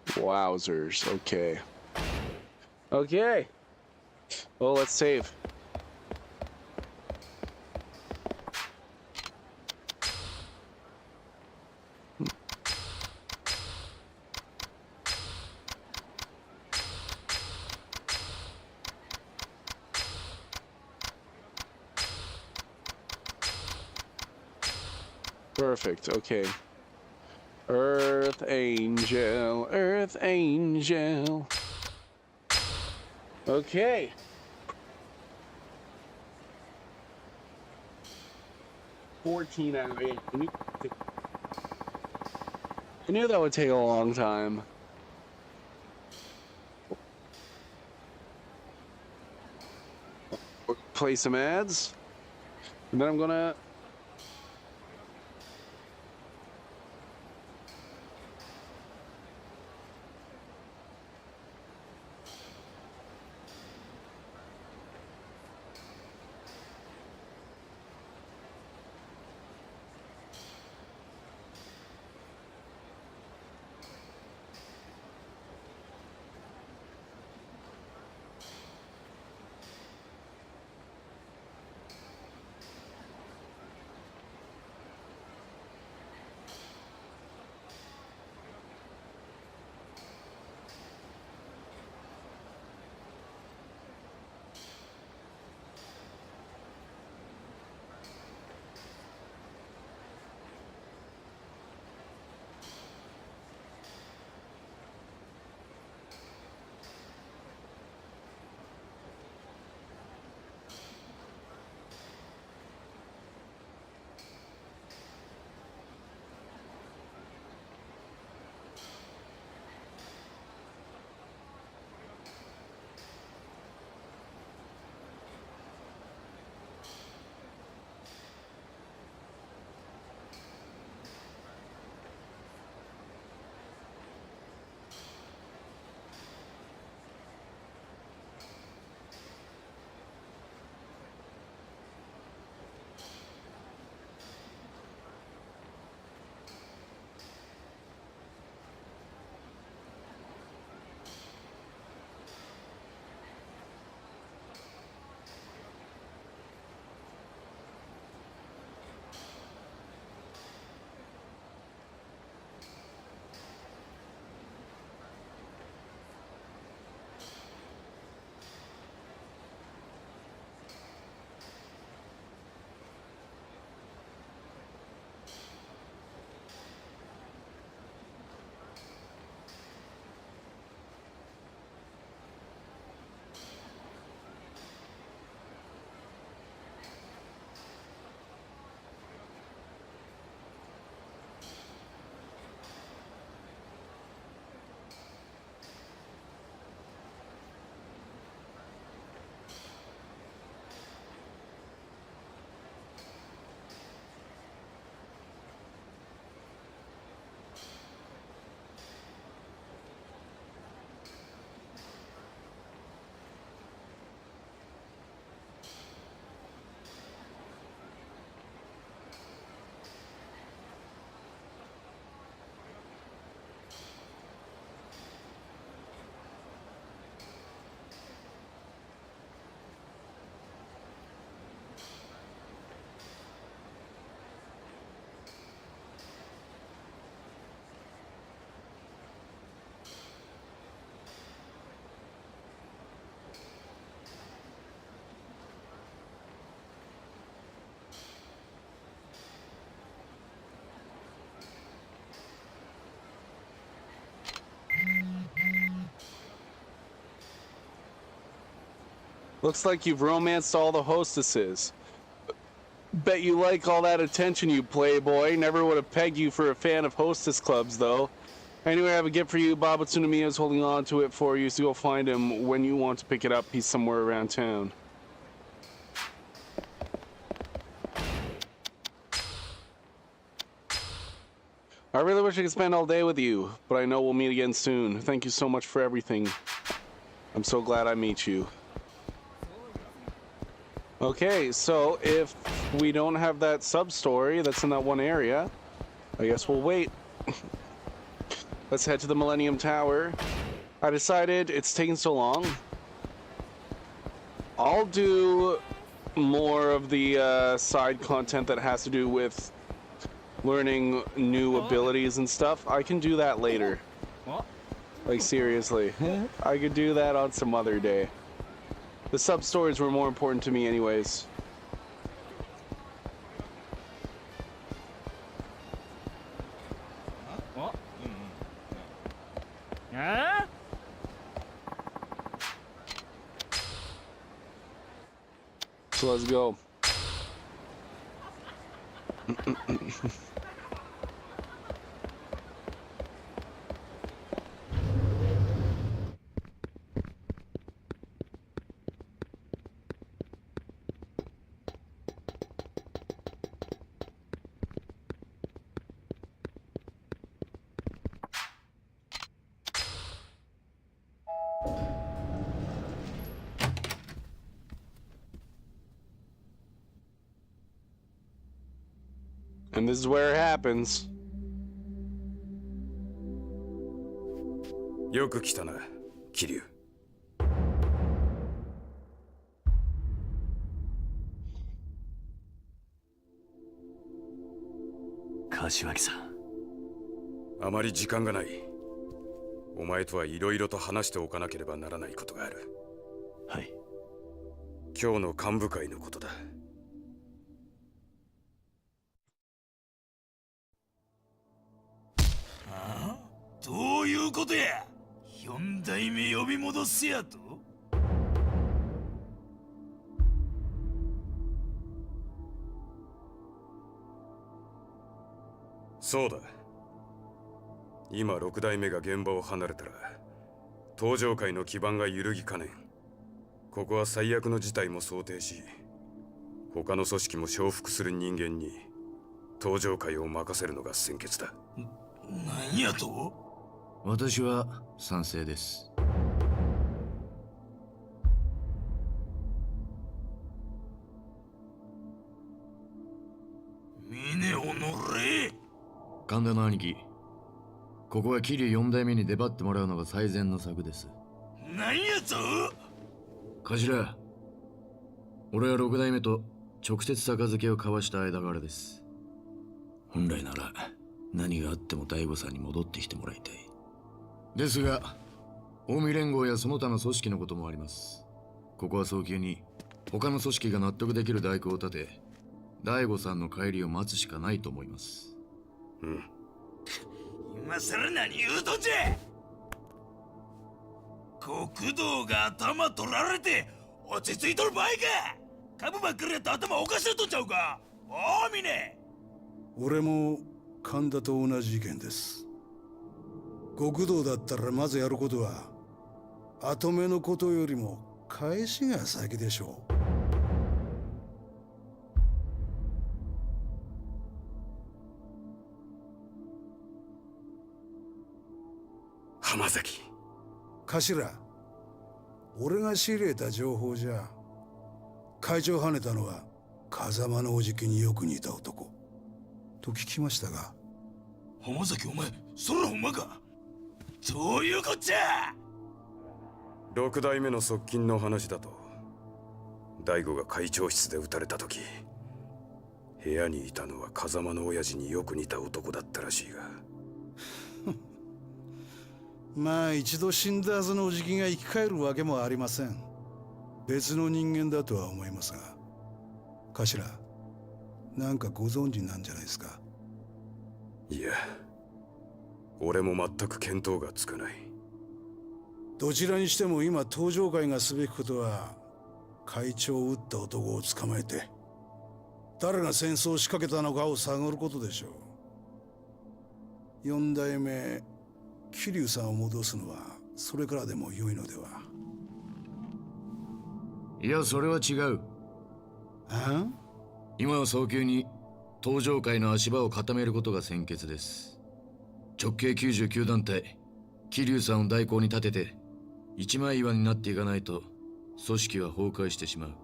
Wowzers. Okay. Okay. Well, let's save. Perfect, okay. Earth Angel, Earth Angel. Okay. $14 out of 8. I knew that would take a long time. Play some ads. And then I'm gonna... Looks like you've romanced all the hostesses. Bet you like all that attention, you playboy. Never would have pegged you for a fan of hostess clubs, though. Anyway, I have a gift for you. Baba Tsunamiya is holding on to it for you, so go find him when you want to pick it up. He's somewhere around town. I really wish I could spend all day with you, but I know we'll meet again soon. Thank you so much for everything. I'm so glad I meet you. Okay, so if we don't have that sub-story that's in that one area, I guess we'll wait. Let's head to the Millennium Tower. I decided it's taking so long. I'll do more of the side content that has to do with learning new abilities and stuff. I can do that later. Like, seriously. I could do that on some other day. The sub-stories were more important to me anyways. So let's go. And this is where it happens. よく来たな、桐生。柏木さん。あまり時間がない。お前とはいろいろと話しておかなければならないことがある。はい。今日の幹部会のことだ。どういうことや。四代目呼び戻すやと。そうだ。今六代目が現場を離れたら登場界の基盤が揺るぎかねん。ここは最悪の事態も想定し、他の組織も承服する人間に登場界を任せるのが先決だ。何やと。私は賛成です。峰おのれ。神田の兄貴、ここは桐生4代目に出張ってもらうのが最善の策です。何やと。頭、俺は6代目と直接杯を交わした間柄です。本来なら何があっても大悟さんに戻ってきてもらいたい。ですが近江連合やその他の組織のこともあります。ここは早急に他の組織が納得できる代行を立て、大悟さんの帰りを待つしかないと思います。うん。今さら何言うとんじゃ。国道が頭取られて落ち着いとる場合か。株ばっかりやって頭おかしなとんちゃうか。おお峰。俺も神田と同じ意見です。極道だったらまずやることは後目のことよりも返しが先でしょう。浜崎。頭、俺が仕入れた情報じゃ会長跳ねたのは風間のおじきによく似た男と聞きましたが。浜崎お前そらほんまか。どういうこっちゃ。6代目の側近の話だと、大悟が会長室で撃たれた時、部屋にいたのは風間の親父によく似た男だったらしいが。まあ一度死んだはずのおじきが生き返るわけもありません。別の人間だとは思いますが。頭、なんかご存知なんじゃないですか。いや、俺も全く見当がつかない。どちらにしても今登場界がすべきことは会長を撃った男を捕まえて誰が戦争を仕掛けたのかを探ることでしょう。四代目桐生さんを戻すのはそれからでも良いのでは。いや、それは違う。今は早急に登場界の足場を固めることが先決です。直径99団体桐生さんを代行に立てて一枚岩になっていかないと組織は崩壊してしまう。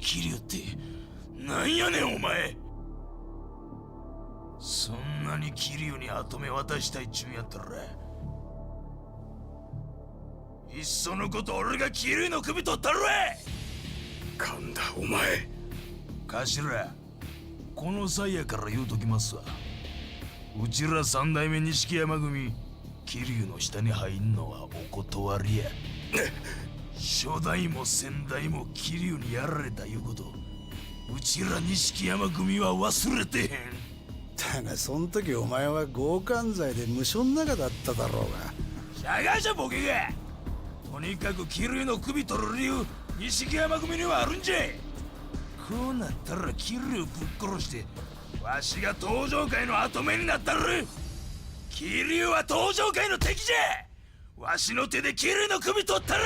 桐生ってなんやねんお前。そんなに桐生に跡目渡したいっちゅうんやったらいっそのこと俺が桐生の首取ったるわ。神田お前。頭、この際やから言うときますわ。うちら三代目錦山組桐生の下に入んのはお断りや。初代も先代も桐生にやられたいうことうちら錦山組は忘れてへん。だがそん時お前は強姦罪で無所の中だっただろうが。しゃがしゃボケが。とにかく桐生の首取る理由錦山組にはあるんじゃ。こうなったら桐生ぶっ殺してわしが登場界の跡目になったる。桐生は登場界の敵じゃ。わしの手で桐生の首取ったら。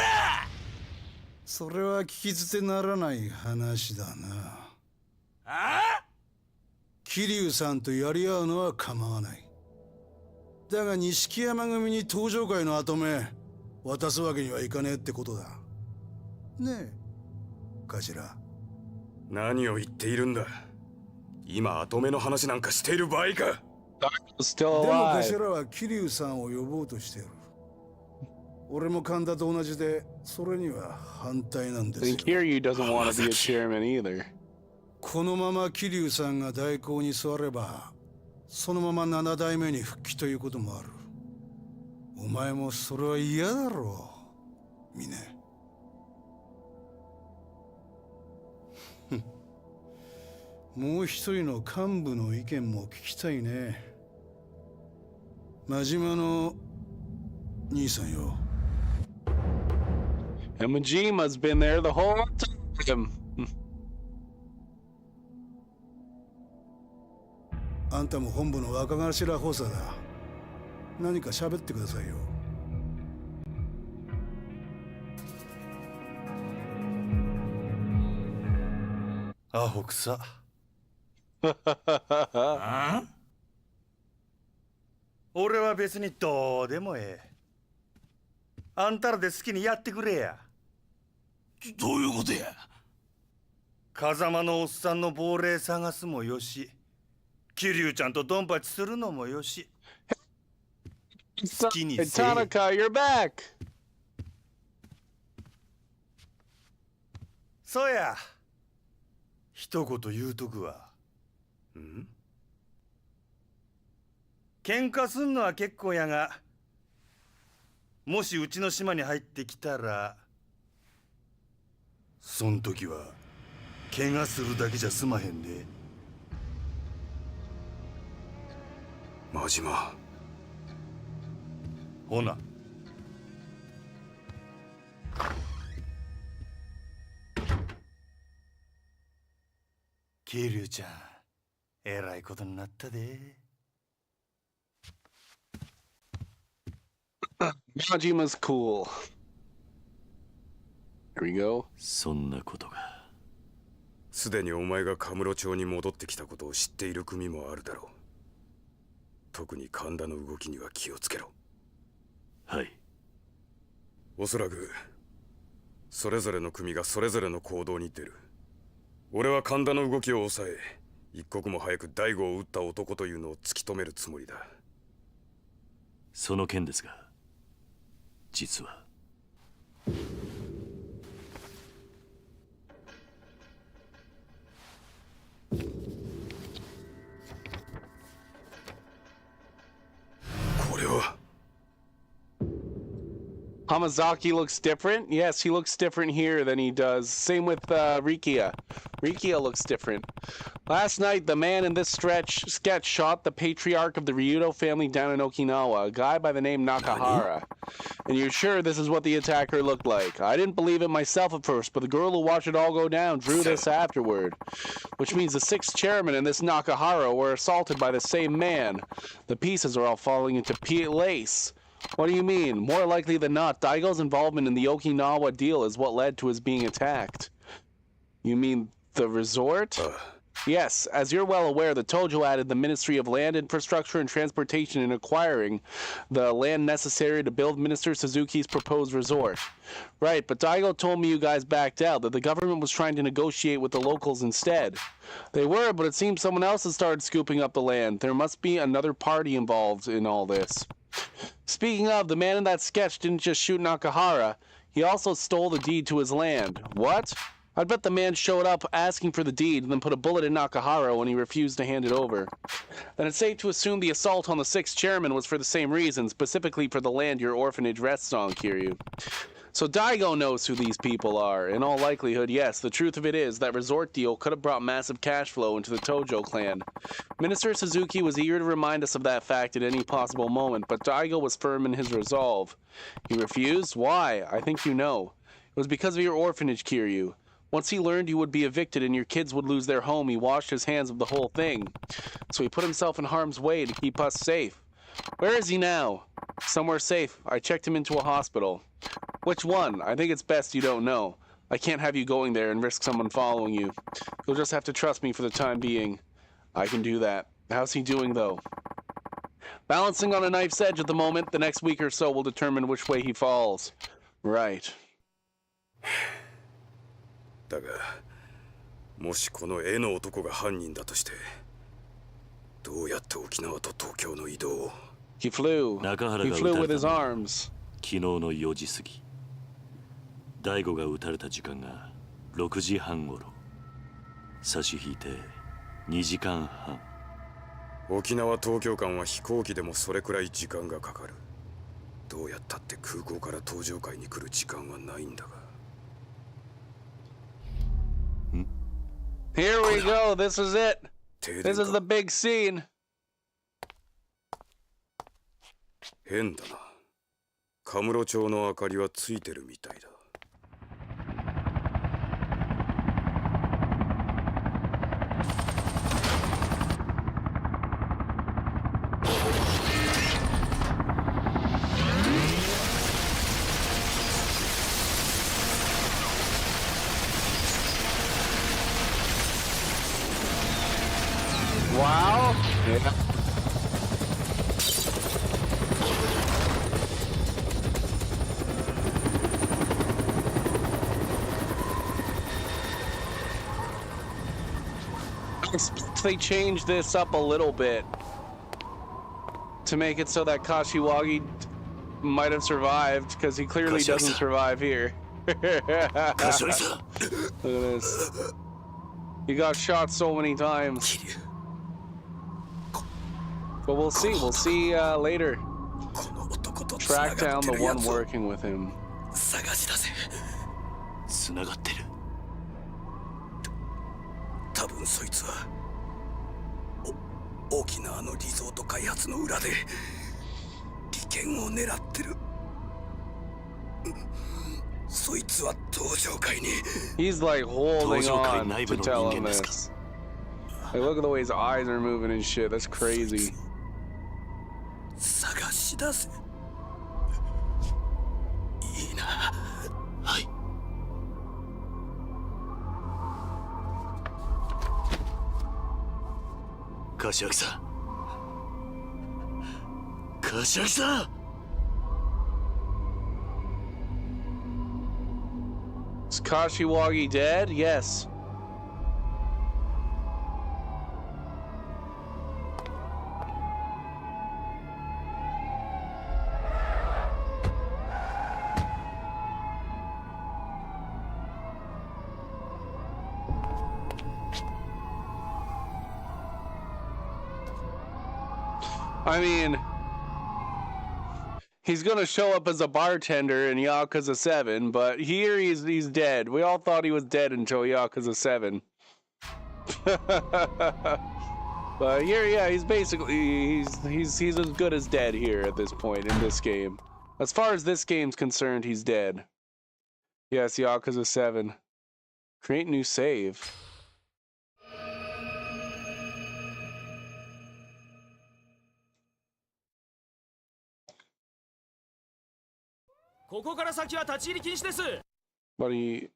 それは聞き捨てならない話だな。ああ、桐生さんとやり合うのは構わない。だが錦山組に登場界の跡目渡すわけにはいかねえってことだねえ頭。何を言っているんだ。今跡目の話なんかしている場合か。Still でも alive. 頭は桐生さんを呼ぼうとしている。俺も神田と同じでそれには反対なんです I よ。 think Kiryu doesn't want to be a chairman either. このまま桐生さんが代行に座ればそのまま7代目に復帰ということもある。お前もそれは嫌だろう峰。もう一人の幹部の意見も聞きたいね。真島の兄さんよ。And Majima's been there the whole time. あんたも本部の若頭補佐だ。何か喋ってくださいよ。アホくさ。あん俺は別にどうでもええ。あんたらで好きにやってくれや。どういうことや。風間のおっさんの亡霊探すもよし、桐生ちゃんとドンパチするのもよし。好きに Hey, せえ。 Tanaka, you're back. そうや。一言言うとくわ。喧嘩すんのは結構やが、もしうちの島に入ってきたら、そん時は怪我するだけじゃ済まへんで。真島。ほな。桐生ちゃん、えらいことになったで。Majima's cool. Here we go. そんなことが。すでにお前がカムロ町に戻ってきたことを知っている組もあるだろう。特に神田の動きには気をつけろ。はい。おそらくそれぞれの組がそれぞれの行動に出る。俺は神田の動きを抑え、一刻も早く大悟を撃った男というのを突き止めるつもりだ。その件ですが、実はこれは。 Hamazaki looks different. Yes, he looks different here than he does. Same with Rikia. Rikia looks different. Last night, the man in this sketch shot the patriarch of the Ryudo family down in Okinawa, a guy by the name Nakahara. And you're sure this is what the attacker looked like? I didn't believe it myself at first, but the girl who watched it all go down drew this afterward. Which means the 6th chairman and this Nakahara were assaulted by the same man. The pieces are all falling into place. What do you mean? More likely than not, Daigo's involvement in the Okinawa deal is what led to his being attacked. You mean the resort? Yes, as you're well aware, the Tojo added the Ministry of Land, Infrastructure, and Transportation in acquiring the land necessary to build Minister Suzuki's proposed resort. Right, but Daigo told me you guys backed out, that the government was trying to negotiate with the locals instead. They were, but it seems someone else has started scooping up the land. There must be another party involved in all this. Speaking of, the man in that sketch didn't just shoot Nakahara, he also stole the deed to his land. What? I'd bet the man showed up asking for the deed and then put a bullet in Nakahara when he refused to hand it over. Then it's safe to assume the assault on the 6th chairman was for the same reason, specifically for the land your orphanage rests on, Kiryu. So Daigo knows who these people are. In all likelihood, yes, the truth of it is that resort deal could have brought massive cash flow into the Tojo clan. Minister Suzuki was eager to remind us of that fact at any possible moment, but Daigo was firm in his resolve. He refused? Why? I think you know. It was because of your orphanage, Kiryu. Once he learned you would be evicted and your kids would lose their home, he washed his hands of the whole thing. So he put himself in harm's way to keep us safe. Where is he now? Somewhere safe. I checked him into a hospital. Which one? I think it's best you don't know. I can't have you going there and risk someone following you. You'll just have to trust me for the time being. I can do that. How's he doing, though? Balancing on a knife's edge at the moment. The next week or so will determine which way he falls. Right. だが、もしこの絵の男が犯人だとして、どうやって沖縄と東京の移動を He flew. He flew with his arms. 昨日の4時過ぎ、大悟が撃たれた時間が6時半頃。差し引いて2時間半。沖縄東京間は飛行機でもそれくらい時間がかかる。どうやったって空港から東上海に来る時間はないんだが。Here we go. This is it. This is the big scene. 変だな。カムロ町の明かりはついてるみたいだ。Wow. Yeah. They changed this up a little bit to make it so that Kashiwagi might have survived, because he clearly doesn't survive here. Look at this. He got shot so many times. But we'll see. We'll see later. Track down the one working with him. 繋がってる。多分そいつは沖縄のリゾート開発の裏で利権を狙ってる。そいつは東上海に。He's like holding on to tell him this. Like, look at the way his eyes are moving and shit. That's crazy. 探し出せ。いいな。はい。柏木さん。柏木さん。Is Kashiwagi dead? Yes. I mean, he's gonna show up as a bartender in Yakuza 7, but here he's dead. We all thought he was dead until Yakuza 7. But here, yeah, he's basically he's as good as dead here at this point in this game. As far as this game's concerned, he's dead. Yes, Yakuza 7. Create new save. Buddy,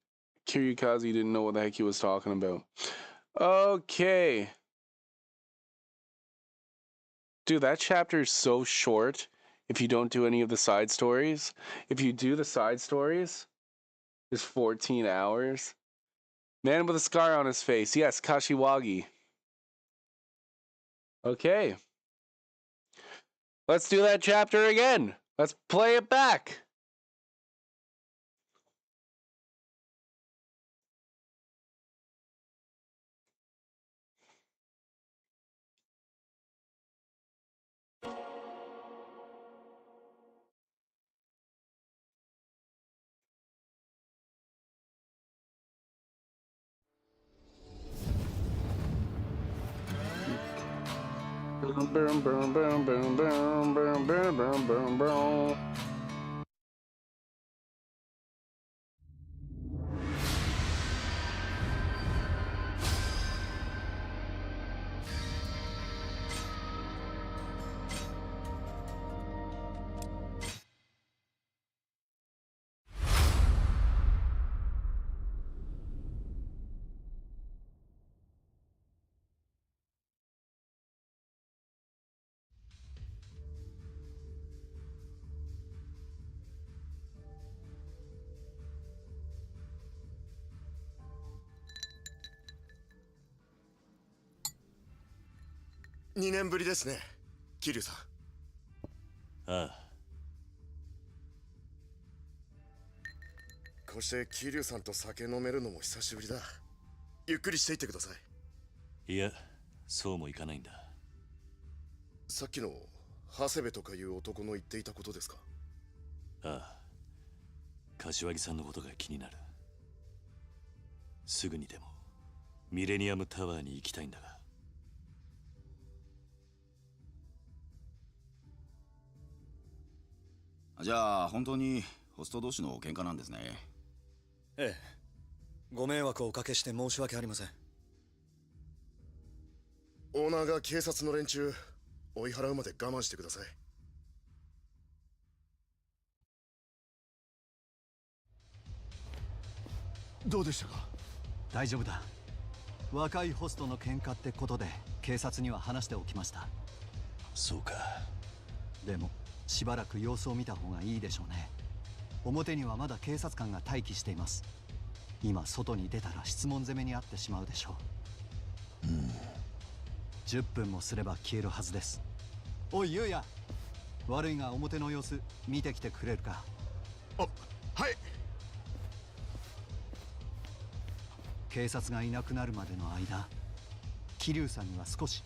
Kiryukaze didn't know what the heck he was talking about. Okay. Dude, that chapter is so short if you don't do any of the side stories. If you do the side stories, it's 14 hours. Man with a scar on his face. Yes, Kashiwagi. Okay. Let's do that chapter again. Let's play it back. Boom, boom, boom, boom, boom, boom, boom, boom, boom, boom, boom. 2年ぶりですね、桐生さん。ああ。こうして桐生さんと酒飲めるのも久しぶりだ。ゆっくりしていってください。いや、そうもいかないんだ。さっきの長谷部とかいう男の言っていたことですか？ああ。柏木さんのことが気になる。すぐにでもミレニアムタワーに行きたいんだが。じゃあ本当にホスト同士の喧嘩なんですね。ええ、ご迷惑をおかけして申し訳ありません。オーナーが警察の連中追い払うまで我慢してください。どうでしたか？大丈夫だ。若いホストの喧嘩ってことで警察には話しておきました。そうか。でもしばらく様子を見た方がいいでしょうね。表にはまだ警察官が待機しています。今外に出たら質問攻めにあってしまうでしょう。10分もすれば消えるはずです。おい、ゆうや、悪いが表の様子見てきてくれるか？はい。警察がいなくなるまでの間、桐生さんには少し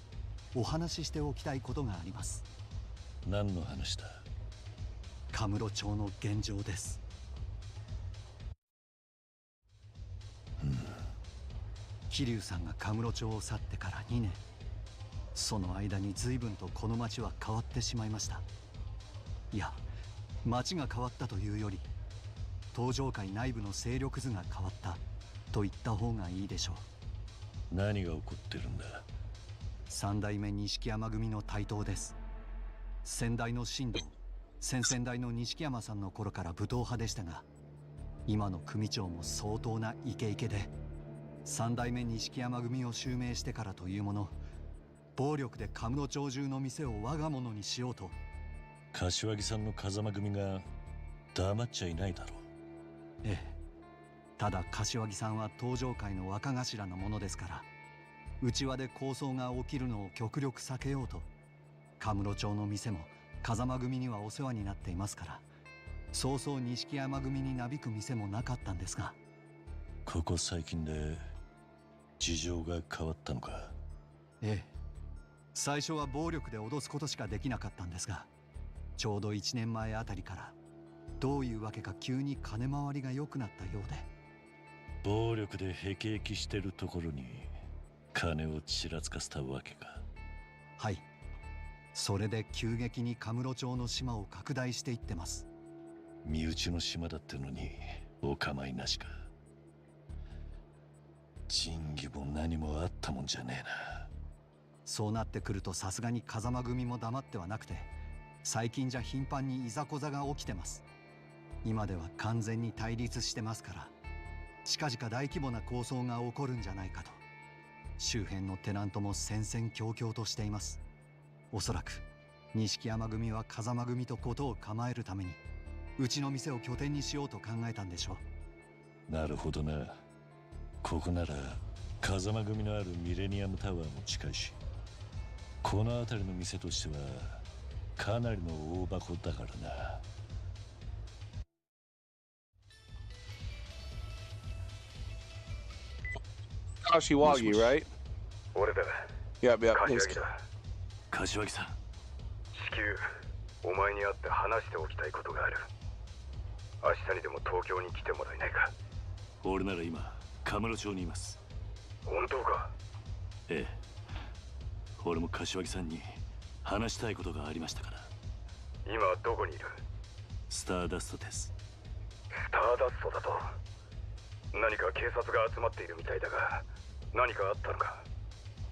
お話ししておきたいことがあります。何の話だ？カムロ町の現状です。桐生さんがカムロ町を去ってから2年。その間に随分とこの町は変わってしまいました。いや、町が変わったというより東上界内部の勢力図が変わったと言った方がいいでしょう。何が起こってるんだ？三代目錦山組の台頭です。先代の神道、先々代の錦山さんの頃から武闘派でしたが、今の組長も相当なイケイケで、三代目錦山組を襲名してからというもの、暴力でカムロ町中の店を我が物にしようと。柏木さんの風間組が黙っちゃいないだろう。ええ、ただ柏木さんは東上界の若頭のものですから、内輪で抗争が起きるのを極力避けようと、カムロ町の店も風間組にはお世話になっていますから、そうそう錦山組になびく店もなかったんですが、ここ最近で事情が変わったのか？ええ、最初は暴力で脅すことしかできなかったんですが、ちょうど1年前あたりからどういうわけか急に金回りが良くなったようで。暴力で辟易してるところに金をちらつかせたわけか。はい。それで急激にカムロ町の島を拡大していってます。身内の島だってのにお構いなしか。仁義も何もあったもんじゃねえな。そうなってくるとさすがに風間組も黙ってはなくて、最近じゃ頻繁にいざこざが起きてます。今では完全に対立してますから、近々大規模な抗争が起こるんじゃないかと。周辺のテナントも戦々恐々としています。おそらく錦山組は風間組と事を構えるためにうちの店を拠点にしようと考えたんでしょう。なるほどな。ここなら風間組のあるミレニアムタワーも近いし、この辺りの店としてはかなりの大箱だからな。Kashiwagi, right? 俺だ。 Yep, yep. 柏 Thanks. 木だ。柏木さん。至急お前に会って話しておきたいことがある。明日にでも東京に来てもらえないか。俺なら今カムロ町にいます。本当か？ええ。俺も柏木さんに話したいことがありましたから。今どこにいる？スターダストです。スターダストだと。何か警察が集まっているみたいだが、何かあったのか？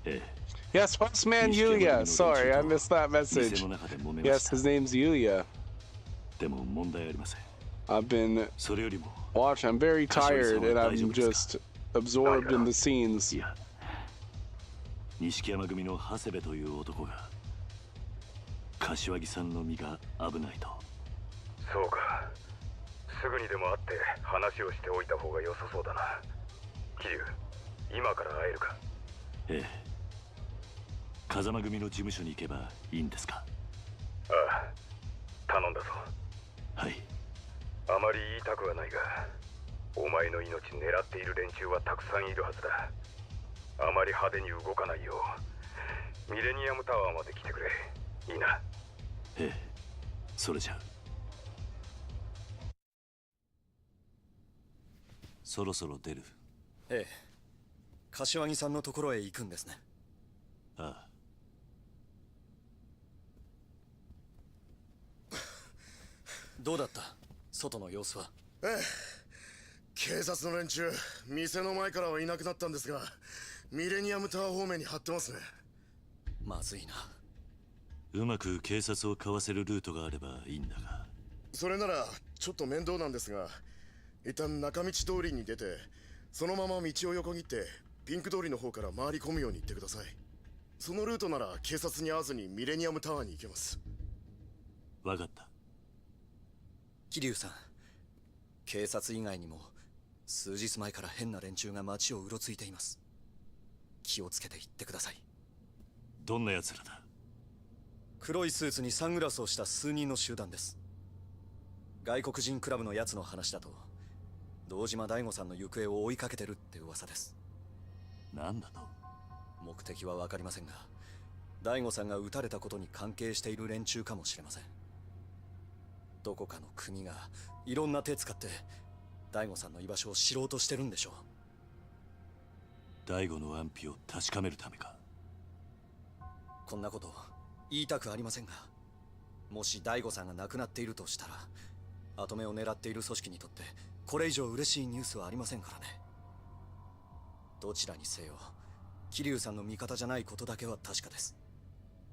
ええ。 Yes, Postman Yuya. Sorry, I missed that message. Yes, his name's Yuya. でも問題ありません。 I've been それよりも watching. I'm very tired and I'm just absorbed in the scenes. いや、錦山組の長谷部という男が柏木さんの身が危ないと。そうか。すぐにでも会って話をしておいた方が良さそうだな。桐生、今から会えるか？ええ。風間組の事務所に行けばいいんですか？ああ、頼んだぞ。はい。あまり言いたくはないが、お前の命狙っている連中はたくさんいるはずだ。あまり派手に動かないよう、ミレニアムタワーまで来てくれ。いいな？ええ。それじゃ。そろそろ出る。ええ。柏木さんのところへ行くんですね。ああ。どうだった？外の様子は。ええ、警察の連中店の前からはいなくなったんですが、ミレニアムタワー方面に張ってますね。まずいな。うまく警察をかわせるルートがあればいいんだが。それならちょっと面倒なんですが、一旦中道通りに出て、そのまま道を横切ってピンク通りの方から回り込むように言ってください。そのルートなら警察に会わずにミレニアムタワーに行けます。わかった。桐生さん、警察以外にも数日前から変な連中が街をうろついています。気をつけて行ってください。どんな奴らだ？黒いスーツにサングラスをした数人の集団です。外国人クラブのやつの話だと、堂島大吾さんの行方を追いかけてるって噂です。なんだと？目的は分かりませんが、大吾さんが撃たれたことに関係している連中かもしれません。どこかの国がいろんな手使って大吾さんの居場所を知ろうとしてるんでしょう。大吾の安否を確かめるためか？こんなこと言いたくありませんが、もし大吾さんが亡くなっているとしたら、跡目を狙っている組織にとってこれ以上嬉しいニュースはありませんからね。どちらにせよ桐生さんの味方じゃないことだけは確かです。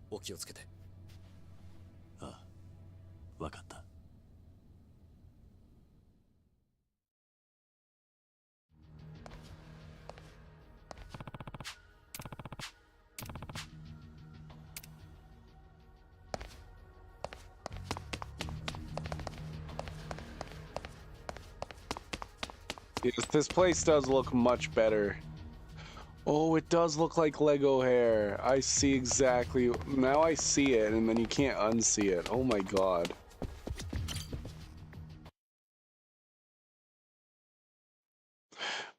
お気をつけて。ああ、わかった。Yes, this place does look much better. Oh, it does look like Lego hair. I see exactly. Now I see it, and then you can't unsee it. Oh my god.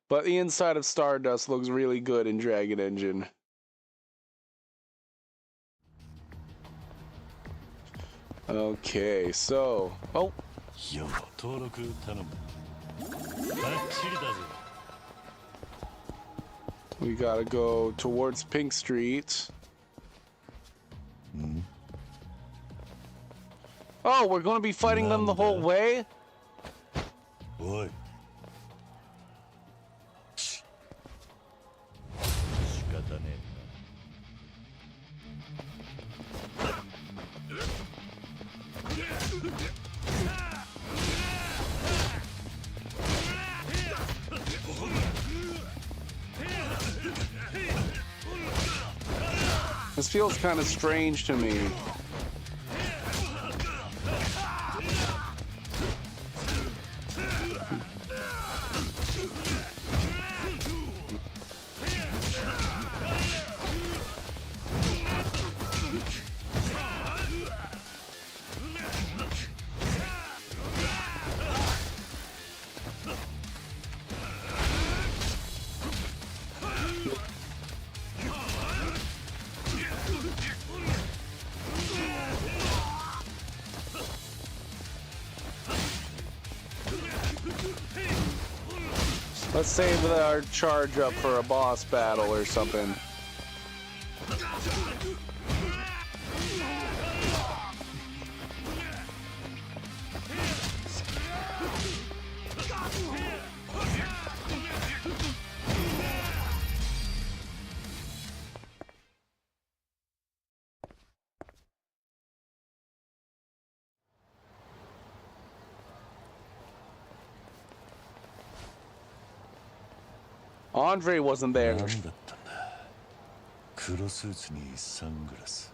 But the inside of Stardust looks really good in Dragon Engine. Okay, so... Oh! よ、登録頼む。バッチリだぜ。We gotta go towards Pink Street. Oh, we're gonna be fighting them the whole way? Boy. This feels kind of strange to me. Let's save our charge up for a boss battle or something. Andre wasn't there. 何だったんだ。黒スーツにサングラス。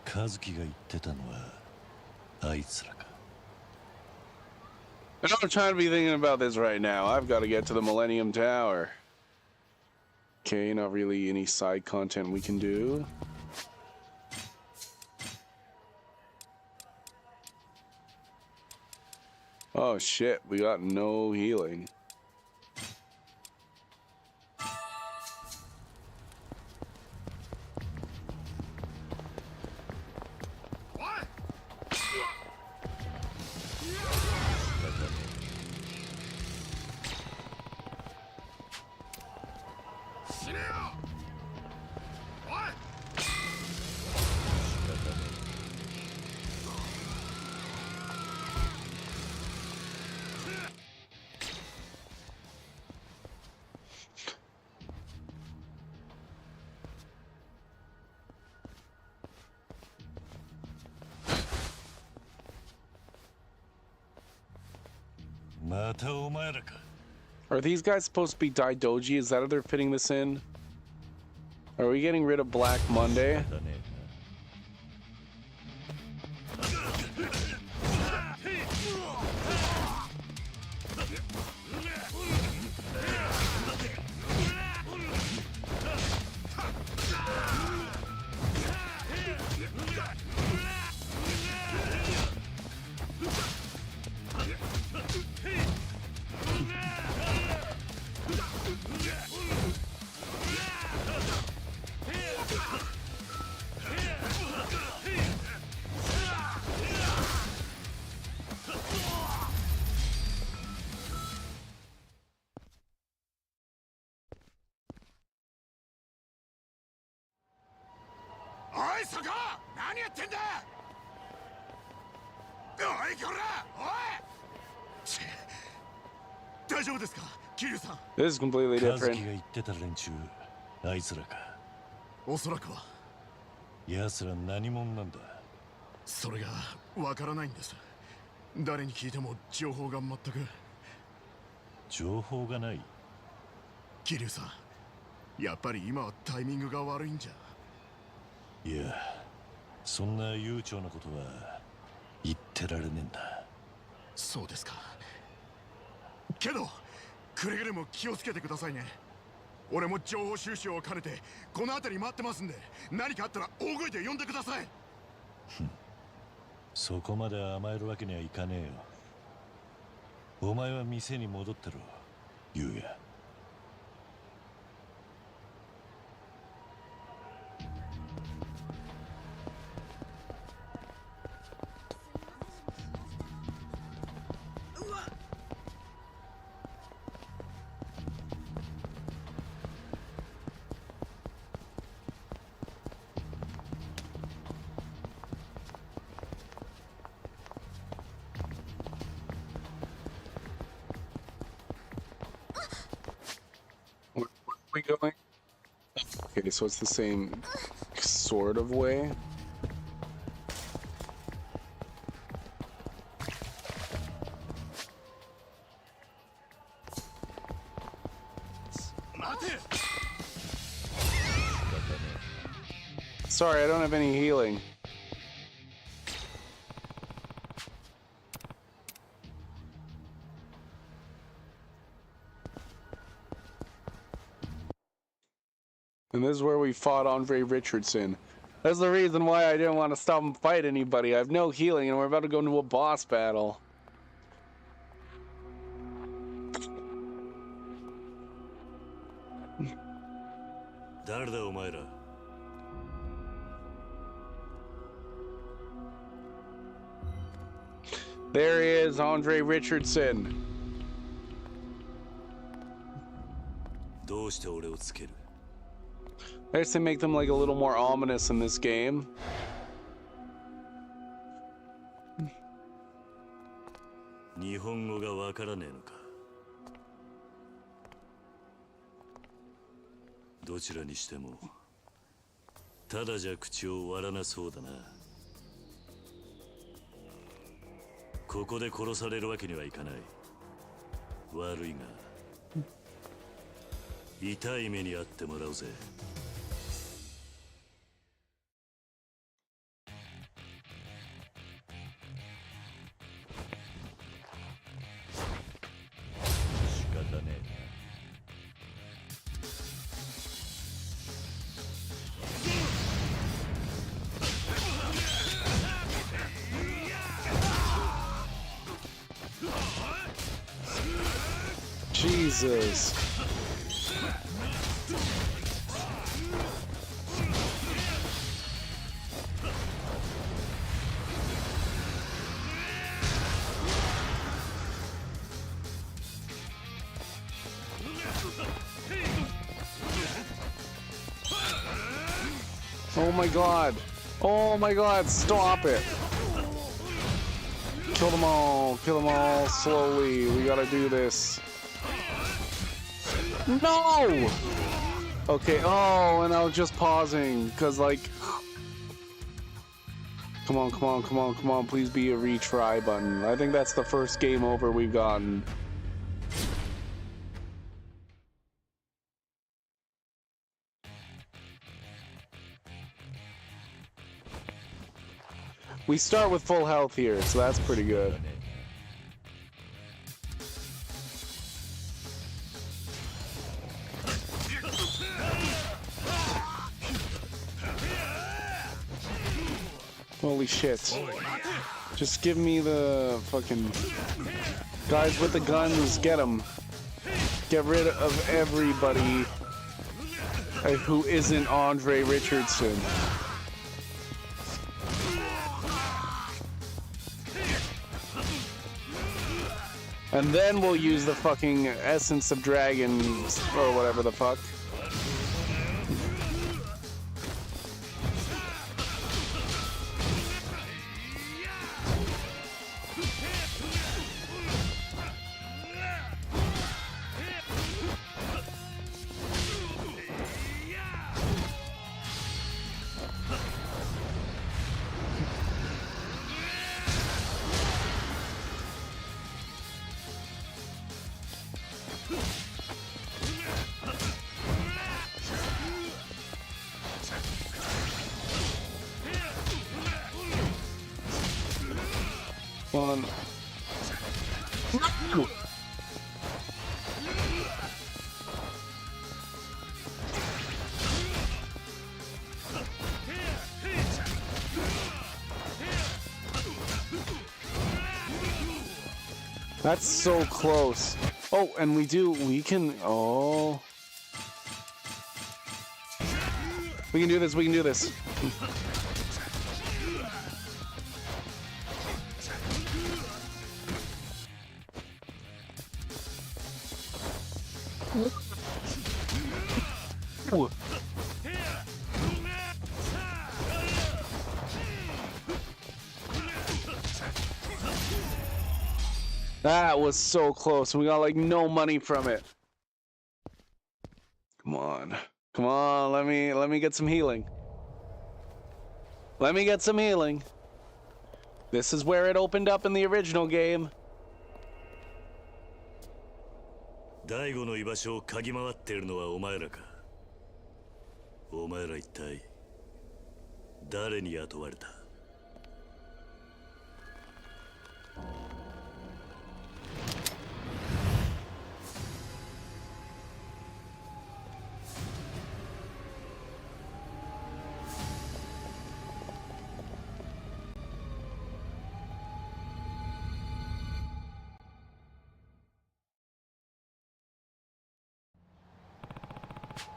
和樹が言ってたのはあいつらか。I'm not trying to be thinking about this right now. I've got to get to the Millennium Tower. Okay, not really any side content we can do. Oh shit, we got no healing. Are these guys supposed to be Daidoji? Is that how they're fitting this in? Are we getting rid of Black Monday? This is completely different. が言ってた連中、あいつらか。おそらくは。奴ら何者なんだ。それがわからないんです。誰に聞いても情報が全く。情報がない。桐生さん、やっぱり今はタイミングが悪いんじゃ。いや、そんな悠長なことは言ってられねえんだ。そうですか。けどくれぐれも気をつけてくださいね。俺も情報収集を兼ねてこの辺り待ってますんで、何かあったら大声で呼んでください。そこまで甘えるわけにはいかねえよ。お前は店に戻ってろ、ゆうや。we going? Okay, so it's the same sort of way. Sorry, I don't have any healing. And this is where we fought Andre Richardson. That's the reason why I didn't want to stop and fight anybody. I have no healing and we're about to go into a boss battle. There he is, Andre Richardson. I guess they make them like a little more ominous in this game. Jesus. Oh my god. Oh my god, stop it. Kill them all slowly. We gotta do this. No! Okay, oh, and I was just pausing, because, like... Come on, please be a retry button. I think that's the first game over we've gotten. We start with full health here, so that's pretty good. Holy shit. Just give me the fucking guys with the guns, get them. Get rid of everybody who isn't Andre Richardson. And then we'll use the fucking essence of dragons or whatever the fuck. One. That's so close. Oh, and we can, oh. We can do this. Ooh. That was so close. We got like no money from it. Come on. Come on, let me get some healing. Let me get some healing. This is where it opened up in the original game. 大悟の居場所を嗅ぎ回っているのはお前らか。お前ら一体誰に雇われた？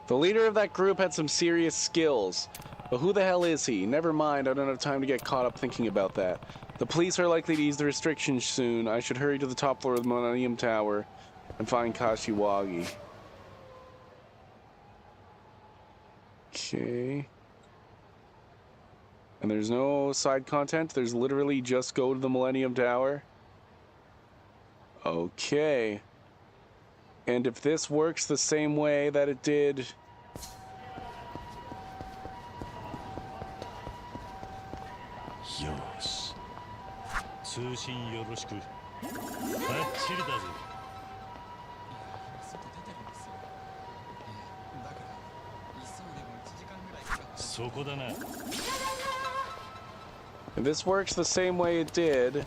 The leader of that group had some serious skills. But who the hell is he? Never mind, I don't have time to get caught up thinking about that. The police are likely to ease the restrictions soon. I should hurry to the top floor of the Millennium Tower and find Kashiwagi. Okay. And there's no side content? There's literally just go to the Millennium Tower? Okay. And if this works the same way that it did... Yosh. 通信よろしく。バッチリだぜ。そこだな。 If this works the same way it did,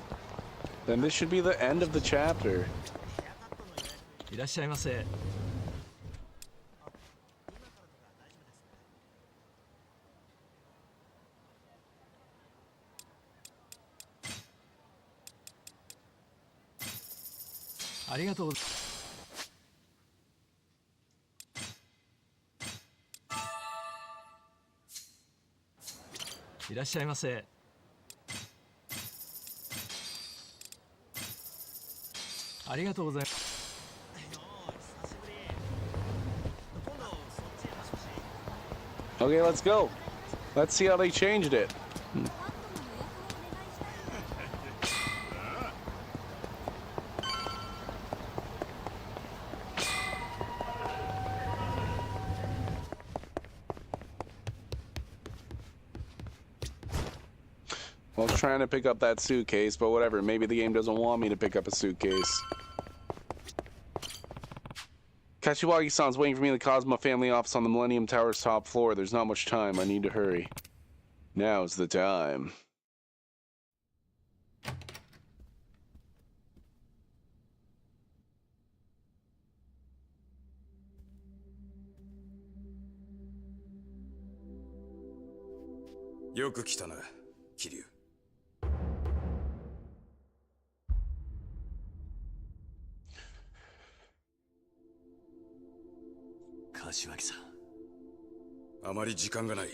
then this should be the end of the chapter. いらっしゃいませ。ありがとう。いらっしゃいませ。ありがとうございます。 Okay, let's go. Let's see how they changed it. I was trying to pick up that suitcase, but whatever. Maybe the game doesn't want me to pick up a suitcase. Kashiwagi-san's waiting for me in the Cosmo family office on the Millennium Tower's top floor. There's not much time. I need to hurry. Now's the time. Yoku kita na, Kiryu. 柏木さん。あまり時間がない。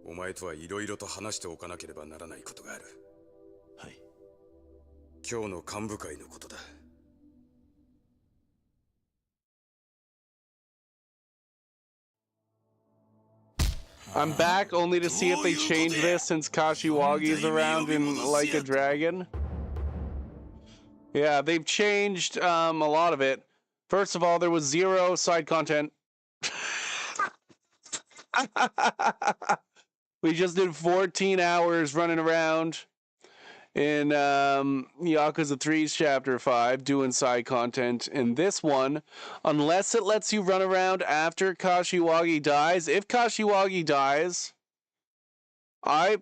お前とはいろいろと話しておかなければならないことがある。はい。今日の幹部会のことだ。I'm back only to see if they changed this since Kashiwagi's around in Like a Dragon. Yeah, they've changed a lot of it. First of all, there was 0 side content. We just did 14 hours running around in Yakuza 3's Chapter 5 doing side content. In this one, unless it lets you run around after Kashiwagi dies, if Kashiwagi dies, I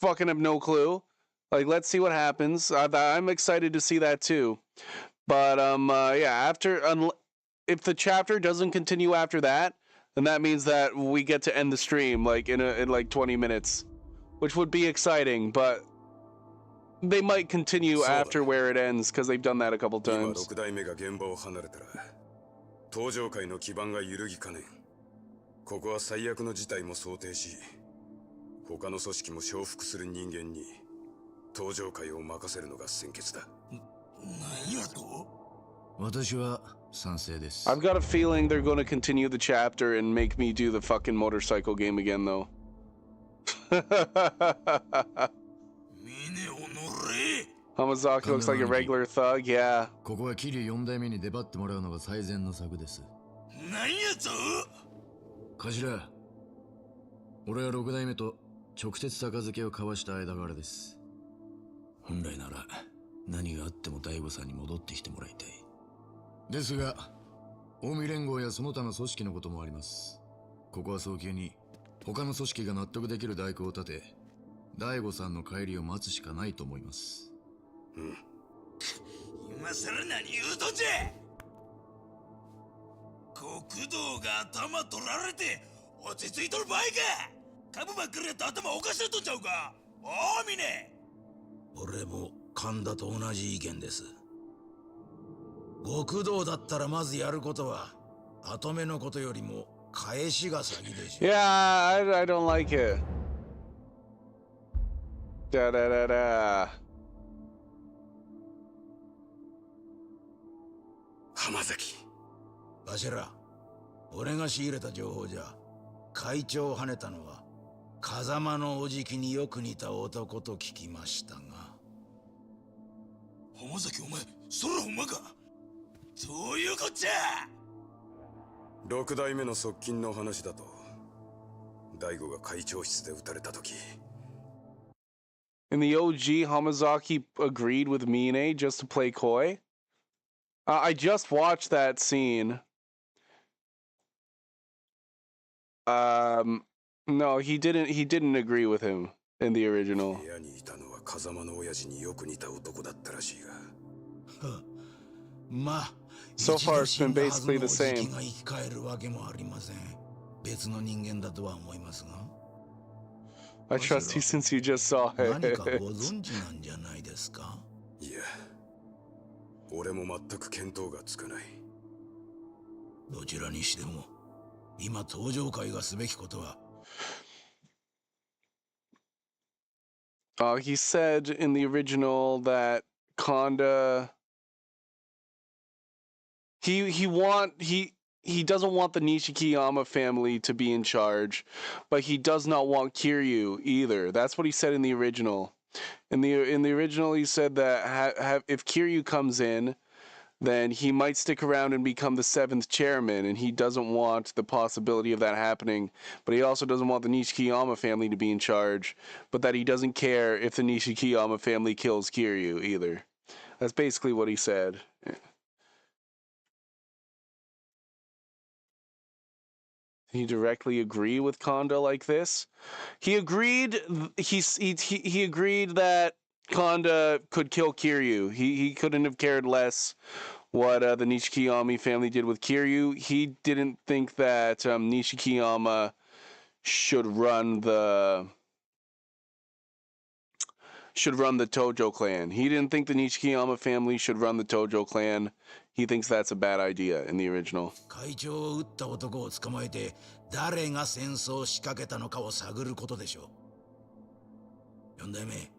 fucking have no clue. Like, let's see what happens. I'm excited to see that too. But yeah, if the chapter doesn't continue after that, then that means that we get to end the stream like in like 20 minutes, which would be exciting. But they might continue after where it ends because they've done that a couple times. 6代目が現場を離れたら、登場界の基盤が揺るぎかねん。ここは最悪の事態も想定し、他の組織も承服する人間に登場界を任せるのが先決だ。 私は賛成です。 I've got a feeling they're going to continue the chapter and make me do the fucking motorcycle game again, though. Hamazaki looks like a regular thug, yeah. ここは桐生4代目に出張ってもらうのが最善の策です。何やと頭、俺は六代目と直接杯を交わした間柄です。本来なら何があっても大悟さんに戻ってきてもらいたい。ですが近江連合やその他の組織のこともあります。ここは早急に他の組織が納得できる代行を立て、大悟さんの帰りを待つしかないと思います。今さら何言うとんじゃ。国道が頭取られて落ち着いとる場合か。株ばっかりやった頭おかしなとんちゃうか。おおみね。俺も神田と同じ意見です。極道だったらまずやることは後目のことよりも返しが先でしょ。Yeah, I don't like it. Da da da da. 浜崎。頭、俺が仕入れた情報じゃ、会長を跳ねたのは風間のおじきによく似た男と聞きましたが。浜崎、お前それほんまか。どういうこっちゃ。六代目の側近の話だと、大悟が会長室で撃たれた時。In the OG, Hamazaki agreed with Mine just to play coy. I just watched that scene. No, he didn't. He didn't agree with him in the original. 部屋にいたのは風間の親父によく似た男だったらしいが。まあ、 So far, it's been basically the same. が生き返るわけもありません。別の人間だとは思いますが。I trust you since you just saw 何か it. ご存知なんじゃないですか。いや、俺も全く見当がつかない。どちらにしても、今登場会がすべきことは。He said in the original that Konda he doesn't want the Nishikiyama family to be in charge, but he does not want Kiryu either. That's what he said in the original. In the original, he said that if Kiryu comes in, then he might stick around and become the 7th chairman, and he doesn't want the possibility of that happening. But he also doesn't want the Nishikiyama family to be in charge, but that he doesn't care if the Nishikiyama family kills Kiryu either. That's basically what he said. He directly agree with Konda like this. He agreed. He agreed that Konda could kill Kiryu. He couldn't have cared less what the Nishikiyama family did with Kiryu. He didn't think that Nishikiyama should run the Tojo clan. He didn't think the Nishikiyama family should run the Tojo clan. He thinks that's a bad idea in the original. 会長を撃った男を捕まえて、誰が戦争を仕掛けたのかを探ることでしょう。4代目、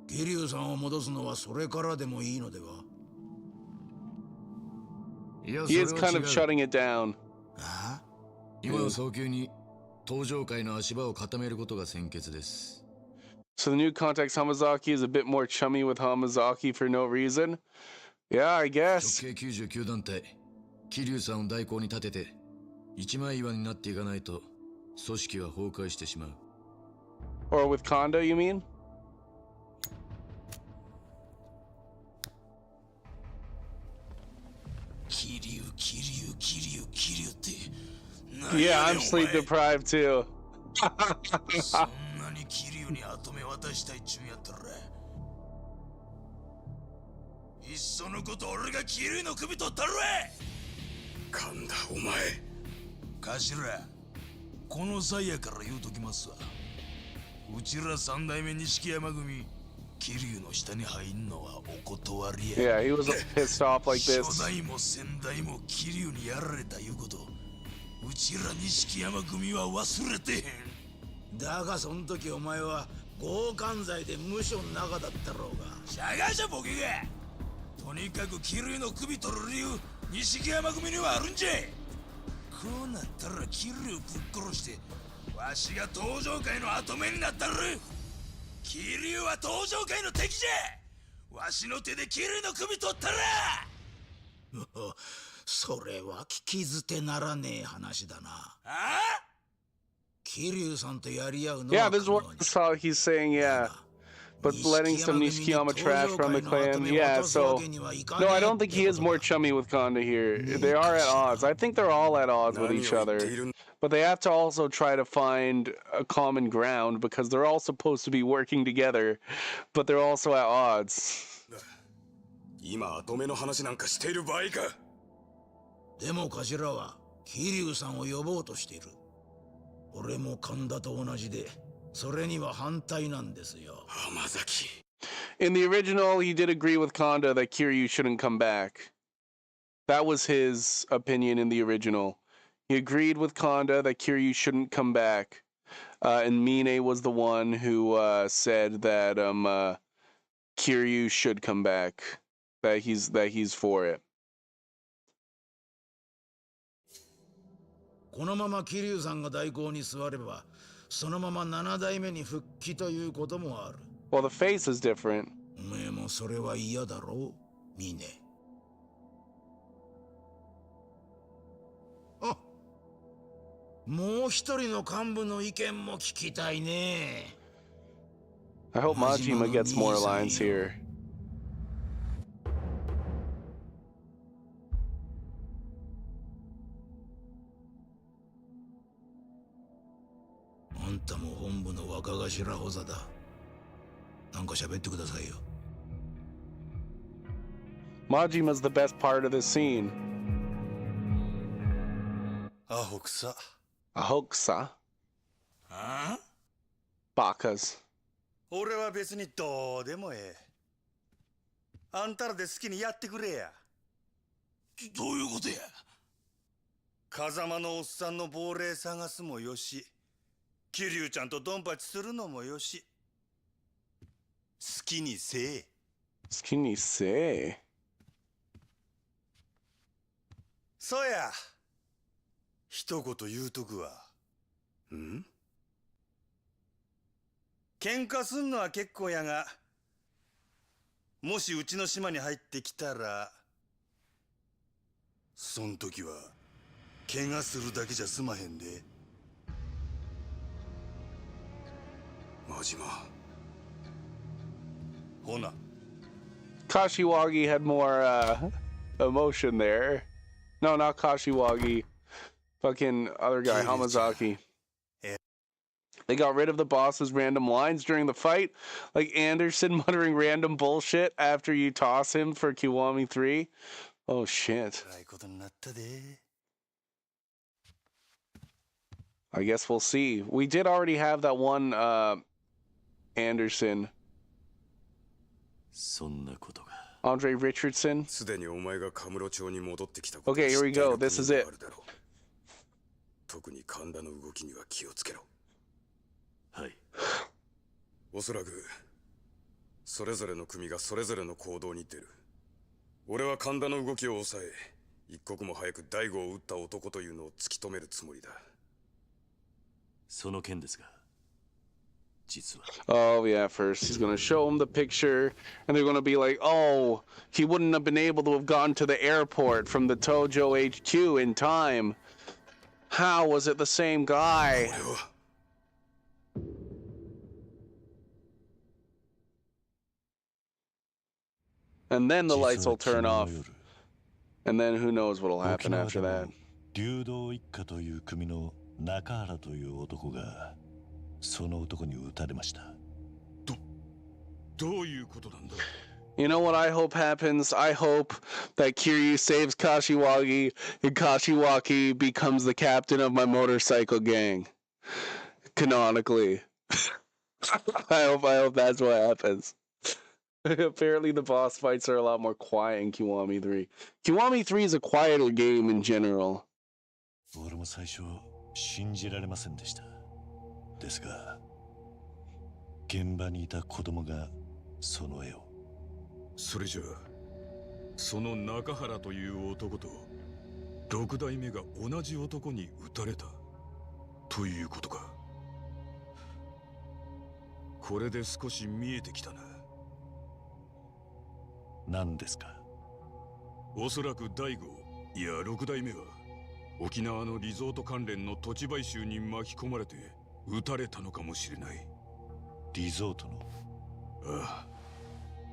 桐生さんを戻すのはそれからでもいいのでは。He is kind of shutting it down. 今は早急に登場会の足場を固めることが先決です。 So the new context Hamazaki is a bit more chummy with Hamazaki for no reason. Yeah, I guess. 直系99団体、桐生さんを代行に立てて一枚岩になっていかないと組織は崩壊してしまう。Or with Konda, you mean? Yeah, I'm sleep deprived too. そんなに桐生に後目渡したいっちゅうんやったら、いっそのこと俺が桐生の首取ったるわ。神田、お前。頭、この際やから言うときますわ。うちら三代目錦山組、桐生の下に入んのはお断りや。Yeah, he was pissed off like this. 初代も先代も桐生にやられたいうこと、うちら錦山組は忘れてへん。だがその時お前は強姦罪で無所の中だったろうが。しゃがしゃボケが。とにかく桐生の首取る理由、錦山組にはあるんじゃ。こうなったら桐生ぶっ殺して、わしが登場界の後目になったる。桐生は登場界の敵じゃ。わしの手で桐生の首取ったら。それは聞き捨てならねえ話だな。桐生さんとやり合うの Yeah, は this is what he's saying, yeah. But letting some Nishikiyama trash from the clan, yeah, so... No, I don't think he is more chummy with Konda here. They are at odds. I think they're all at odds with each other. But they have to also try to find a common ground because they're all supposed to be working together, but they're also at odds. 今後目の話なんかしている場合か。でも頭は桐生さんを呼ぼうとしている。俺も神田と同じで、それには反対なんですよ。浜崎。In the original, he did agree with Konda that Kiryu shouldn't come back. That was his opinion in the original. He agreed with Konda that Kiryu shouldn't come back. And Mine was the one who said that Kiryu should come back. That he's for it. このまま桐生さんが代行に座れば、そのまま7代目に復帰ということもある。Well, the face is different. おめえもそれは嫌だろう、ミネ。あ、もう一人の幹部の意見も聞きたいね。I hope Majima gets more lines here. あんたも本部の若頭補佐だ。なんか喋ってくださいよ。Majima's the best part of this scene. アホクサ。アホクサ？ああ？バカズ。俺は別にどうでもええ。あんたらで好きにやってくれや。どういうことや？風間のおっさんの亡霊探すもよし、桐生ちゃんとドンパチするのもよし。好きにせえ。好きにせえ。そうや。一言言うとくわ。ん？喧嘩すんのは結構やが、もしうちの島に入ってきたら、そん時は怪我するだけじゃ済まへんで。真島。ほな。Kashiwagi had more emotion there. No, not Kashiwagi. Fucking other guy, Hamazaki. They got rid of the boss's random lines during the fight, like Anderson muttering random bullshit after you toss him for Kiwami 3. Oh shit. I guess we'll see. We did already have that one Anderson. Andre Richardson. Okay, here we go. This is it. 特に神田の動きには気をつけろ。はい。おそらくそれぞれの組がそれぞれの行動に出る。俺は神田の動きを抑え、一刻も早く大悟を撃った男というのを突き止めるつもりだ。その件ですが。Oh yeah, first he's gonna show him the picture and they're gonna be like, oh, he wouldn't have been able to have gone to the airport from the Tojo HQ in time. How was it the same guy? And then the lights will turn off. And then who knows what'll happen after that. 流動一家という組の中原という男がその男に撃たれました。どういうことなんだ? You know what I hope happens? I hope that Kiryu saves Kashiwagi and Kashiwagi becomes the captain of my motorcycle gang. Canonically. I hope that's what happens. Apparently the boss fights are a lot more quiet in Kiwami 3. Kiwami 3 is a quieter game in general. 俺も最初信じられませんでした。ですが、現場にいた子供がその絵を。それじゃあ、その中原という男と六代目が同じ男に撃たれたということか。これで少し見えてきたな。何ですか？おそらく大悟、いや、6代目は沖縄のリゾート関連の土地買収に巻き込まれて撃たれたのかもしれない。リゾートの。ああ。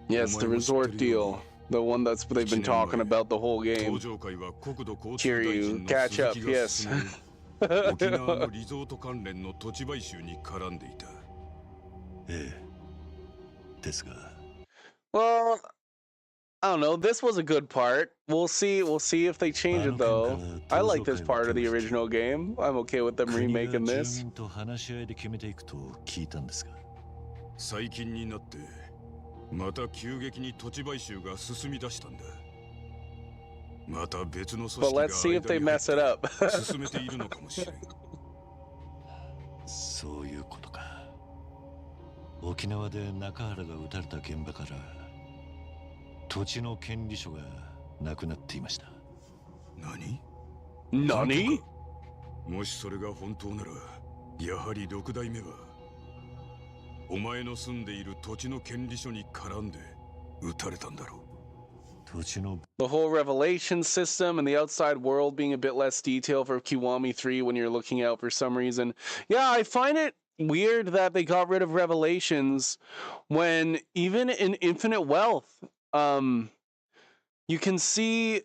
Yes, the resort deal. The one they've been talking about the whole game. Kiryu, catch up, yes. 沖縄のリゾート関連の土地買収に絡んでいた。ええ。ですが。Well, I don't know. This was a good part. We'll see. We'll see if they change it though. I like this part of the original game. I'm okay with them remaking this. 住民と話し合いで決めていくと聞いたんですが。最近になってまた急激に土地買収が進み出したんだ。また別の組織が間に入って進めているのかもしれん。そういうことか。沖縄で中原が撃たれた現場から土地の権利書がなくなっていました。何？もしそれが本当なら、やはり6代目はお前の住んでいる土地の権利書に絡んで撃たれたんだろう。 The whole revelation system and the outside world being a bit less detailed for Kiwami 3 when you're looking out for some reason. Yeah, I find it weird that they got rid of revelations when even in Infinite Wealth, you can see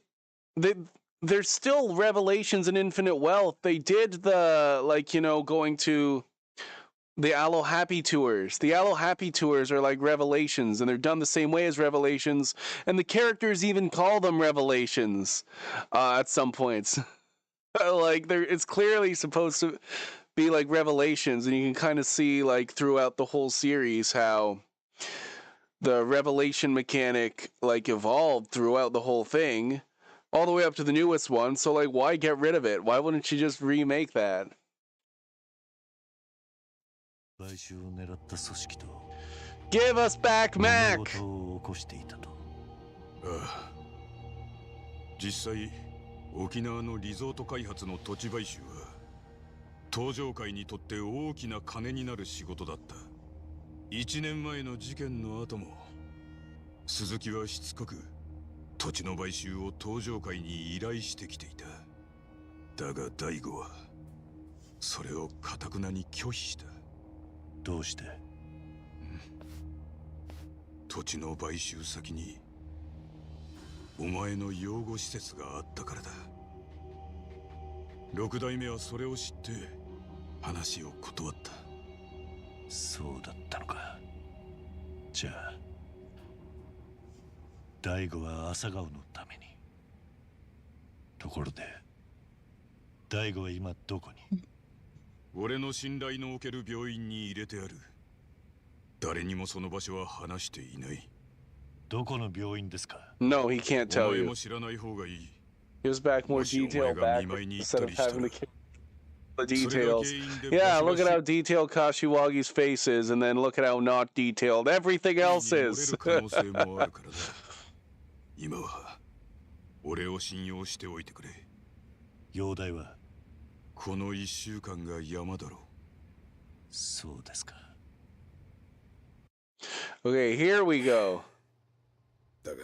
that there's still revelations in Infinite Wealth. They did the, like, you know, going to the Aloe Happy tours. The Aloe Happy tours are like revelations, and they're done the same way as revelations, and the characters even call them revelations at some points. Like, it's clearly supposed to be like revelations, and you can kind of see like throughout the whole series how the revelation mechanic like evolved throughout the whole thing, all the way up to the newest one. So like, why get rid of it? Why wouldn't you just remake that? Give us back Mac! 実際、沖縄のリゾート開発の土地買収は東上会にとって大きな金になる仕事だった。1年前の事件の後も鈴木はしつこく土地の買収を東上会に依頼してきていた。だが大悟はそれを堅くなに拒否した。どうして？土地の買収先にお前の養護施設があったからだ。6代目はそれを知って話を断った。そうだったのか。じゃあ大悟は朝顔のために。ところで大悟は今どこに？俺の信頼のおける病院に入れてある。誰にもその場所は話していない。どこの病院ですか？ No, he can't tell お前 you. も知らない方がいい。 Gives back more detail back instead of having to the details. Yeah, look at how detailed Kashiwagi's face is, and then look at how not detailed everything else is. 今は俺を信用しておいてくれ。容体は？この1週間が山だろう。そうですか。Okay, here we go. だが、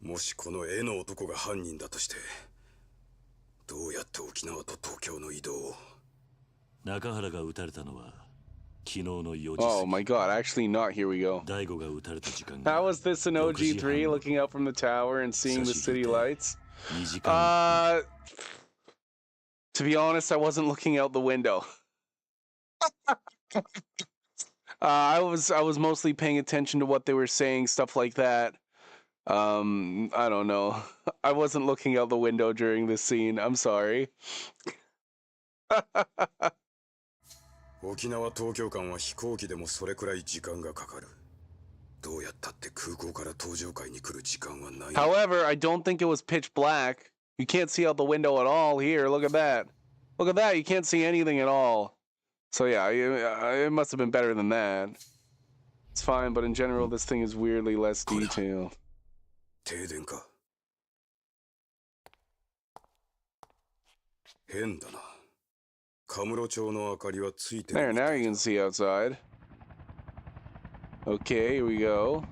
もしこの絵の男が犯人だとして、どうやって沖縄と東京の移動を？中原が撃たれたのは昨日の4時。Oh my god, actually not. Here we go. 大悟が撃たれた時間。How was this in OG3 looking out from the tower and seeing the city lights? To be honest, I wasn't looking out the window. I was mostly paying attention to what they were saying, stuff like that. I don't know. I wasn't looking out the window during this scene. I'm sorry. 沖縄東京間は飛行機でもそれくらい時間がかかる。どうやったって空港から東上界に来る時間はない。 However, I don't think it was pitch black. You can't see out the window at all here. Look at that. Look at that. You can't see anything at all. So yeah, it must have been better than that. It's fine, but in general, this thing is weirdly less detailed. 停電か。変だな。カムロ町の明かりはついてる。 There, now you can see outside. Okay, here we go.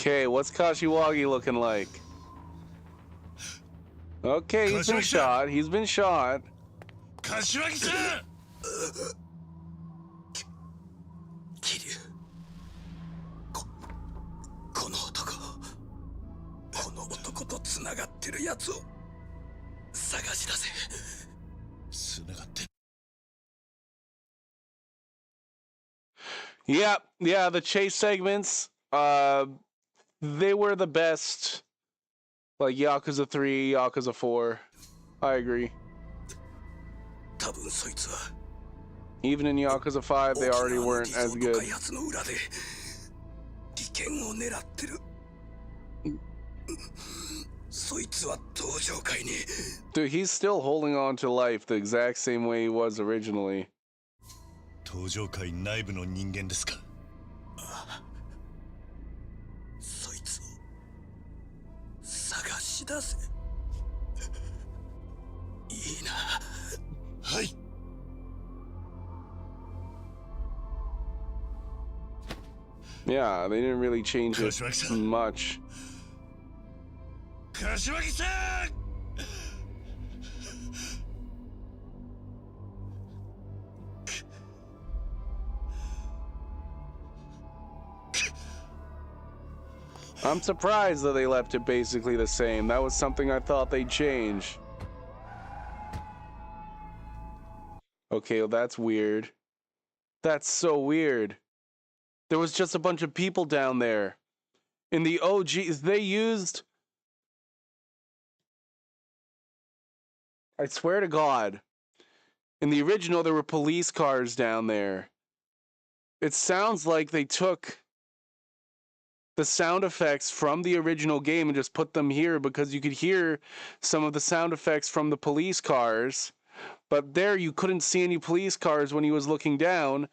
Okay, what's Kashiwagi looking like? Okay, he's been shot. He's been shot. 柏木さん桐生この男とつながってるやつを探し出せ。つながってる。 Yeah, the chase segments, they were the best. Like Yakuza 3, Yakuza 4. I agree. 多分そいつは Even in Yakuza 5, they already weren't as good. 開発の裏で利権を狙ってる。そいつは登場界に Dude, he's still holding on to life the exact same way he was originally. 登場界内部の人間ですか。そいつを探し出せ。いいな。はい。Yeah, they didn't really change it much. 柏木さん I'm surprised that they left it basically the same. That was something I thought they'd change. Okay, well, that's weird. That's so weird. There was just a bunch of people down there. In the OGs, they used... I swear to God. In the original, there were police cars down there. It sounds like they took the sound effects from the original game and just put them here because you could hear some of the sound effects from the police cars. But there you couldn't see any police cars when he was looking down.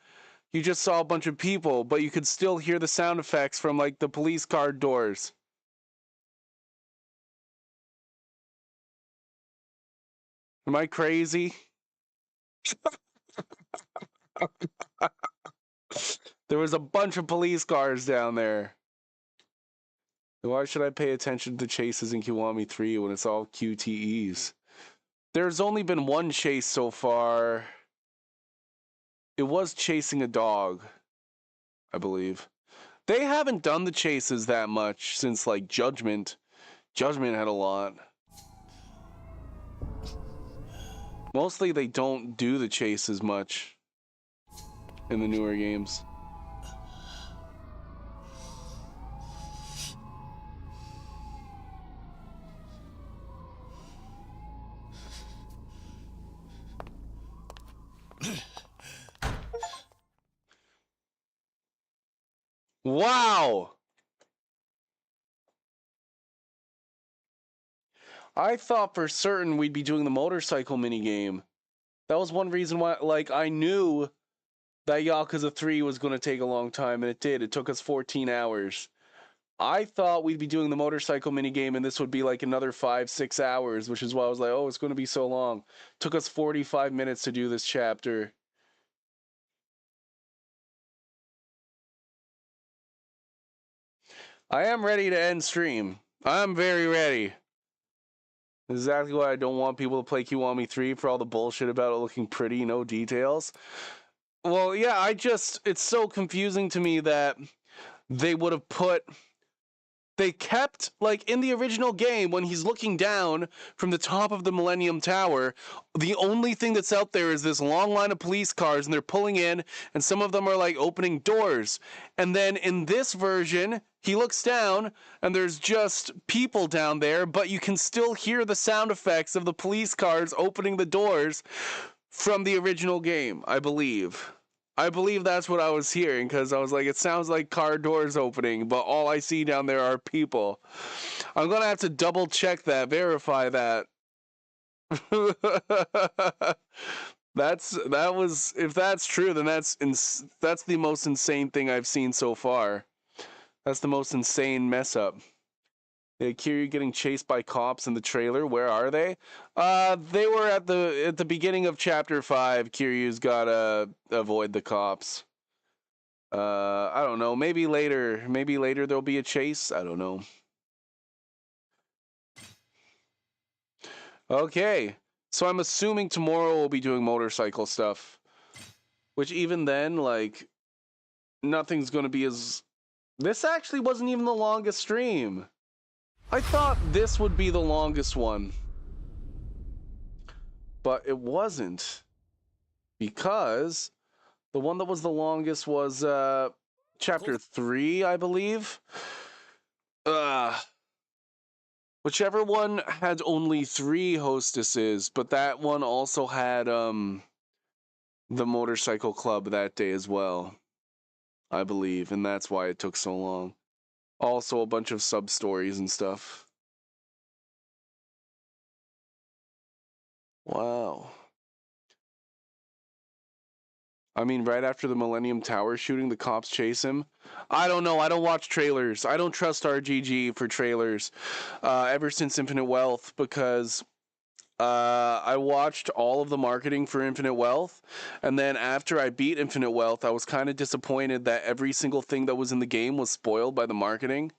You just saw a bunch of people, but you could still hear the sound effects from like the police car doors. Am I crazy? There was a bunch of police cars down there. Why should I pay attention to chases in Kiwami 3 when it's all QTEs? There's only been one chase so far. It was chasing a dog, I believe. They haven't done the chases that much since, like, Judgment. Judgment had a lot. Mostly they don't do the chases much in the newer games. Wow! I thought for certain we'd be doing the motorcycle minigame. That was one reason why, like, I knew that Yakuza 3 was going to take a long time, and it did. It took us 14 hours. I thought we'd be doing the motorcycle minigame, and this would be like another 5-6 hours, which is why I was like, oh, it's going to be so long. Took us 45 minutes to do this chapter. I am ready to end stream. I'm very ready. Exactly why I don't want people to play Kiwami 3 for all the bullshit about it looking pretty, no details. Well, yeah, it's so confusing to me that they would have they kept, like, in the original game, when he's looking down from the top of the Millennium Tower, the only thing that's out there is this long line of police cars, and they're pulling in, and some of them are, like, opening doors. And then in this version, he looks down, and there's just people down there, but you can still hear the sound effects of the police cars opening the doors from the original game, I believe. I believe that's what I was hearing, because I was like, it sounds like car doors opening, but all I see down there are people. I'm going to have to double check that, verify that. If that's true, then that's the most insane thing I've seen so far. That's the most insane mess up. Yeah, Kiryu getting chased by cops in the trailer. Where are they? They were at the beginning of chapter 5. Kiryu's gotta avoid the cops. I don't know. Maybe later. Maybe later there'll be a chase. I don't know. Okay. So I'm assuming tomorrow we'll be doing motorcycle stuff. Which even then, like, nothing's going to be as... This actually wasn't even the longest stream. I thought this would be the longest one. But it wasn't. Because the one that was the longest was chapter 3, I believe. Whichever one had only 3 hostesses, but that one also had the motorcycle club that day as well, I believe, and that's why it took so long. Also a bunch of sub-stories and stuff. Wow. I mean, right after the Millennium Tower shooting, the cops chase him. I don't know. I don't watch trailers. I don't trust RGG for trailers ever since Infinite Wealth, because I watched all of the marketing for Infinite Wealth, and then after I beat Infinite Wealth, I was kind of disappointed that every single thing that was in the game was spoiled by the marketing.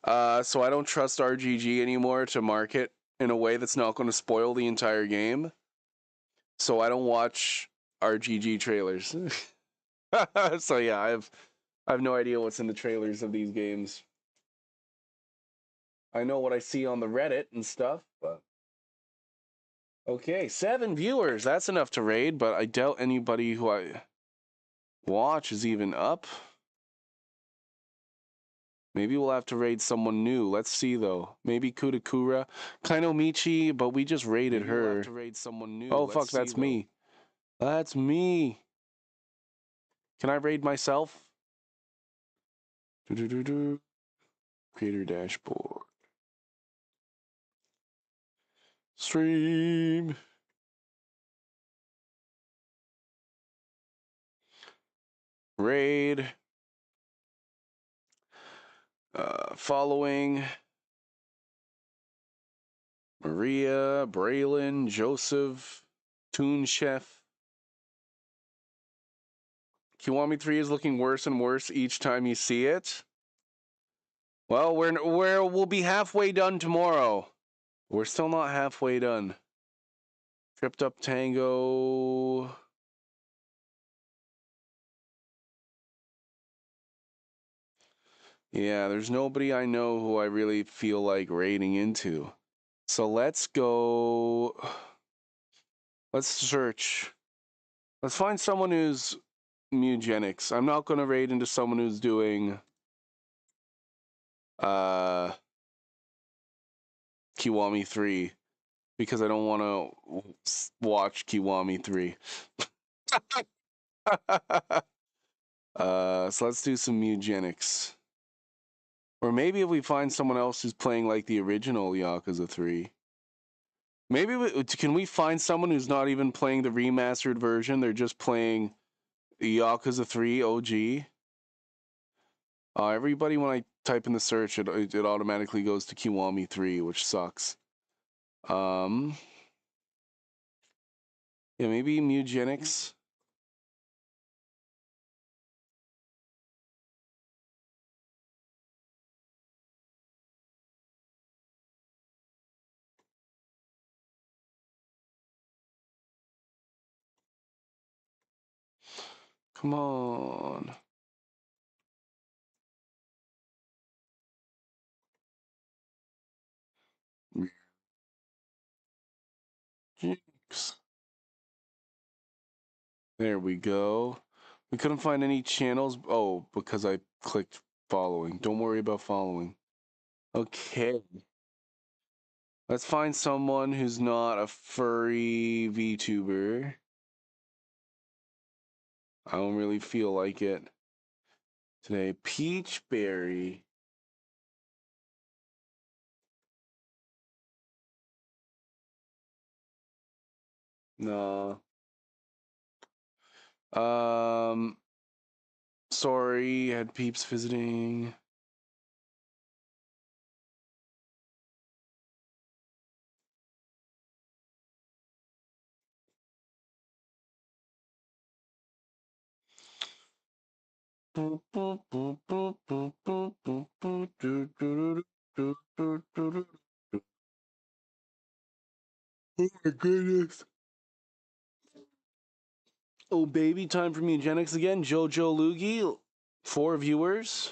So I don't trust RGG anymore to market in a way that's not going to spoil the entire game. So I don't watch RGG trailers. So yeah, I have no idea what's in the trailers of these games. I know what I see on the Reddit and stuff, but okay, 7 viewers. That's enough to raid, but I doubt anybody who I watch is even up. Maybe we'll have to raid someone new. Let's see though. Maybe Kudakura, Kainomichi, but we just raided her. We'll have to raid someone new. Oh fuck, that's me. That's me. Can I raid myself? Creator dashboard. Stream. Raid. Following. Maria, Braylon, Joseph, Toon Chef. Kiwami 3 is looking worse and worse each time you see it. Well, we'll be halfway done tomorrow. We're still not halfway done. Tripped Up Tango. Yeah, there's nobody I know who I really feel like raiding into. So let's go. Let's search. Let's find someone who's mutagenics. I'm not going to raid into someone who's doing Kiwami 3 because I don't want to watch Kiwami 3. So let's do some mutagenics. Or maybe if we find someone else who's playing like the original Yakuza 3. Maybe can we find someone who's not even playing the remastered version? They're just playing Yakuza 3 OG. Everybody, when I type in the search, it automatically goes to Kiwami 3, which sucks. Yeah, maybe mutagenics. Come on. Jinx. There we go. We couldn't find any channels. Oh, because I clicked following. Don't worry about following. Okay. Let's find someone who's not a furry VTuber. I don't really feel like it today. Peachberry. No. Sorry, had peeps visiting. my goodness. Oh, baby, time for Mugenics again. Jojo Loogie, 4 viewers.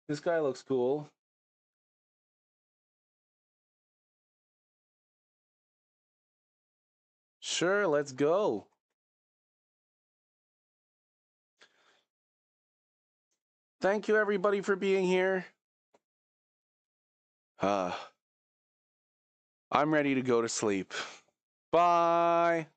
This guy looks cool. Sure, let's go. Thank you, everybody, for being here. I'm ready to go to sleep. Bye.